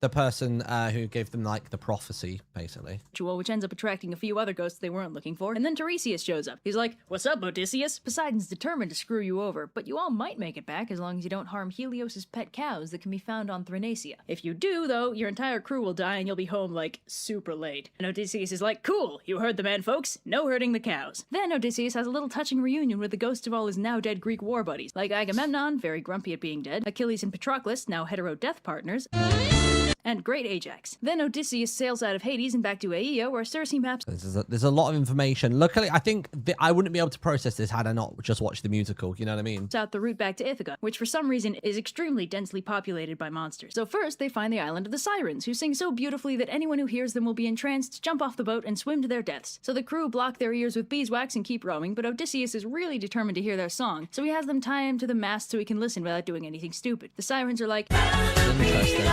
The person who gave them, like, the prophecy, basically. Which ends up attracting a few other ghosts they weren't looking for. And then Tiresias shows up. He's like, "What's up, Odysseus? Poseidon's determined to screw you over, but you all might make it back as long as you don't harm Helios's pet cows that can be found on Thrinacia. If you do, though, your entire crew will die and you'll be home, like, super late." And Odysseus is like, "Cool, you heard the man, folks. No hurting the cows." Then Odysseus has a little touching reunion with the ghosts of all his now-dead Greek war buddies, like Agamemnon, very grumpy at being dead, Achilles and Patroclus, now hetero-death partners, and great Ajax. Then Odysseus sails out of Hades and back to Aea, where Circe maps... There's a lot of information. Luckily, I think I wouldn't be able to process this had I not just watched the musical, you know what I mean? ...out the route back to Ithaca, which for some reason is extremely densely populated by monsters. So first, they find the island of the Sirens, who sing so beautifully that anyone who hears them will be entranced, jump off the boat, and swim to their deaths. So the crew block their ears with beeswax and keep rowing, but Odysseus is really determined to hear their song, so he has them tie him to the mast so he can listen without doing anything stupid. The Sirens are like... Interesting.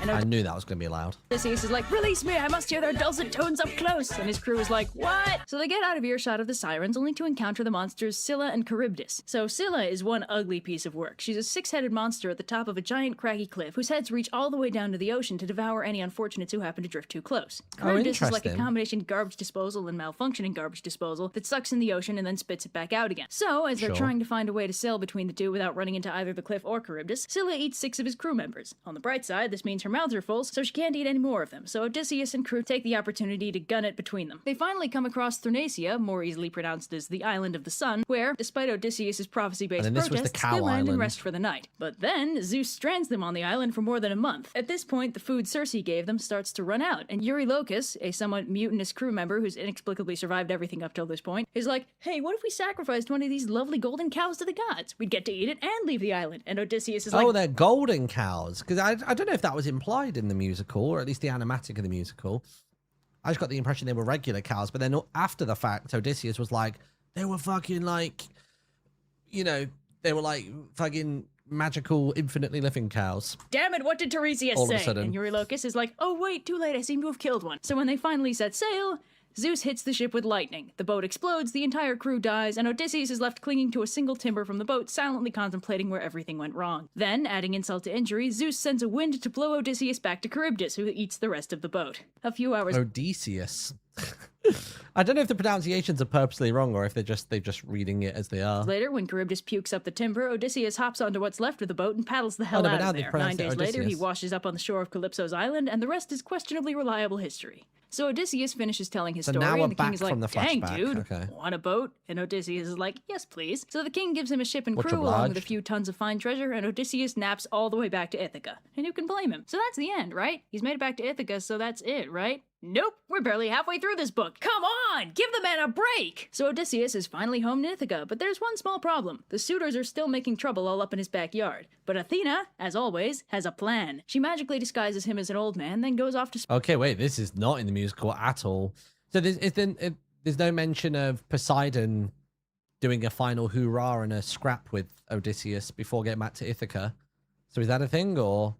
I knew that was going to be loud. Odysseus is like, "Release me, I must hear their dulcet tones up close." And his crew is like, "What?" So they get out of earshot of the Sirens, only to encounter the monsters Scylla and Charybdis. So Scylla is one ugly piece of work. She's a six-headed monster at the top of a giant craggy cliff, whose heads reach all the way down to the ocean to devour any unfortunates who happen to drift too close. Charybdis is like a combination garbage disposal and malfunctioning garbage disposal that sucks in the ocean and then spits it back out again. So, as they're trying to find a way to sail between the two without running into either the cliff or Charybdis, Scylla eats 6 of his crew members. On the bright side, this means her mouths are full, so she can't eat any more of them, so Odysseus and crew take the opportunity to gun it between them. They finally come across Thrinacia, more easily pronounced as the Island of the Sun, where, despite Odysseus' prophecy-based protests, they land and rest for the night. But then, Zeus strands them on the island for more than a month. At this point, the food Circe gave them starts to run out, and Eurylochus, a somewhat mutinous crew member who's inexplicably survived everything up till this point, is like, "Hey, what if we sacrificed one of these lovely golden cows to the gods? We'd get to eat it and leave the island." And Odysseus is like... Oh, they're golden cows. Because I don't know if that was implied in the musical, or at least the animatic of the musical. I just got the impression they were regular cows, but then after the fact, Odysseus was like, they were fucking like, you know, they were like fucking magical, infinitely living cows. Damn it, what did Tiresias say? And Eurylochus is like, "Oh wait, too late, I seem to have killed one." So when they finally set sail, Zeus hits the ship with lightning. The boat explodes, the entire crew dies, and Odysseus is left clinging to a single timber from the boat, silently contemplating where everything went wrong. Then, adding insult to injury, Zeus sends a wind to blow Odysseus back to Charybdis, who eats the rest of the boat. A few hours... Odysseus. I don't know if the pronunciations are purposely wrong or if they're just reading it as they are. Later, when Charybdis pukes up the timber, Odysseus hops onto what's left of the boat and paddles the hell out of there. 9 days later, he washes up on the shore of Calypso's island, and the rest is questionably reliable history. So Odysseus finishes telling his story, and the king is like, "Dang, dude, want a boat?" And Odysseus is like, "Yes, please." So the king gives him a ship and crew along with a few tons of fine treasure, and Odysseus naps all the way back to Ithaca. And who can blame him? So that's the end, right? He's made it back to Ithaca, so that's it, right? Nope, we're barely halfway through this book. Come on, give the man a break! So Odysseus is finally home in Ithaca, but there's one small problem. The suitors are still making trouble all up in his backyard. But Athena, as always, has a plan. She magically disguises him as an old man, then goes off to... Okay, wait, this is not in the musical at all. So there's no mention of Poseidon doing a final hoorah and a scrap with Odysseus before getting back to Ithaca. So is that a thing, or...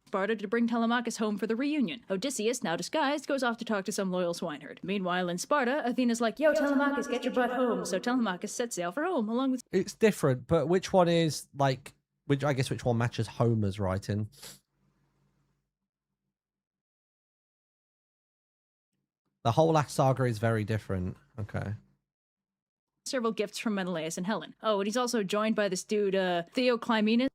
Sparta to bring Telemachus home for the reunion. Odysseus, now disguised, goes off to talk to some loyal swineherd. Meanwhile, in Sparta, Athena's like, "Yo, Telemachus, get your butt home." So Telemachus sets sail for home, along with... It's different, but which one is, like... which one matches Homer's writing? The whole last saga is very different. Okay. Several gifts from Menelaus and Helen. Oh, and he's also joined by this dude, Theoclymenus,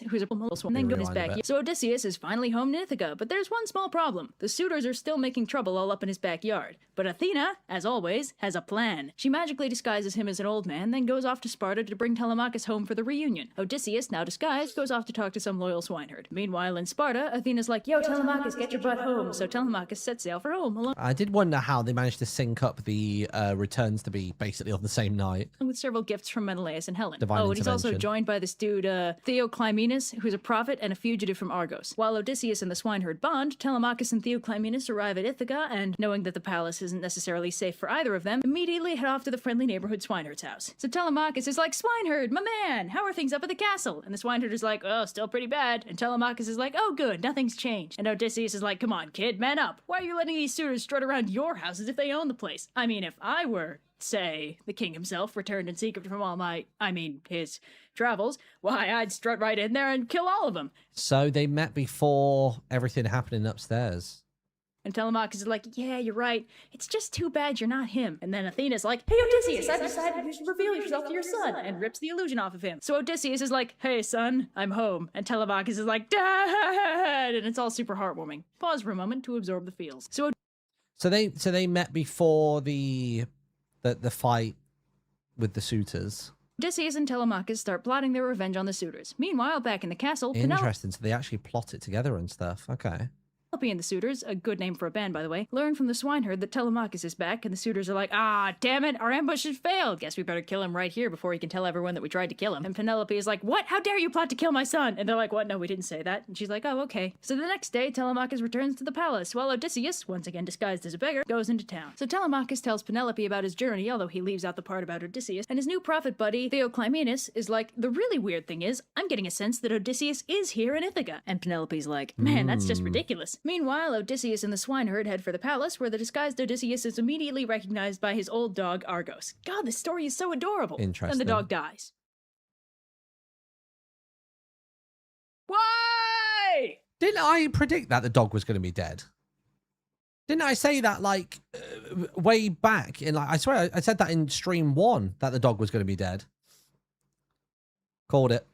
who's a and then goes back. So Odysseus is finally home in Ithaca, but there's one small problem. The suitors are still making trouble all up in his backyard. But Athena, as always, has a plan. She magically disguises him as an old man, then goes off to Sparta to bring Telemachus home for the reunion. Odysseus, now disguised, goes off to talk to some loyal swineherd. Meanwhile, in Sparta, Athena's like, "Yo, Telemachus, get your butt home." So Telemachus sets sail for home, along... I did wonder how they managed to sync up the returns to be basically on the same night. With several gifts from Menelaus and Helen. Divine and he's also joined by this dude, Theoclymenus, who's a prophet and a fugitive from Argos. While Odysseus and the swineherd bond, Telemachus and Theoclymenus arrive at Ithaca, and knowing that the palace isn't necessarily safe for either of them, immediately head off to the friendly neighborhood swineherd's house. So Telemachus is like, "Swineherd, my man, how are things up at the castle?" And the swineherd is like, "Oh, still pretty bad." And Telemachus is like, "Oh, good, nothing's changed." And Odysseus is like, "Come on, kid, man up. Why are you letting these suitors strut around your house as if they own the place? I mean, if I were say, the king himself returned in secret from his travels, why, I'd strut right in there and kill all of them. So they met before everything happening upstairs. And Telemachus is like, yeah, you're right. It's just too bad you're not him. And then Athena's like, hey, Odysseus, I've decided you should reveal yourself to your son, and rips the illusion off of him. So Odysseus is like, hey, son, I'm home. And Telemachus is like, Dad! And it's all super heartwarming. Pause for a moment to absorb the feels. So they met before the fight with the suitors. Odysseus and Telemachus start plotting their revenge on the suitors. Meanwhile, back in the castle, Interesting. So they actually plot it together and stuff. Okay. Penelope and the suitors, a good name for a band, by the way, learn from the swineherd that Telemachus is back, and the suitors are like, ah, damn it, our ambush has failed. Guess we better kill him right here before he can tell everyone that we tried to kill him. And Penelope is like, what? How dare you plot to kill my son? And they're like, what? No, we didn't say that. And she's like, oh, okay. So the next day, Telemachus returns to the palace, while Odysseus, once again disguised as a beggar, goes into town. So Telemachus tells Penelope about his journey, although he leaves out the part about Odysseus, and his new prophet buddy, Theoclymenus, is like, the really weird thing is, I'm getting a sense that Odysseus is here in Ithaca. And Penelope's like, man, that's just ridiculous. Meanwhile, Odysseus and the swineherd head for the palace, where the disguised Odysseus is immediately recognized by his old dog, Argos. God, this story is so adorable. Interesting. And the dog dies. Why? Didn't I predict that the dog was going to be dead? Didn't I say that, like, way back in, like, I swear I said that in stream 1, that the dog was going to be dead. Called it.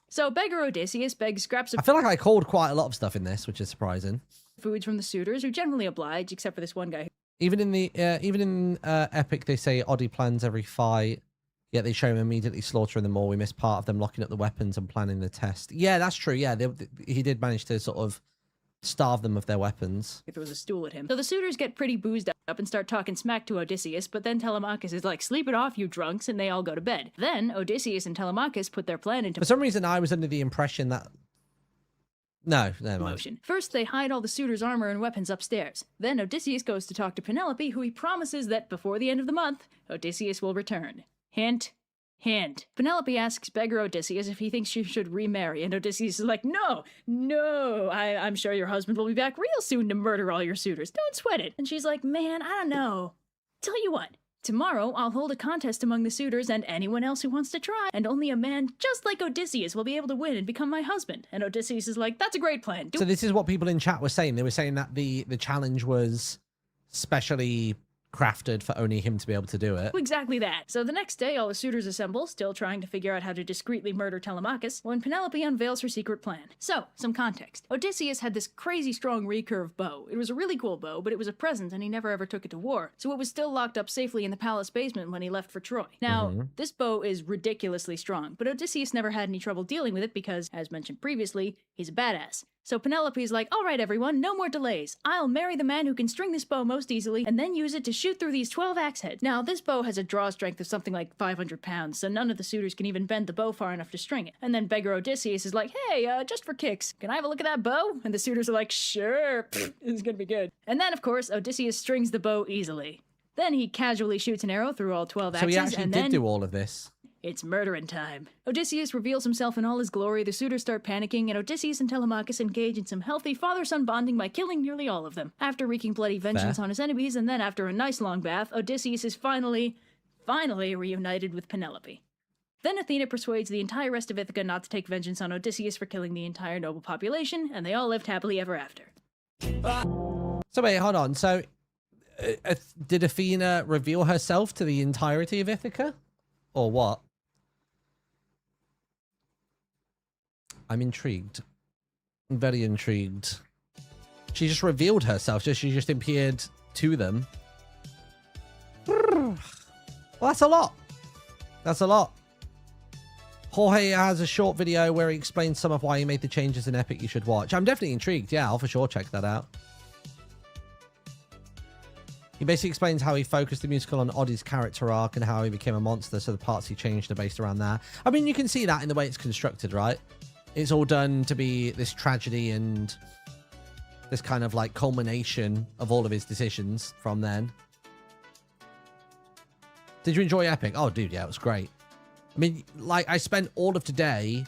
So beggar Odysseus begs scraps of... I feel like I called quite a lot of stuff in this, which is surprising. ...foods from the suitors, who generally oblige, except for this one guy. Even in Epic, they say Oddie plans every fight, yet they show him immediately slaughtering them all. We miss part of them locking up the weapons and planning the test. Yeah, that's true. Yeah, he did manage to sort of starve them of their weapons. If there was a stool at him. So the suitors get pretty boozed up and start talking smack to Odysseus, but then Telemachus is like, sleep it off, you drunks, and they all go to bed. Then Odysseus and Telemachus put their plan into For some reason, I was under the impression that... No, never mind. motion. First, they hide all the suitors' armor and weapons upstairs. Then Odysseus goes to talk to Penelope, who he promises that before the end of the month, Odysseus will return. Hint. Hint. Penelope asks beggar Odysseus if he thinks she should remarry, and Odysseus is like, no, I'm sure your husband will be back real soon to murder all your suitors. Don't sweat it. And she's like, man, I don't know. Tell you what, tomorrow I'll hold a contest among the suitors and anyone else who wants to try, and only a man just like Odysseus will be able to win and become my husband. And Odysseus is like, that's a great plan. So this is what people in chat were saying. They were saying that the challenge was specially crafted for only him to be able to do it. Exactly that. So the next day, all the suitors assemble, still trying to figure out how to discreetly murder Telemachus, when Penelope unveils her secret plan. So, some context. Odysseus had this crazy strong recurve bow. It was a really cool bow, but it was a present and he never ever took it to war. So it was still locked up safely in the palace basement when he left for Troy. Now, this bow is ridiculously strong, but Odysseus never had any trouble dealing with it because, as mentioned previously, he's a badass. So Penelope's like, all right, everyone, no more delays. I'll marry the man who can string this bow most easily and then use it to shoot through these 12 axe heads. Now, this bow has a draw strength of something like 500 pounds, so none of the suitors can even bend the bow far enough to string it. And then beggar Odysseus is like, hey, just for kicks, can I have a look at that bow? And the suitors are like, sure, this is gonna be good. And then, of course, Odysseus strings the bow easily. Then he casually shoots an arrow through all 12 axes, So he actually did do all of this. It's murdering time. Odysseus reveals himself in all his glory, the suitors start panicking, and Odysseus and Telemachus engage in some healthy father-son bonding by killing nearly all of them. After wreaking bloody vengeance on his enemies, and then after a nice long bath, Odysseus is finally reunited with Penelope. Then Athena persuades the entire rest of Ithaca not to take vengeance on Odysseus for killing the entire noble population, and they all lived happily ever after. So wait, hold on. So did Athena reveal herself to the entirety of Ithaca? Or what? I'm intrigued. I'm very intrigued. She just revealed herself. She just appeared to them. Well, that's a lot. That's a lot. Jorge has a short video where he explains some of why he made the changes in Epic you should watch. I'm definitely intrigued. Yeah, I'll for sure check that out. He basically explains how he focused the musical on Oddie's character arc and how he became a monster, so the parts he changed are based around that. I mean, you can see that in the way it's constructed, right? It's all done to be this tragedy and this kind of like culmination of all of his decisions from then. Did you enjoy Epic? Oh, dude, yeah, it was great. I mean, like, I spent all of today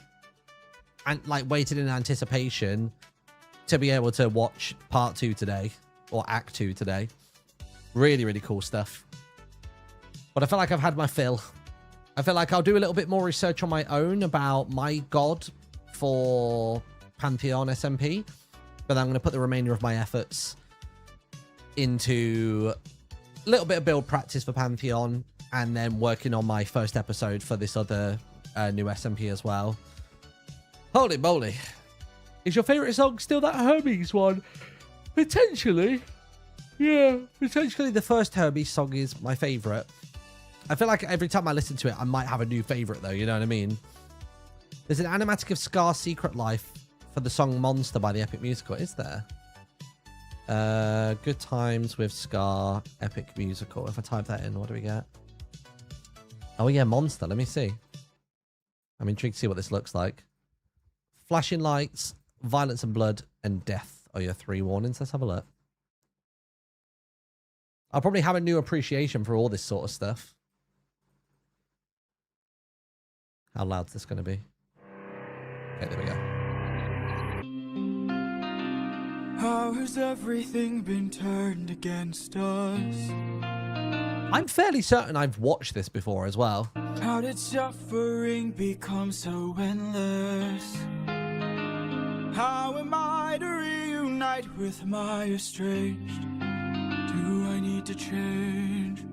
and like waited in anticipation to be able to watch part 2 today, or act 2 today. Really, really cool stuff. But I feel like I've had my fill. I feel like I'll do a little bit more research on my own about my god for Pantheon SMP. But I'm going to put the remainder of my efforts into a little bit of build practice for Pantheon. And then working on my first episode for this other new SMP as well. Holy moly. Is your favourite song still that Hermes one? Potentially. Yeah, potentially the first Hermes song is my favourite. I feel like every time I listen to it, I might have a new favourite though, you know what I mean? There's an animatic of Scar's Secret Life for the song Monster by the Epic Musical. Is there? Good Times with Scar, Epic Musical. If I type that in, what do we get? Oh yeah, Monster. Let me see. I'm intrigued to see what this looks like. Flashing lights, violence and blood, and death are your 3 warnings. Let's have a look. I'll probably have a new appreciation for all this sort of stuff. How loud's this going to be? Okay, there we go. How has everything been turned against us? I'm fairly certain I've watched this before as well. How did suffering become so endless? How am I to reunite with my estranged? Do I need to change?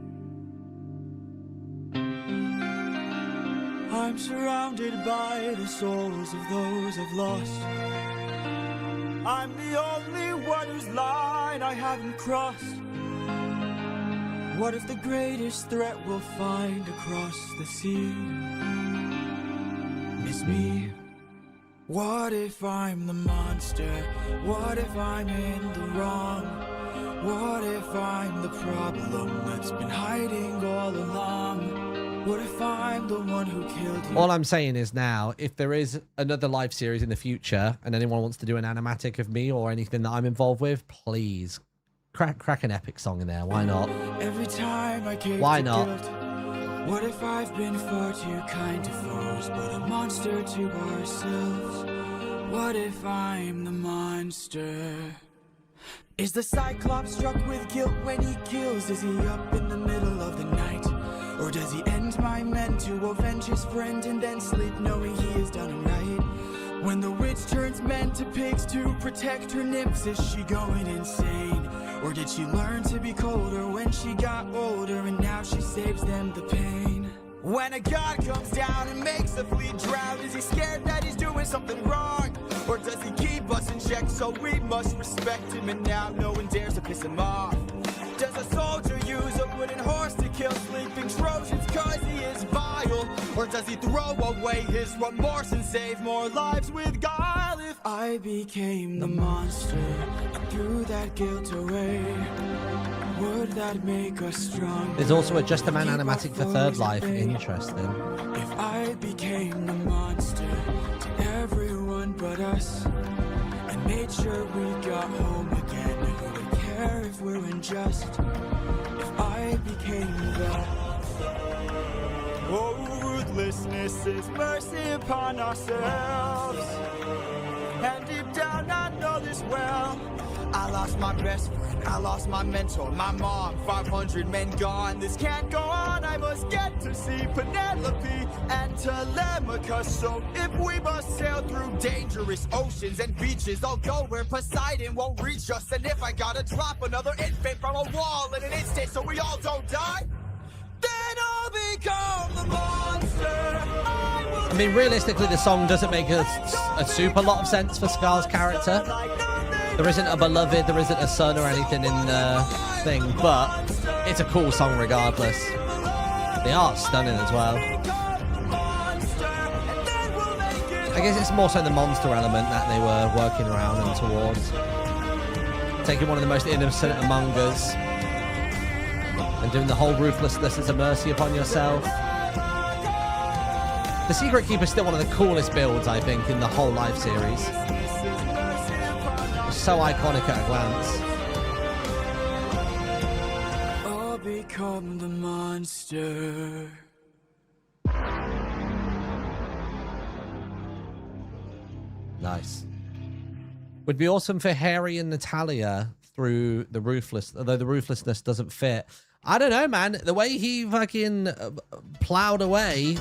I'm surrounded by the souls of those I've lost. I'm the only one whose line I haven't crossed. What if the greatest threat we'll find across the sea is me? What if I'm the monster? What if I'm in the wrong? What if I'm the problem that's been hiding all along? What if I'm the one who killed you? All I'm saying is now, if there is another live series in the future and anyone wants to do an animatic of me or anything that I'm involved with, please crack an epic song in there. Why not? Every time I cave Why to not? guilt, what if I've been far too kind to foes, but a monster to ourselves? What if I'm the monster? Is the Cyclops struck with guilt when he kills? Is he up in the middle of the night? Or does he end my men to avenge his friend and then sleep knowing he has done right? When the witch turns men to pigs to protect her nymphs, is she going insane? Or did she learn to be colder when she got older and now she saves them the pain? When a god comes down and makes a fleet drown, is he scared that he's doing something wrong? Or does he keep us in check so we must respect him and now no one dares to piss him off? Does a soldier use a wooden horse to kill sleeping Trojans cause he is vile? Or does he throw away his remorse and save more lives with guile? If I became the monster and threw that guilt away, would that make us strong? There's also a Just a Man animatic for Third Life. Interesting. If I became the monster to everyone but us and made sure we got home again, who would care if we're unjust? If I became the ruthlessness is mercy upon ourselves. And deep down I know this well. I lost my best friend, I lost my mentor, my mom, 500 men gone. This can't go on, I must get to see Penelope and Telemachus. So if we must sail through dangerous oceans and beaches, I'll go where Poseidon won't reach us. And if I gotta drop another infant from a wall in an instant so we all don't die, then I'll become the monster. I mean, realistically, the song doesn't make a super lot of sense for Scar's character. There isn't a beloved, there isn't a son or anything in the thing, but it's a cool song regardless. The art's stunning as well. I guess it's more so the monster element that they were working around and towards. Taking one of the most innocent among us and doing the whole ruthlessness as a mercy upon yourself. The Secret Keeper is still one of the coolest builds, I think, in the whole live series. So iconic at a glance. I'll become the monster. Nice. Would be awesome for Harry and Natalia through the ruthless, although the ruthlessness doesn't fit. I don't know, man. The way he fucking plowed away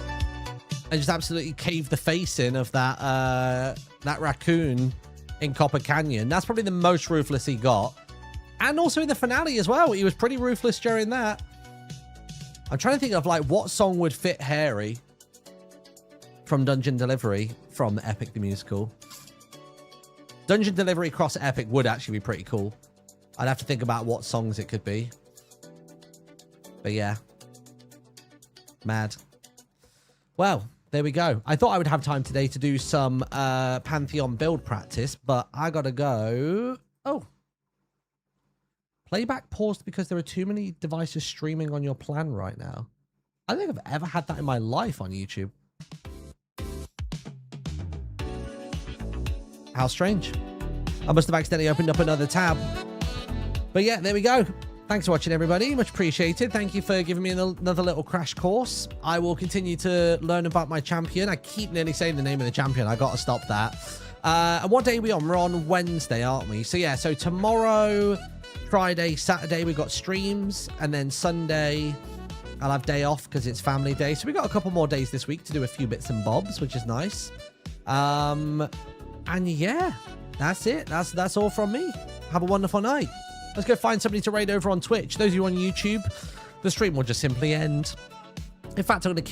and just absolutely caved the face in of that raccoon in Copper Canyon. That's probably the most ruthless he got. And also in the finale as well. He was pretty ruthless during that. I'm trying to think of like what song would fit Harry from Dungeon Delivery from the Epic the Musical. Dungeon Delivery cross Epic would actually be pretty cool. I'd have to think about what songs it could be. But yeah. Mad. Well, there we go. I thought I would have time today to do some Pantheon build practice, but I gotta go. Oh. Playback paused because there are too many devices streaming on your plan right now. I don't think I've ever had that in my life on YouTube. How strange. I must have accidentally opened up another tab. But yeah, there we go. Thanks for watching, everybody. Much appreciated. Thank you for giving me another little crash course. I will continue to learn about my champion. I keep nearly saying the name of the champion. I got to stop that. And what day are we on? We're on Wednesday, aren't we? So yeah, so tomorrow, Friday, Saturday, we've got streams. And then Sunday, I'll have day off because it's family day. So we got a couple more days this week to do a few bits and bobs, which is nice. And yeah, that's it. That's all from me. Have a wonderful night. Let's go find somebody to raid over on Twitch. Those of you on YouTube, the stream will just simply end. In fact, I'm going to